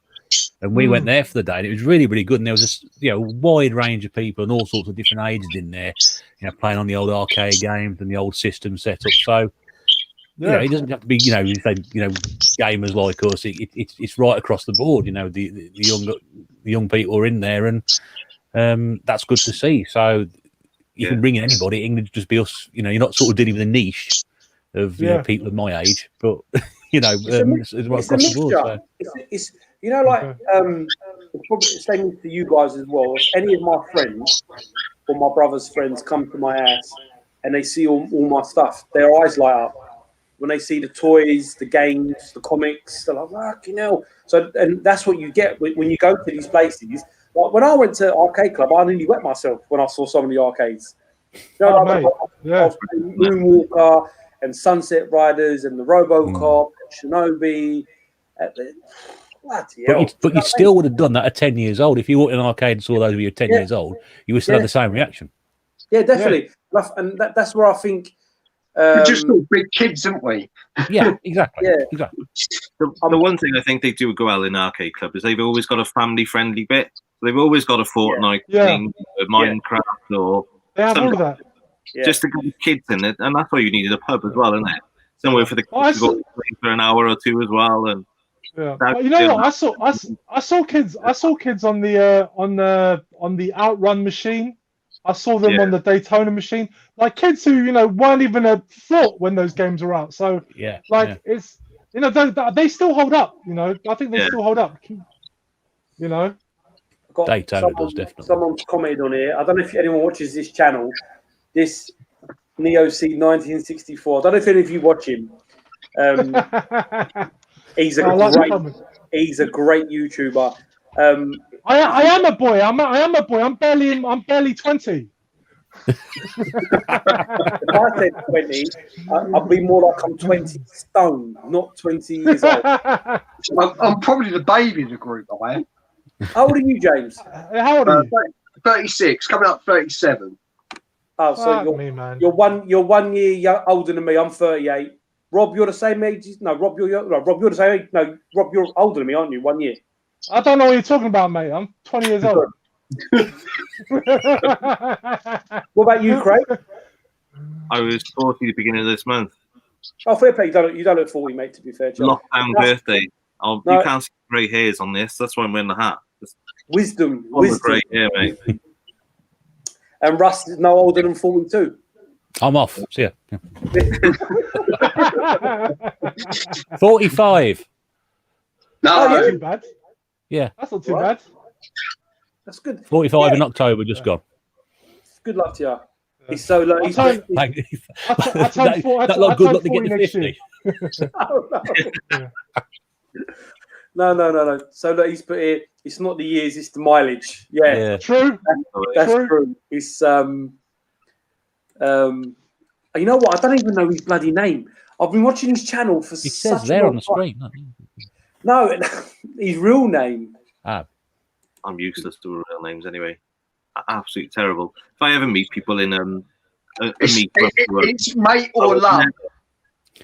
and we went there for the day, and it was really, really good. And there was a wide range of people and all sorts of different ages in there, playing on the old arcade games and the old system setup. So, it doesn't have to be, gamers like us. It's right across the board. The young people are in there, and that's good to see. So. You can bring in anybody. It can just be us. You're not sort of dealing with a niche of people of my age, but it's across the board. So. It's probably the same to you guys as well. If any of my friends or my brother's friends come to my house and they see all my stuff, their eyes light up when they see the toys, the games, the comics. They're like, So, and that's what you get when you go to these places. Like when I went to Arcade Club, I nearly wet myself when I saw some of the arcades. Moonwalker and Sunset Riders and the RoboCop, and Shinobi. But you still would have done that at 10 years old. If you walked in an arcade and saw those when you were 10 years old, you would still have the same reaction. Yeah, definitely. Yeah. And that's where I think... we're just all big kids, aren't we? Yeah, exactly. Exactly. The one thing I think they do well in Arcade Club is they've always got a family-friendly bit. They've always got a Fortnite thing, Minecraft, or all of that. Just to get the kids in it, and that's why you needed a pub as well, isn't it? Somewhere for the kids to go for an hour or two as well. And what? I saw kids on the Outrun machine. I saw them on the Daytona machine, like kids who weren't even a thought when those games were out. So it's they still hold up. I think they still hold up. Daytona does definitely. Someone's commented on here. I don't know if anyone watches this channel. This Neo Seed 1964. I don't know if any of you watch him. He's a great YouTuber. I am a boy. I am a boy. I'm barely 20. If I said 20, I'd be more like I'm 20 stone, not 20 years old. I'm probably the baby of the group. I am. How old are you, James? How old are you? 36, coming up 37. Oh, so you're 1 year older than me. I'm 38. Rob, you're the same age. No, Rob, you're the same age. No, Rob, you're older than me, aren't you? 1 year. I don't know what you're talking about, mate. I'm 20 years old. What about you, Craig? I was 40 the beginning of this month. Oh, fair play. You don't look 40, mate. To be fair, John. Lockdown birthday. You can't see grey hairs on this. That's why I'm wearing the hat. Wisdom. Great hair, mate. And Russ is no older than 42. I'm off. See ya. 45. No, that's not too bad. Yeah, that's not too bad. That's good. 45 in October, just gone. Good luck to you. He's so low. He's I turned 40 good luck to get to 50. No. No. So look, he's put here. It's not the years, it's the mileage. Yeah. True. That's true. It's you know what? I don't even know his bloody name. I've been watching his channel for It such says a there long on the time. screen. No, his real name. I'm useless to real names anyway. Absolutely terrible. If I ever meet people in it's mate or love.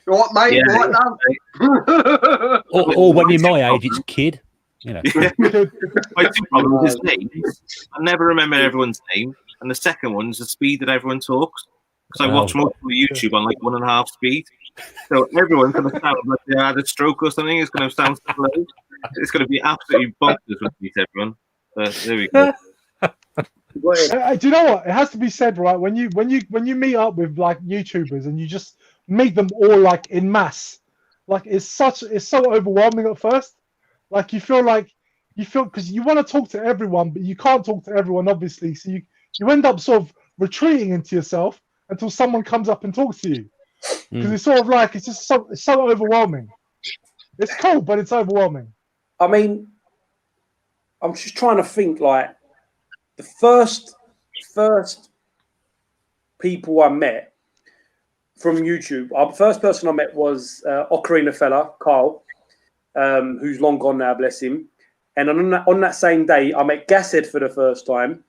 What, mate? Yeah. What, love? Or when you're my age, it's kid. You know. My two problems is names. I never remember everyone's name, and the second one is the speed that everyone talks. Because I watch most of YouTube on like 1.5 speed, so everyone's going to sound like they had a stroke or something. It's going to sound slow. It's going to be absolutely bonkers when you meet everyone. There we go. Do you know what? It has to be said, right? When you meet up with like YouTubers and you just meet them all like in mass, like it's so overwhelming at first. Like you feel because you want to talk to everyone, but you can't talk to everyone, obviously. So you end up sort of retreating into yourself until someone comes up and talks to you. Because it's sort of like it's so overwhelming. It's cool, but it's overwhelming. I mean, I'm just trying to think like the first people I met from YouTube. The first person I met was Ocarina fella, Carl, who's long gone now, bless him. And on that same day, I met Gashead for the first time,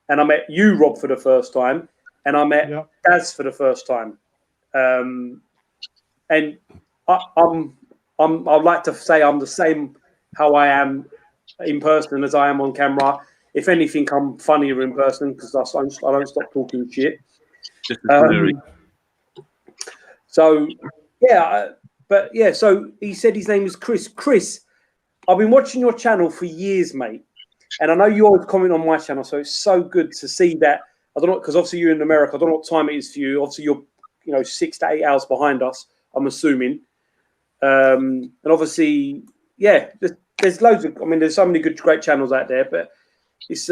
and I met you, Rob, for the first time, and I met Gaz for the first time. And I'd like to say I'm the same how I am in person as I am on camera. If anything, I'm funnier in person because I don't stop talking shit. So he said his name is Chris. Chris, I've been watching your channel for years, mate, and I know you always comment on my channel, so it's so good to see that. I don't know, because obviously you're in America. I don't know what time it is for you. Obviously you're 6 to 8 hours behind us, I'm assuming. And obviously, there's loads of. I mean, there's so many great channels out there, but it's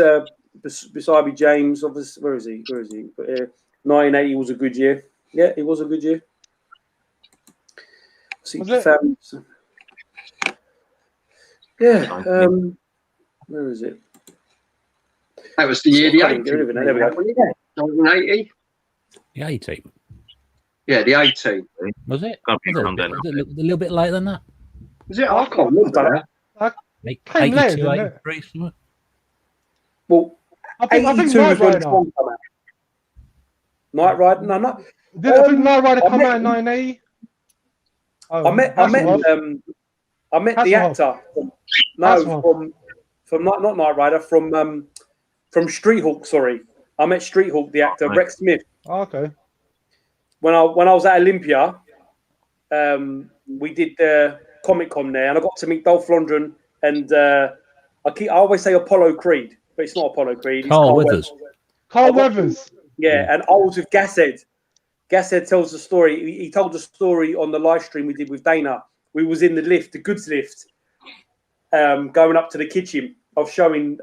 beside me, James. Obviously, where is he? But 1980 was a good year. Yeah, it was a good year. Where is it? That was the year the 80. There we go. 1980. The 18. Yeah, the 18. Was it? A little bit later than that. Was it? I can't remember that. 82, 83, something. Well, I think 82 was when Tron came out. Knight Rider? No. I think Knight Rider come out in 1980. I met the actor. From not Knight Rider, from Street Hawk. Sorry, I met Street Hawk, the actor Rex Smith. Oh, okay. When I was at Olympia, we did the Comic Con there, and I got to meet Dolph Lundgren and I always say Apollo Creed, but it's not Apollo Creed. It's Carl Weathers. Carl Weathers. Yeah, and I was with Gashead. Gashead tells the story. He told the story on the live stream we did with Dana. We was in the lift, the goods lift, going up to the kitchen. I was showing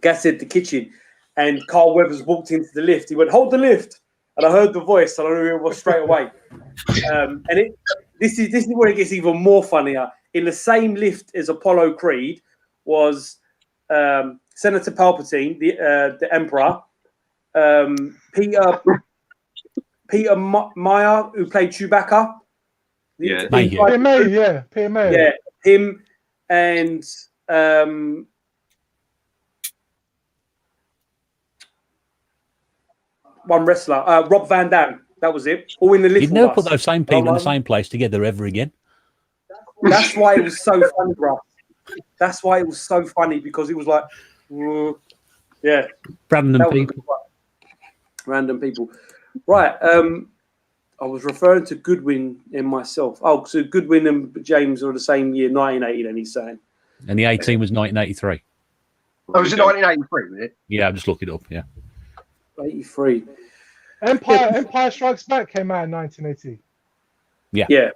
Gashead the kitchen, and Carl Weathers walked into the lift. He went, "Hold the lift," and I heard the voice, and I knew it was straight away. This is where it gets even more funnier. In the same lift as Apollo Creed was Senator Palpatine, the Emperor, Peter Meyer, who played Chewbacca. Peter May. Yeah, him and one wrestler, Rob Van Dam. That was it. All in the lift. You'd never put those same people in the same place together ever again. That's why it was so funny, bro. That's why it was so funny, because it was like, random people. Right. I was referring to Goodwin and myself. Oh, so Goodwin and James are the same year, 1980. Then he's saying. And the 18 was 1983. Oh, was it 1983? Was it? Yeah, I'm just looking it up. Yeah. 83. Empire Strikes Back came out in 1980. Yeah.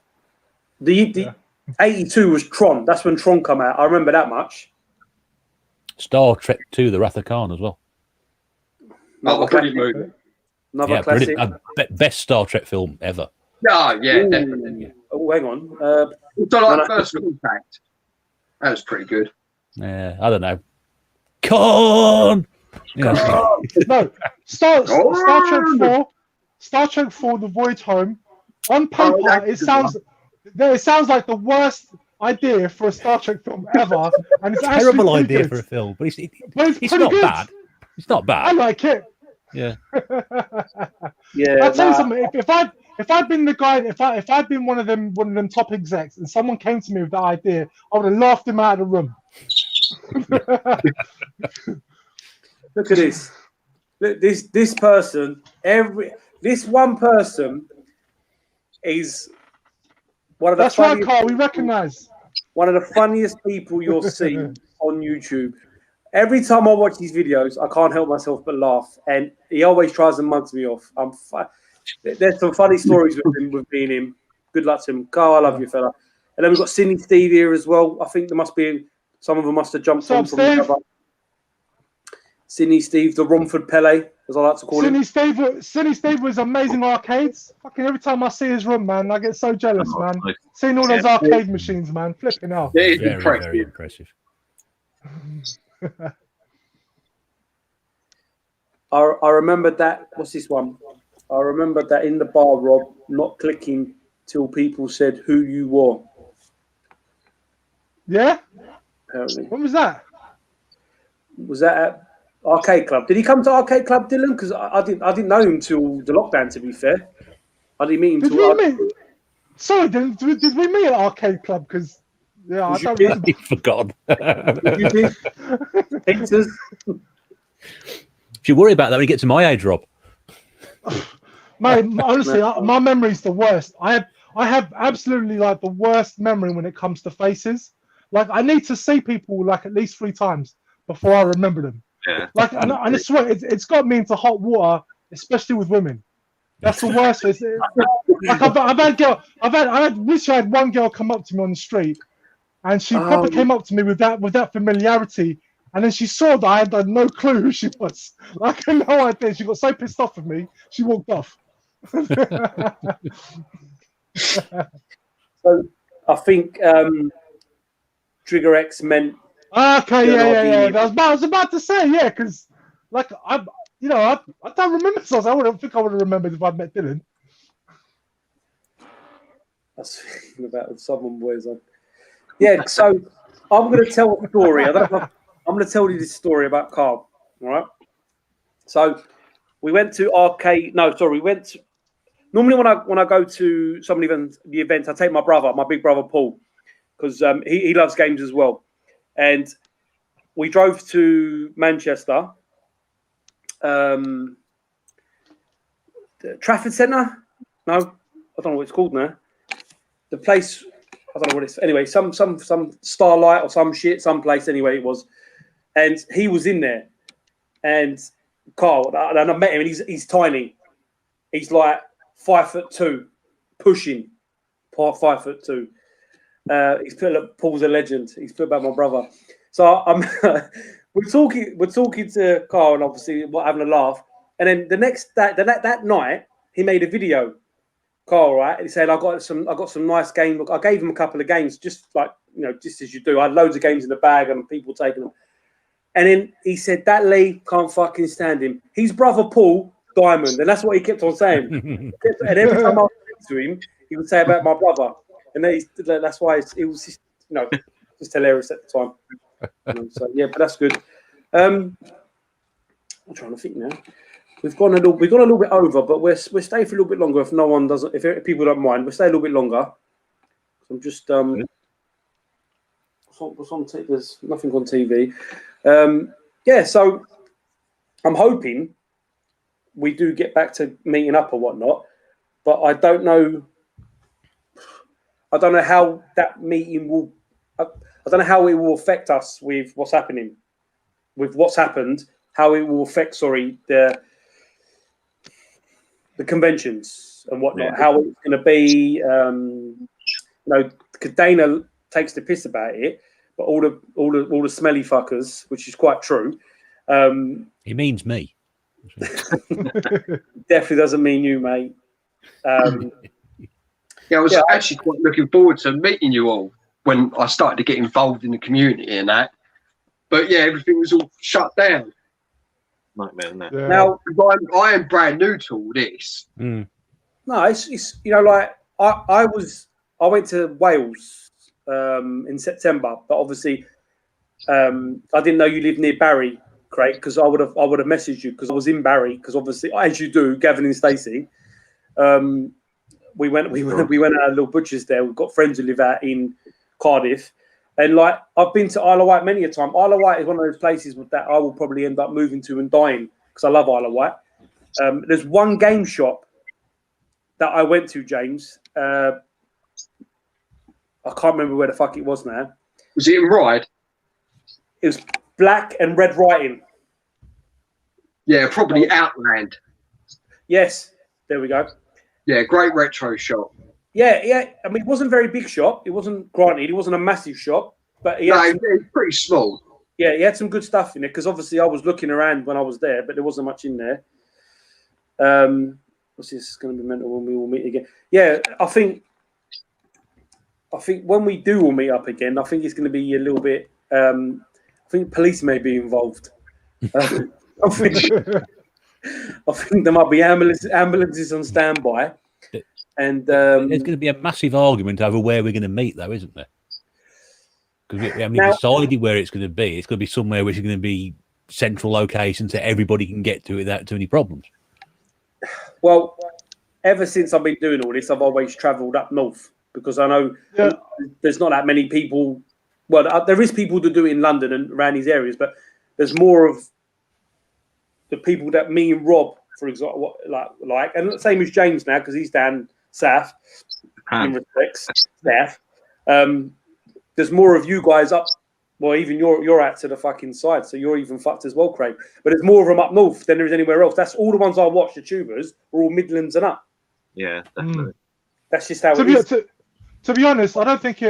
The 82 was Tron. That's when Tron came out. I remember that much. Star Trek 2, The Wrath of Khan as well. Another brilliant movie. Another classic. Best Star Trek film ever. Oh, yeah, definitely. Oh, hang on. So like First Contact. That was pretty good. Yeah, I don't know. Con. Yeah. No, Star Trek 4. Star Trek 4: The Voyage Home. On paper, it sounds like the worst idea for a Star Trek film ever, and it's actually Terrible idea good. for a film, but it's pretty not good. bad. It's not bad. I like it. Yeah. Yeah. I'll tell you something. If I'd been the guy, if I'd been one of them top execs, and someone came to me with that idea, I would have laughed him out of the room. Look at this. Look, this person. This one person is one of the. That's right, Carl. We recognise. One of the funniest people you'll see on YouTube. Every time I watch these videos, I can't help myself but laugh, and he always tries to mug me off. There's some funny stories with me and him. Good luck to him, Carl. I love you, fella. And then we've got Sydney Steve here as well. I think there must be some of them must have jumped on from the other. Sydney Steve, the Romford Pele, as I like to call him. Sydney Steve was amazing arcades. Fucking every time I see his room, man, I get so jealous, man. Nice. Seeing all those arcade machines, man, flipping out. It is Very impressive. I remember that. What's this one? I remember that in the bar, Rob, not clicking till people said who you were. Yeah? Apparently. When was that? Was that at Arcade Club? Did he come to Arcade Club, Dylan? Because I didn't know him till the lockdown, to be fair. I didn't meet him till... Sorry, did we meet at Arcade Club? Because, yeah, I don't remember. He forgot. You did? Pizzas? If you worry about that when you get to my age, Rob. Mate, honestly, my memory's the worst. I have absolutely like the worst memory when it comes to faces. Like I need to see people like at least 3 times before I remember them. Yeah. Like, and I swear, it's got me into hot water, especially with women. That's the worst. Like I've literally had one girl come up to me on the street, and she probably came up to me with that familiarity. And then she saw that I had no clue who she was. Like, I had no idea. She got so pissed off with me, she walked off. So I think Trigger X meant. Okay, yeah. I was about to say, yeah, because like I don't remember. So I wouldn't think I would have remembered if I'd met Dylan. That's thinking about someone boys on. Yeah, so I'm going to tell a story. I'm going to tell you this story about Carl. All right. So we went to arcade. No, sorry, we went. Normally, when I go to some of the events, I take my big brother Paul, because he loves games as well. And we drove to Manchester, the Trafford Centre. No, I don't know what it's called now. The place, I don't know what it's. Anyway, some Starlight or some shit, some place. Anyway, it was. And he was in there, and Carl, and I met him, and he's tiny. He's like 5'2", pushing 5'2". He's put Paul's a legend. He's put about my brother. So we're talking to Carl, and obviously we're having a laugh. And then that night, he made a video. Carl, right? And he said, I got some nice games. I gave him a couple of games, just like just as you do. I had loads of games in the bag, and people taking them. And then he said, that Lee can't fucking stand him. His brother Paul, Diamond. And that's what he kept on saying. And every time I was to him, he would say about my brother. And that's why it was just, just hilarious at the time. So, yeah, but that's good. I'm trying to think now. We've gone a little bit over, but we're staying for a little bit longer if no one doesn't, if people don't mind. We'll stay a little bit longer. I'm just, what's on TV? There's nothing on TV. Yeah, so I'm hoping we do get back to meeting up or whatnot, but I don't know how that meeting will. I don't know how it will affect us with what's happening, with what's happened. How it will affect, the conventions and whatnot. Yeah. How it's going to be. Because Dana takes the piss about it. But all the smelly fuckers, which is quite true. He means me. Definitely doesn't mean you, mate. Yeah, I was actually quite looking forward to meeting you all when I started to get involved in the community and that. But yeah, everything was all shut down. Nightmare, isn't it? Yeah. Now, I am brand new to all this. No, it's you know, like I went to Wales in September, but obviously I didn't know you lived near Barry, Craig, because I would have messaged you because I was in Barry, because obviously, as you do, Gavin and Stacey. We went out a little butcher's there. We've got friends who live out in Cardiff, and like I've been to Isle of Wight many a time. Isle of Wight is one of those places that I will probably end up moving to and dying because I love Isle of Wight. There's one game shop that I went to, James. I can't remember where the fuck it was now. Was it in Ryde? It was black and red writing. Yeah, probably Outland. Yes, there we go. Yeah, great retro shop. Yeah. I mean, it wasn't a very big shop. It wasn't, granted, it wasn't a massive shop, but It's pretty small. Yeah, he had some good stuff in it because obviously I was looking around when I was there, but there wasn't much in there. What's this going to be mental when we all meet again? Yeah, I think when we do all meet up again, I think it's going to be a little bit. I think police may be involved. I think there might be ambulances on standby, and there's going to be a massive argument over where we're going to meet, though, isn't there? Because we haven't decided where it's going to be. It's going to be somewhere which is going to be central location so everybody can get to it without too many problems. Well, ever since I've been doing all this, I've always travelled up north because I know there's not that many people. Well, there is people that do it in London and around these areas, but there's more of the people that me and Rob, for example, like, and the same as James now because he's down south in respects south. There's more of you guys up. Well, even you're out to the fucking side, so you're even fucked as well, Craig. But there's more of them up north than there is anywhere else. That's all the ones I watch. The tubers are all Midlands and up. Yeah, definitely. That's just how it is. To be honest, I don't think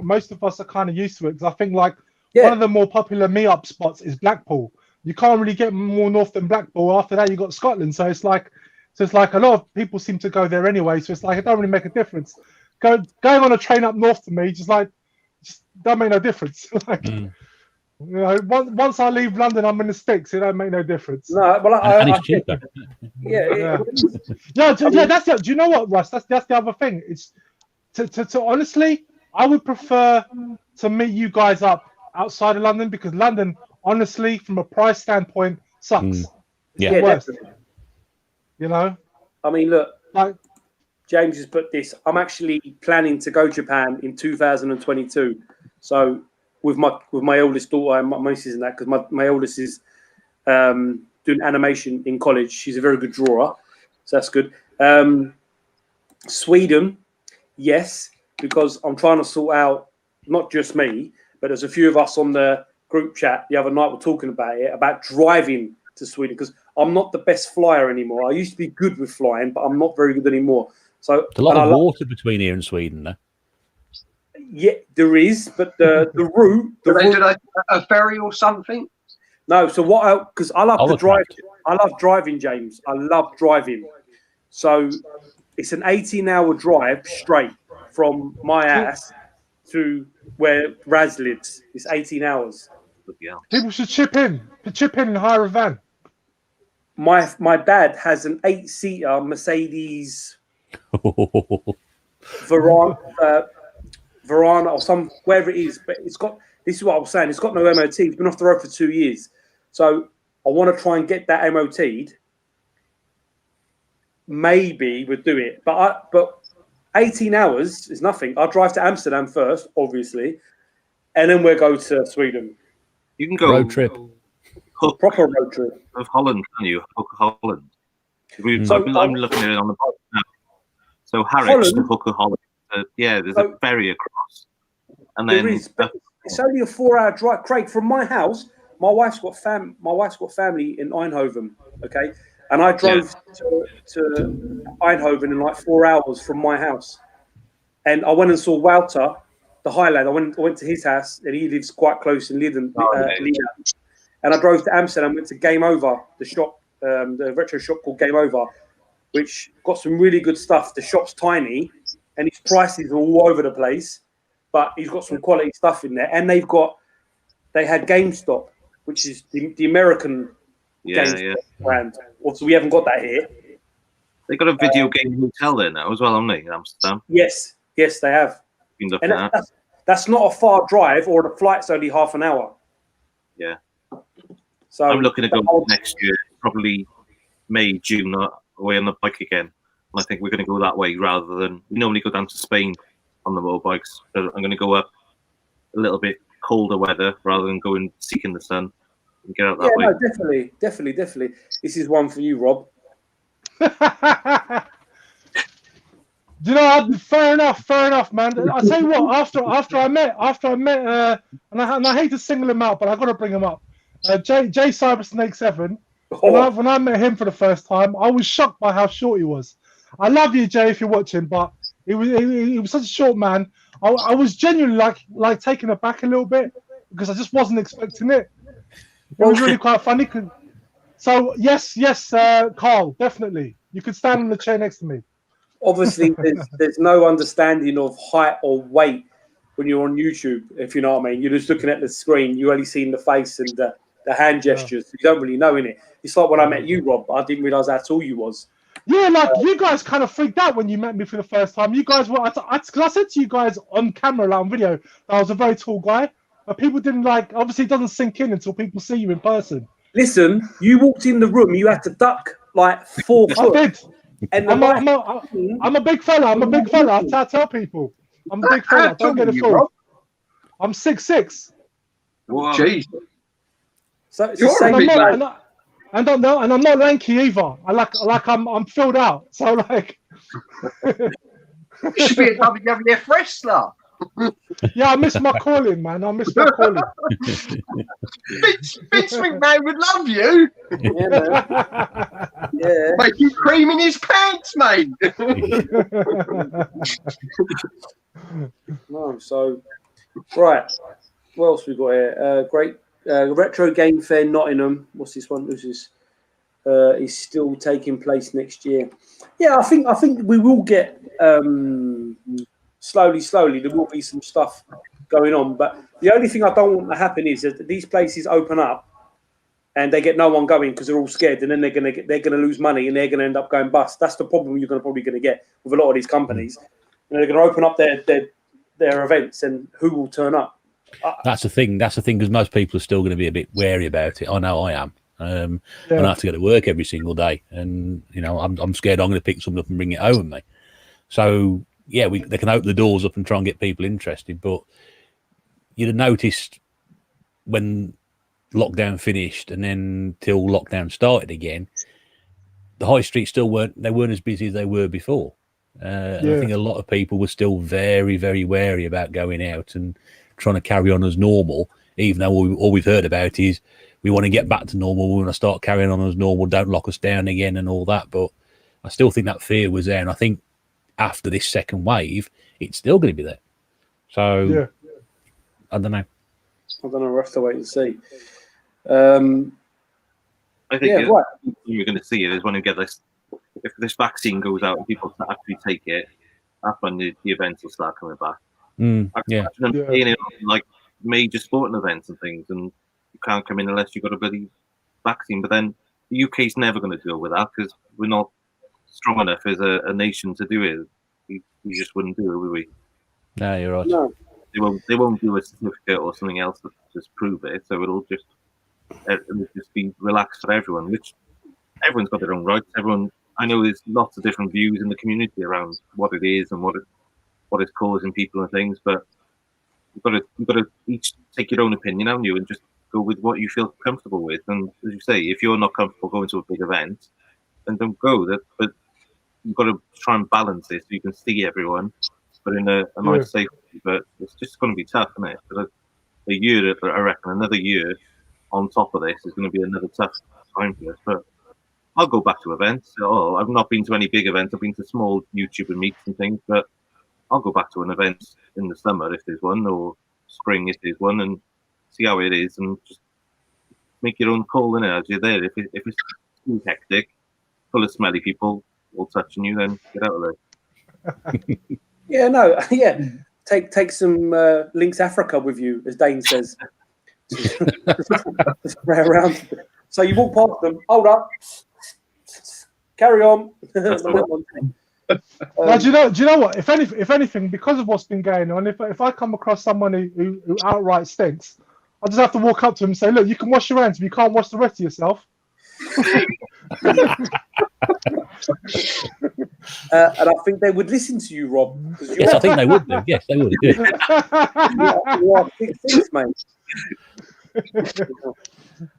most of us are kind of used to it because I think one of the more popular meet-up spots is Blackpool. You can't really get more north than Blackpool. After that, you got Scotland. So it's like a lot of people seem to go there anyway. So it's like it don't really make a difference. Going on a train up north to me just don't make no difference. You know, once I leave London, I'm in the sticks. It don't make no difference. No, well, and it's cheaper. Yeah. That's it. Do you know what, Russ? That's the other thing. It's to honestly, I would prefer to meet you guys up outside of London because London, honestly, from a price standpoint, sucks. Yeah, definitely. You know, I mean, look, James has put this. I'm actually planning to go to Japan in 2022. So with my oldest daughter and my missus and that, because my oldest is doing animation in college. She's a very good drawer, so that's good. Sweden, yes, because I'm trying to sort out not just me, but there's a few of us on the group chat the other night were talking about driving to Sweden because I'm not the best flyer anymore. I used to be good with flying, but I'm not very good anymore. So there's a lot of water between here and Sweden, though. Yeah, there is, but the route. Do they do a ferry or something? No, so because I love to drive. I love driving, James. I love driving. So it's an 18-hour drive straight from my house to where Raz lives. It's 18 hours. People should chip in and hire a van. My dad has an 8-seater Mercedes Verana or wherever it is, but this is what I was saying, it's got no MOT. It's been off the road for 2 years. So I want to try and get that MOT'd. Maybe we'll do it. But 18 hours is nothing. I'll drive to Amsterdam first, obviously, and then we'll go to Sweden. You can go road trip. Proper road trip. Of Holland, can you? Hook Holland. I'm looking at it on the bottom now. So Harwich to Hook of Holland. There's a ferry across. And then it's only a 4-hour drive. Craig, from my house, my wife's got family in Eindhoven, okay? And I drove to Eindhoven in like 4 hours from my house. And I went and saw Wouter, the Highland. I went to his house, and he lives quite close in Leiden. And I drove to Amsterdam, went to Game Over, the shop, the retro shop called Game Over. which got some really good stuff. The shop's tiny, and his prices are all over the place, but he's got some quality stuff in there. And they had GameStop, which is the American GameStop brand. Also, we haven't got that here. They got a video game hotel there now as well, haven't they, in Amsterdam? Yes, they have. You can look And at that. that's not a far drive, or the flight's only half an hour. Yeah. So I'm looking to go next year, probably May, June, away on the bike again. And I think we're going to go that way rather than we normally go down to Spain on the motorbikes. So I'm going to go up a little bit colder weather rather than going seeking the sun and get out that way. No, definitely. This is one for you, Rob. You know, fair enough, man. I tell you what, after I met, and I hate to single him out, but I got to bring him up. Jay Cybersnake 7. When I met him for the first time, I was shocked by how short he was. I love you, Jay, if you're watching, but he was such a short man. I was genuinely like taken aback a little bit because I just wasn't expecting it. It was really quite funny. So yes, Carl, definitely, you could stand on the chair next to me. Obviously, there's no understanding of height or weight when you're on YouTube, if you know what I mean. You're just looking at the screen. You're only seeing the face and the hand gestures. You don't really know, innit? It's like when I met you, Rob. I didn't realise how tall you was. Yeah, like you guys kind of freaked out when you met me for the first time. You guys were, because I said to you guys on camera, like on video, that I was a very tall guy. But people didn't obviously it doesn't sink in until people see you in person. Listen, you walked in the room, you had to duck like 4 foot. I did. And I'm a big fella. I tell people. I'm a big fella. Don't get it fooled. I'm 6'6". Wow. Jeez. So it's the same. And I'm not lanky either. I'm filled out. So like, you should be a WWF wrestler. Yeah, I miss my calling, man. I miss my calling. Vince McMahon would love you. Yeah. Make you cream in his pants, mate. No, so right. What else we got here? Great retro game fair Nottingham. What's this one? This is still taking place next year. Yeah, I think we will get slowly. There will be some stuff going on, but the only thing I don't want to happen is that these places open up and they get no one going because they're all scared, and then they're gonna lose money and they're gonna end up going bust. That's the problem you're probably gonna get with a lot of these companies. They're gonna open up their events, and who will turn up? That's the thing because most people are still going to be a bit wary about it. I know I am. And I have to go to work every single day, and I'm scared I'm going to pick something up and bring it home with me. So yeah, they can open the doors up and try and get people interested, but you'd have noticed when lockdown finished and then till lockdown started again, the high streets weren't as busy as they were before. I think a lot of people were still very, very wary about going out and trying to carry on as normal, even though all we've heard about is we want to get back to normal, we want to start carrying on as normal, don't lock us down again and all that. But I still think that fear was there, and I think after this second wave, it's still going to be there. So I don't know. We'll have to wait and see. I think what you're going to see it is when you get this. If this vaccine goes out and people actually take it, that's when the events will start coming back. Like major sporting events and things, and you can't come in unless you've got a bloody vaccine. But then the UK's never going to deal with that because we're not strong enough as a nation to do it. We just wouldn't do it, would we? No, you're right. No. They won't do a certificate or something else to just prove it. So it'll just be relaxed for everyone. Which everyone's got their own rights. I know there's lots of different views in the community around what it is and what it's causing people and things, but you've got to each take your own opinion, haven't you, and just go with what you feel comfortable with. And as you say, if you're not comfortable going to a big event, then don't go. But you've got to try and balance this so you can see everyone, but in a nice, safe way. But it's just going to be tough, isn't it? For a year, I reckon, another year on top of this is going to be another tough time for us. But I'll go back to events. I've not been to any big events. I've been to small YouTuber meets and things, but I'll go back to an event in the summer if there's one, or spring if there's one, and see how it is, and just make your own call in it as you're there. If it's too hectic, full of smelly people, all touching you, then get out of there. Yeah, no, yeah. Take some Lynx Africa with you, as Dane says. Just play around. So you walk past them, hold up, carry on. Now, do you know what? If anything, because of what's been going on, if I come across someone who outright stinks, I just have to walk up to him and say, "Look, you can wash your hands, but you can't wash the rest of yourself." And I think they would listen to you, Rob. Yes, I think they would do. Yes, they would. Yeah. You are big things, mate.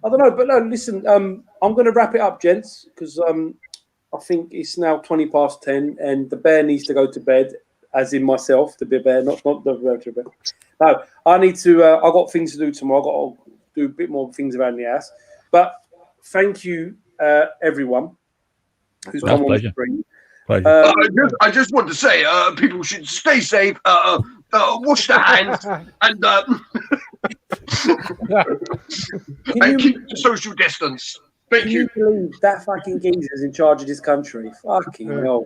I don't know, but no, listen, I'm going to wrap it up, gents, because I think it's now 10:20, and the bear needs to go to bed, as in myself, the big bear, not the virtual bear. No, I need to. I've got things to do tomorrow. I've got to do a bit more things around the house. But thank you, everyone who's come on the stream. I just want to say, people should stay safe, wash their hands, and keep the social distance. Thank you. Can you believe that fucking geezer's in charge of this country? Fucking hell.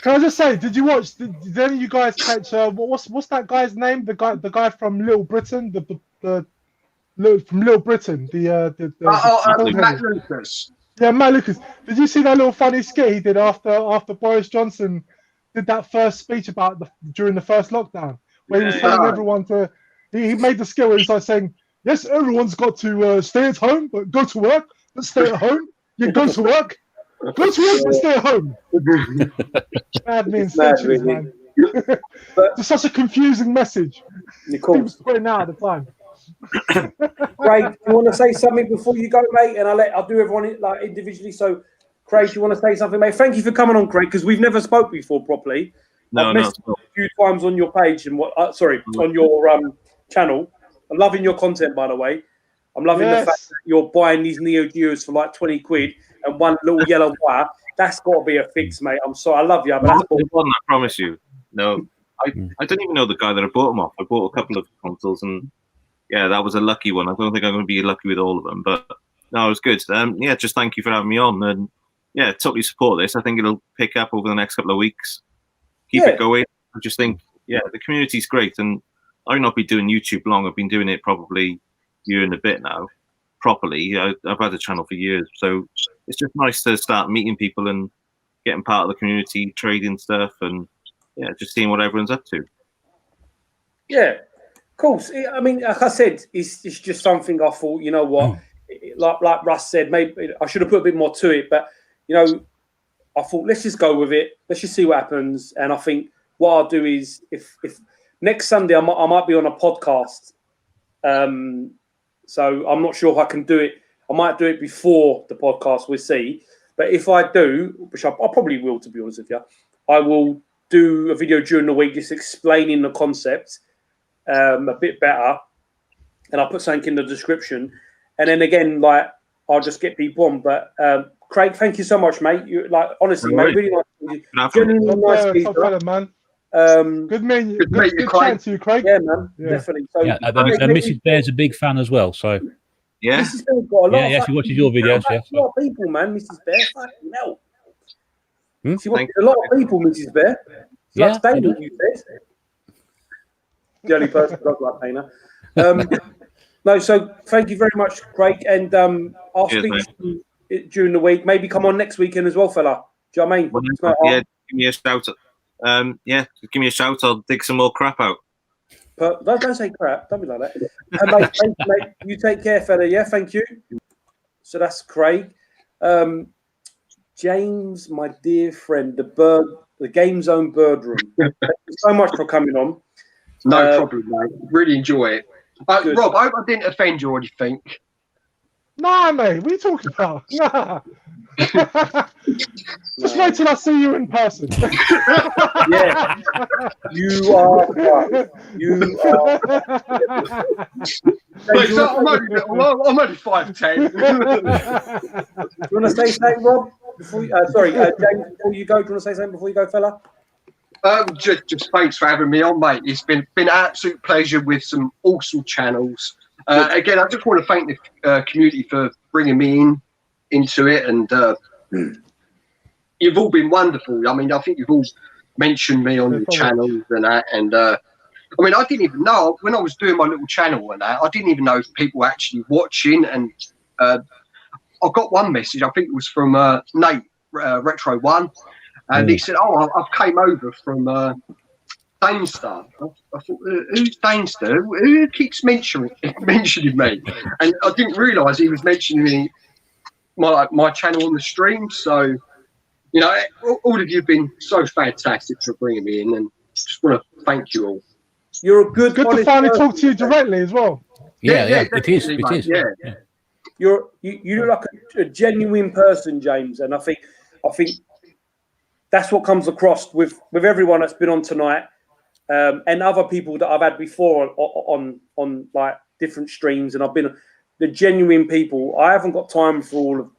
Can I just say, did you watch? Did any of you guys catch? What's that guy's name? The guy from Little Britain. From Little Britain. Matt Lucas. Yeah, Matt Lucas. Did you see that little funny skit he did after Boris Johnson did that first speech during the first lockdown, where he was telling everyone to? He made the skit where he's like saying, "Yes, everyone's got to stay at home, but go to work. But stay at home. You go to work. Go to work, but stay at home." Bad means centuries, man. It's such a confusing message. He was putting out at the time. Craig, do you want to say something before you go, mate? And I'll do everyone like individually. So, Craig, do you want to say something, mate? Thank you for coming on, Craig, because we've never spoke before properly. I've messaged you a few times on your page and on your channel. I'm loving your content, by the way. I'm loving the fact that you're buying these Neo Geos for like 20 quid and one little yellow wire. That's got to be a fix, mate. I'm sorry, I love you, but that's I promise you. No, I don't even know the guy that I bought them off. I bought a couple of consoles, and yeah, that was a lucky one. I don't think I'm going to be lucky with all of them, but no, it was good. Yeah, just thank you for having me on, and yeah, totally support this. I think it'll pick up over the next couple of weeks. Keep it going. I just think, yeah, the community's great, and I've not been doing YouTube long. I've been doing it probably year and a bit now, properly. I've had a channel for years, so it's just nice to start meeting people and getting part of the community, trading stuff, and yeah, just seeing what everyone's up to. Yeah, of course. I mean, like I said, it's just something I thought, you know what, like Russ said, maybe I should have put a bit more to it, but you know, I thought let's just go with it. Let's just see what happens. And I think what I'll do is if next Sunday I might be on a podcast. So I'm not sure if I can do it. I might do it before the podcast. We'll see. But if I do, which I probably will, to be honest with you, I will do a video during the week just explaining the concept a bit better. And I'll put something in the description. And then again, like I'll just get people on. But Craig, thank you so much, mate. You honestly, mate, really nice. Genuinely nice people, man. Good chatting to you, Craig. Yeah, man, definitely. So, and Mrs. Bear's a big fan as well. So yeah, Mrs. Bear's got a lot. Yeah, she watches your videos. Yeah, a lot of people, man. Mrs. Bear, fucking hell. Hmm? She watches a lot of people, Mrs. Bear. She likes Dana, you said. The only person who does like Dana. No, so thank you very much, Craig, and I'll speak to you during the week. Maybe come on next weekend as well, fella. Do you know what I mean? Give me a shout. Give me a shout. I'll dig some more crap out. But don't say crap. Don't be like that. And mate, you take care, fella. Yeah, thank you. So that's Craig. James, my dear friend, the Game Zone Bird Room. Thank you so much for coming on. No problem, mate. Really enjoy it. Rob, I hope I didn't offend you or anything. Nah, mate. What are you talking about? Nah. Just wait till I see you in person. Yeah, you are right. You are. I'm only 5'10". Do you want to say something, Rob? James, before you go, do you want to say something before you go, fella? Just thanks for having me on, mate. It's been an absolute pleasure with some awesome channels. Again, I just want to thank the community for bringing me into it, and you've all been wonderful. I mean, I think you've all mentioned me on your channels and that. And I mean, I didn't even know when I was doing my little channel and that. I didn't even know if people were actually watching. And I got one message. I think it was from Nate Retro One, and he said, "Oh, I've came over from Danestar." I thought, "Who's Danestar? Who keeps mentioning me?" And I didn't realise he was mentioning my channel on the stream. So, you know, all of you have been so fantastic for bringing me in, and just want to thank you all. You're a good to finally talk to you directly as well. Yeah, it is. It is. Yeah. You look like a genuine person, James, and I think that's what comes across with everyone that's been on tonight, and other people that I've had before on like different streams, and I've been the genuine people. I haven't got time for all of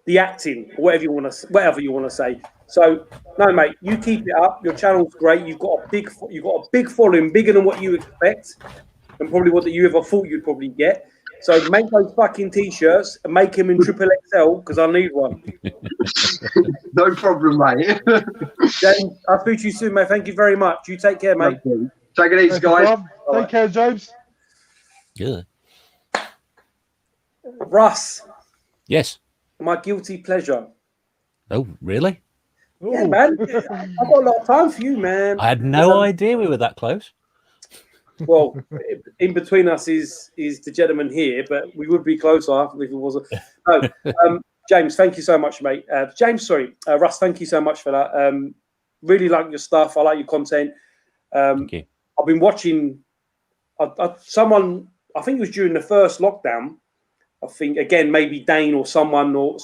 the acting, or whatever you want to say. So no, mate, you keep it up. Your channel's great. You've got a big following, bigger than what you expect, and probably what you ever thought you'd probably get. So make those fucking t-shirts and make them in XXL because I need one. No problem, mate. James, I'll speak to you soon, mate. Thank you very much. You take care, mate. Take it easy, guys. Take care, James. Yeah. Russ. Yes. My guilty pleasure. Oh, really? Yeah, man. I've got a lot of time for you, man. I had no idea we were that close. Well, in between us is the gentleman here, but we would be closer if it wasn't. No, James, thank you so much, mate. Russ, thank you so much for that. Really like your stuff. I like your content. Thank you. I've been watching. Someone, I think it was during the first lockdown. I think again maybe Dane or someone, or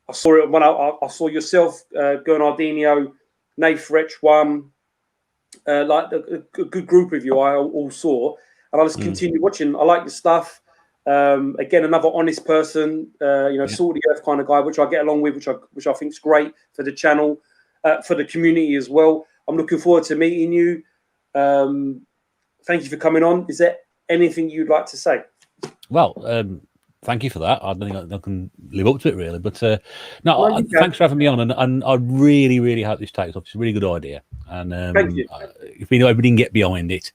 I saw it when I saw yourself, Gernardino, Nath Rich One. Like a good group of you, I all saw, and I just continued watching. I like your stuff. Again, another honest person, salt of the earth kind of guy, which I get along with, which I think is great for the channel, for the community as well. I'm looking forward to meeting you. Thank you for coming on. Is there anything you'd like to say? Well, thank you for that. I don't think I can live up to it really, but thanks for having me on, and I really, really hope this takes off. It's a really good idea, and thank you. If we didn't get behind it,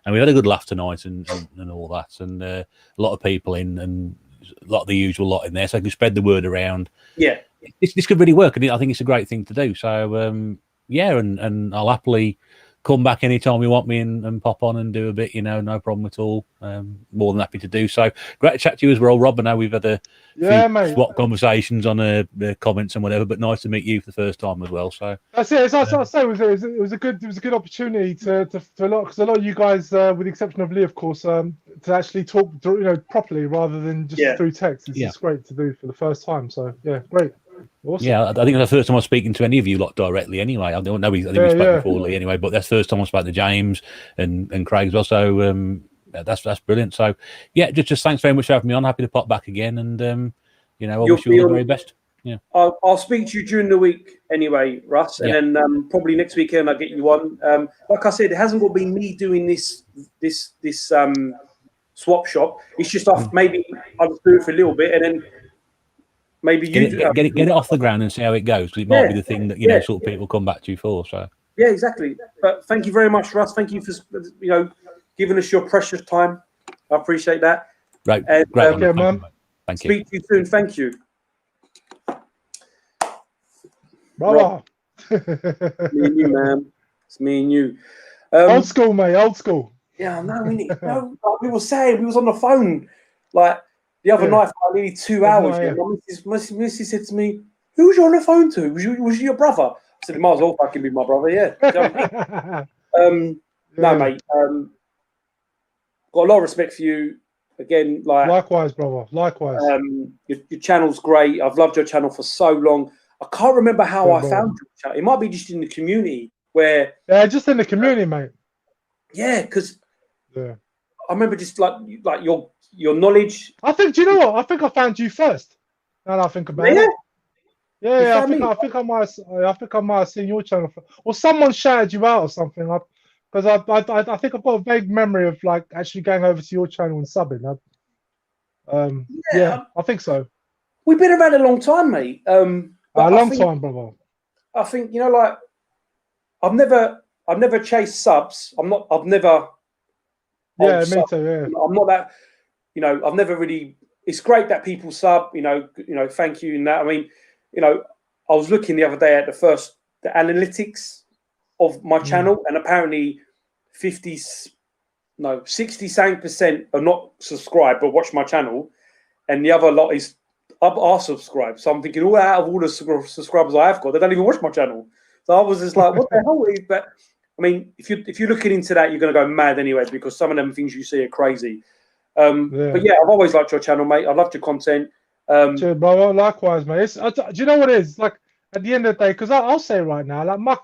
and we had a good laugh tonight and all that, and a lot of people in, and a lot of the usual lot in there, so I can spread the word around. Yeah, this could really work, and I think it's a great thing to do. So and I'll happily come back anytime you want me and pop on and do a bit, no problem at all. More than happy to do so. Great to chat to you as well, Rob. I know we've had a few swap conversations on the comments and whatever, but nice to meet you for the first time as well. So that's it. As I say, it was a good opportunity to a lot, because a lot of you guys, with the exception of Lee, of course, to actually talk, properly rather than just through text. It's just great to do for the first time. So yeah, great. Awesome. Yeah, I think it's the first time I'm speaking to any of you lot directly anyway. I don't know, I think we spoke before Lee anyway, but that's the first time I spoke to James and Craig as well. So that's brilliant. So yeah, just thanks very much for having me on. Happy to pop back again, and I wish you all the very best. Yeah, I'll speak to you during the week anyway, Russ, and then probably next weekend I'll get you on. Like I said, it hasn't got to be me doing this swap shop. It's just maybe I'll just do it for a little bit, and then maybe get it off the ground and see how it goes. It might be the thing that sort of people come back to you for. So yeah, exactly. But thank you very much, Russ. Thank you for giving us your precious time. I appreciate that. Right, and, great. Okay, man. Thank you. Speak to you soon. Thank you. Brother. Me and you, man. It's me and you. Old school, mate. Old school. Yeah, no, like we were saying, we was on the phone like the other night for nearly 2 hours. My missus said to me, "Who was you on the phone to? Was you your brother?" I said, "It might as well fucking be my brother." Yeah. No, mate. Got a lot of respect for you. Again, likewise, brother. Likewise. Your channel's great. I've loved your channel for so long. I can't remember how I found your channel. It might be just in the community where. Yeah, just in the community, mate. Yeah, because I remember just like your knowledge. I think. Do you know what? I think I found you first. Now that I think about it. Yeah. I think I might have seen your channel, or someone shouted you out or something. Because I think I've got a vague memory of actually going over to your channel and subbing. I think so. We've been around a long time, mate. A long think, time, brother. I think, you know, like I've never chased subs. I've never. Yeah, me too. Yeah. I'm not that. You know, I've never really. It's great that people sub. You know, thank you. And that, I mean, you know, I was looking the other day at the analytics of my channel, and apparently 67% are not subscribed but watch my channel, and the other lot are subscribed. So I'm thinking, out of all the subscribers I have got, they don't even watch my channel. So I was just like, what the hell? But I mean, if you're looking into that, you're going to go mad anyway, because some of them things you see are crazy. But yeah, I've always liked your channel, mate. I loved your content. Cheers, brother. Likewise, mate. Do you know what it is? Like at the end of the day, because I'll say right now, like my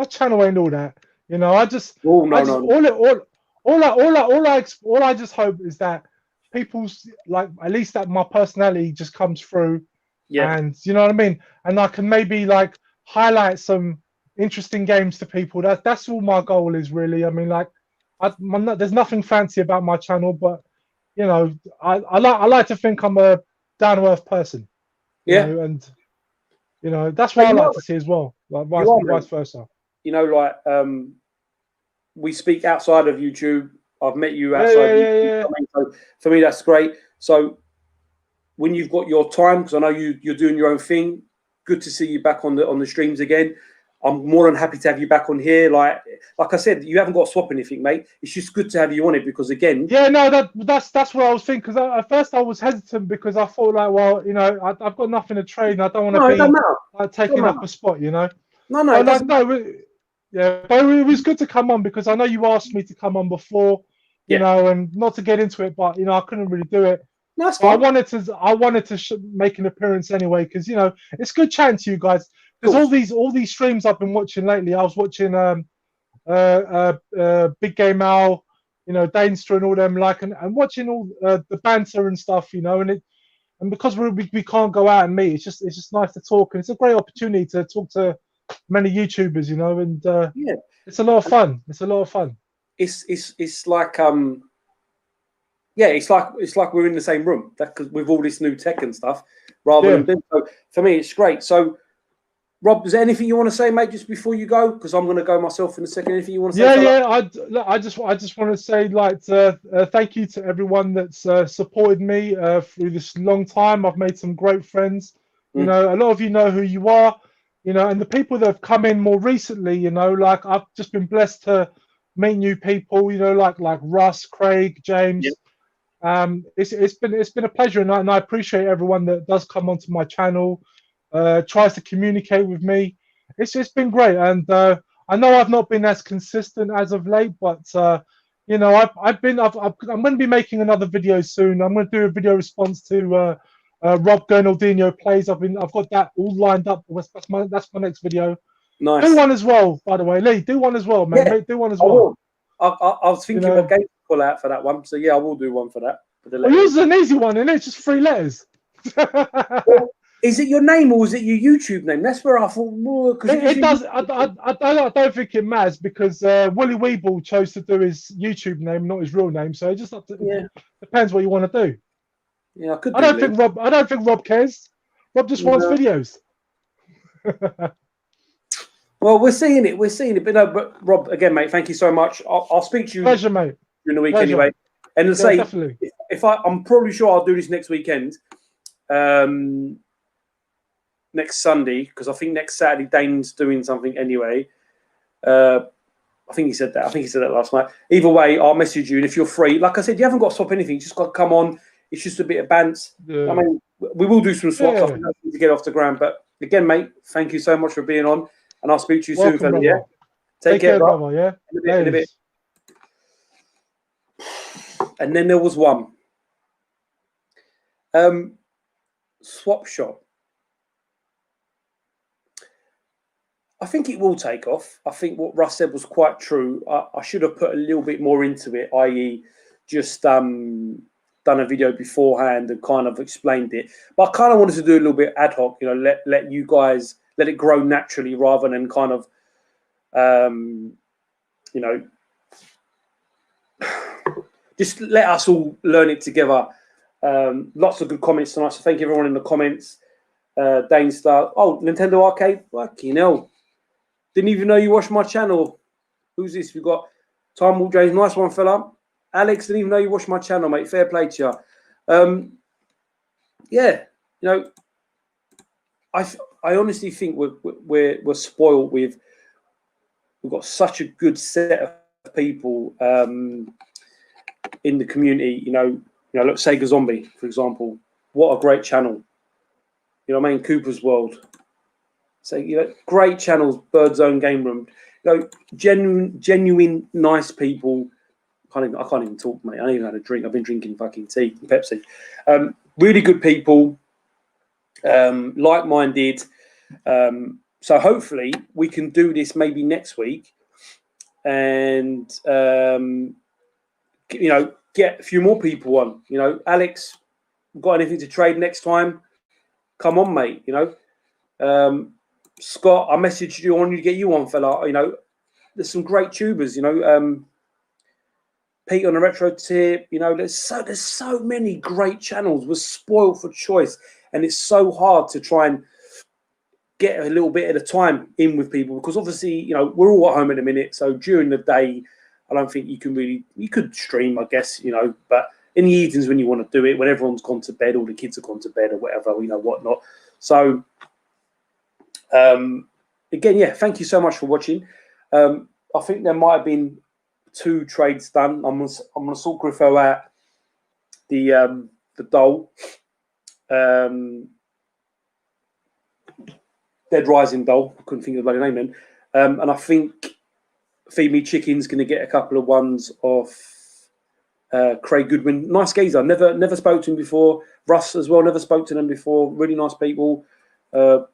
channel ain't all that. You know, all I just hope is that people's, like, at least that my personality just comes through. Yeah. And you know what I mean? And I can maybe like highlight some interesting games to people. That's all my goal is, really. I mean, like, there's nothing fancy about my channel, but you know, I like to think I'm a down to earth person. You know, and you know, that's what I like to see as well. Like vice versa. You know, like we speak outside of YouTube. I've met you outside. Yeah. I mean, so for me, that's great. So when you've got your time, because I know you're doing your own thing, good to see you back on the streams again. I'm more than happy to have you back on here. Like I said, you haven't got to swap anything, mate. It's just good to have you on it, because again. Yeah, no, that's what I was thinking. Because at first I was hesitant, because I thought, like, well, you know, I've got nothing to trade, and I don't want to be like taking up a spot, you know. No. Yeah, but it was good to come on, because I know you asked me to come on before, you know, and not to get into it, but you know, I couldn't really do it. No, that's fine. I wanted to make an appearance anyway, because you know, it's good chatting to you guys. Because all these streams I've been watching lately, I was watching Big Game Owl, you know, Danestra and all them, like, and watching all the banter and stuff, you know, and because we can't go out and meet, it's just nice to talk, and it's a great opportunity to talk to many YouTubers, you know, and it's a lot of fun. It's a lot of fun. It's like it's like we're in the same room, because with all this new tech and stuff, rather than so for me, it's great. So, Rob, is there anything you want to say, mate, just before you go? Because I'm going to go myself in a second. Anything you want to say? I just want to say, like, thank you to everyone that's supported me through this long time. I've made some great friends. You know, a lot of you know who you are. You know, and the people that have come in more recently, you know, like, I've just been blessed to meet new people. You know, like Russ, Craig, James. It's been a pleasure, and I appreciate everyone that does come onto my channel. Tries to communicate with me. It's been great, and I know I've not been as consistent as of late, but you know, I'm going to be making another video soon. I'm going to do a video response to Rob Gernaldinho Plays. I've got that all lined up. That's my next video. Nice. Do one as well, by the way, Lee. Do one as well, man. Do one as well. I was thinking what game to pull out for that one, so yeah, I will do one for that. Well, yours is an easy one, and it's just 3 letters. Well, is it your name or is it your YouTube name? That's where I thought. It does. I don't think it matters, because Willie Weeble chose to do his YouTube name, not his real name. So it just depends what you want to do. Yeah, I could. I don't think Rob cares. Rob just wants videos. Well, we're seeing it. But no, but Rob, again, mate, thank you so much. I'll speak to you. Pleasure, mate. During the week anyway. And to say, definitely. if I'm probably sure I'll do this next weekend. Next Sunday, because I think next Saturday Dane's doing something anyway. I think he said that. I think he said that last night. Either way, I'll message you, and if you're free, like I said, you haven't got to swap anything. You just got to come on. It's just a bit of bants. I mean, we will do some swaps. I think that's to get off the ground. But again, mate, thank you so much for being on, and I'll speak to you soon, fella. Yeah. Take care, brother. Yeah. In a bit. And then there was one. Swap shop. I think it will take off. I think what Russ said was quite true. I should have put a little bit more into it, i.e. just done a video beforehand and kind of explained it. But I kind of wanted to do a little bit ad hoc, you know, let you guys, let it grow naturally rather than kind of, you know, just let us all learn it together. Lots of good comments tonight. So thank you everyone in the comments. Dane Star. Oh, Nintendo Arcade. Fucking hell. Didn't even know you watched my channel. Who's this? We got Time Walk James. Nice one, fella. Alex, didn't even know you watched my channel, mate. Fair play to you. Yeah, you know, I honestly think we're spoiled with. We've got such a good set of people in the community. You know, look, Sega Zombie, for example. What a great channel. You know what I mean? Cooper's World. So, you know, great channels, Bird's Own Game Room. You know, genuine, nice people. I can't even talk, mate. I don't even had a drink. I've been drinking fucking tea and Pepsi. Really good people, like-minded. So hopefully we can do this maybe next week, and you know, get a few more people on. You know, Alex, got anything to trade next time? Come on, mate. You know, Scott, I messaged you on to get you on, fella. You know, there's some great tubers. You know, Pete on the retro tip. You know, there's so many great channels. We're spoiled for choice, and it's so hard to try and get a little bit at a time in with people, because obviously, you know, we're all at home in a minute. So during the day, I don't think you could stream, I guess, you know, but in the evenings when you want to do it, when everyone's gone to bed, all the kids have gone to bed or whatever, you know, whatnot. So again, yeah, thank you so much for watching. I think there might have been 2 trades done. I'm gonna sort Griffo out the doll. Dead Rising doll. I couldn't think of the bloody name then. And I think Feed Me Chicken's going to get a couple of ones off Craig Goodwin. Nice geezer. Never spoke to him before. Russ as well. Never spoke to them before. Really nice people. You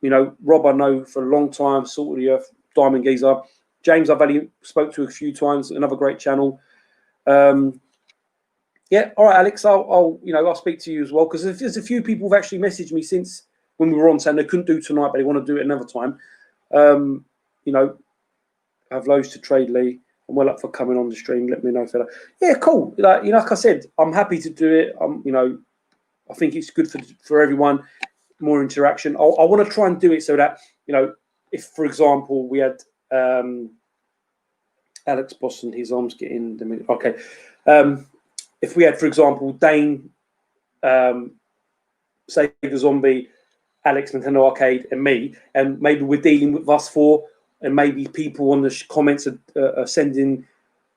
know, Rob I know for a long time. Salt of the Earth. Diamond geezer. James I've only spoke to a few times. Another great channel. Yeah. All right, Alex. I'll speak to you as well, because there's a few people who've actually messaged me since when we were on saying they couldn't do tonight, but they want to do it another time. You know, I have loads to trade, Lee. I'm well up for coming on the stream. Let me know, fella. Yeah, cool. Like, you know, like I said, I'm happy to do it. You know, I think it's good for everyone. More interaction. I want to try and do it so that, you know, if, for example, we had Alex Boston, his arms getting the minute. Okay. If we had, for example, Dane, Sega Zombie, Alex Nintendo Arcade, and me, and maybe we're dealing with us 4, and maybe people on the comments are sending,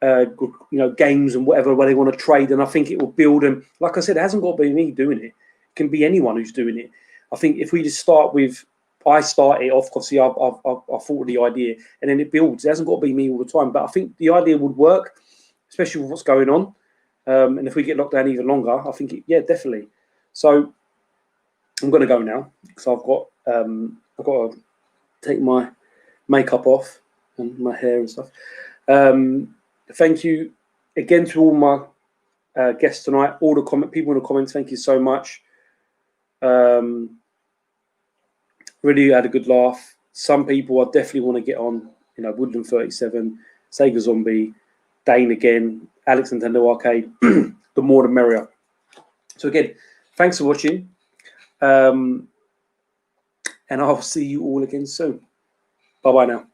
you know, games and whatever where they want to trade, and I think it will build them. Like I said, it hasn't got to be me doing it; it can be anyone who's doing it. I think if we just start with, I start it off. Obviously, I thought of the idea, and then it builds. It hasn't got to be me all the time, but I think the idea would work, especially with what's going on. And if we get locked down even longer, I think yeah, definitely. So I'm going to go now because I've got to take my makeup off and my hair and stuff. Thank you again to all my guests tonight, all the people in the comments. Thank you so much. Really had a good laugh. Some people I definitely want to get on. You know, Woodland 37, Sega Zombie, Dane again, Alex Nintendo Arcade. The more the merrier. So again, thanks for watching. And I'll see you all again soon. Bye-bye now.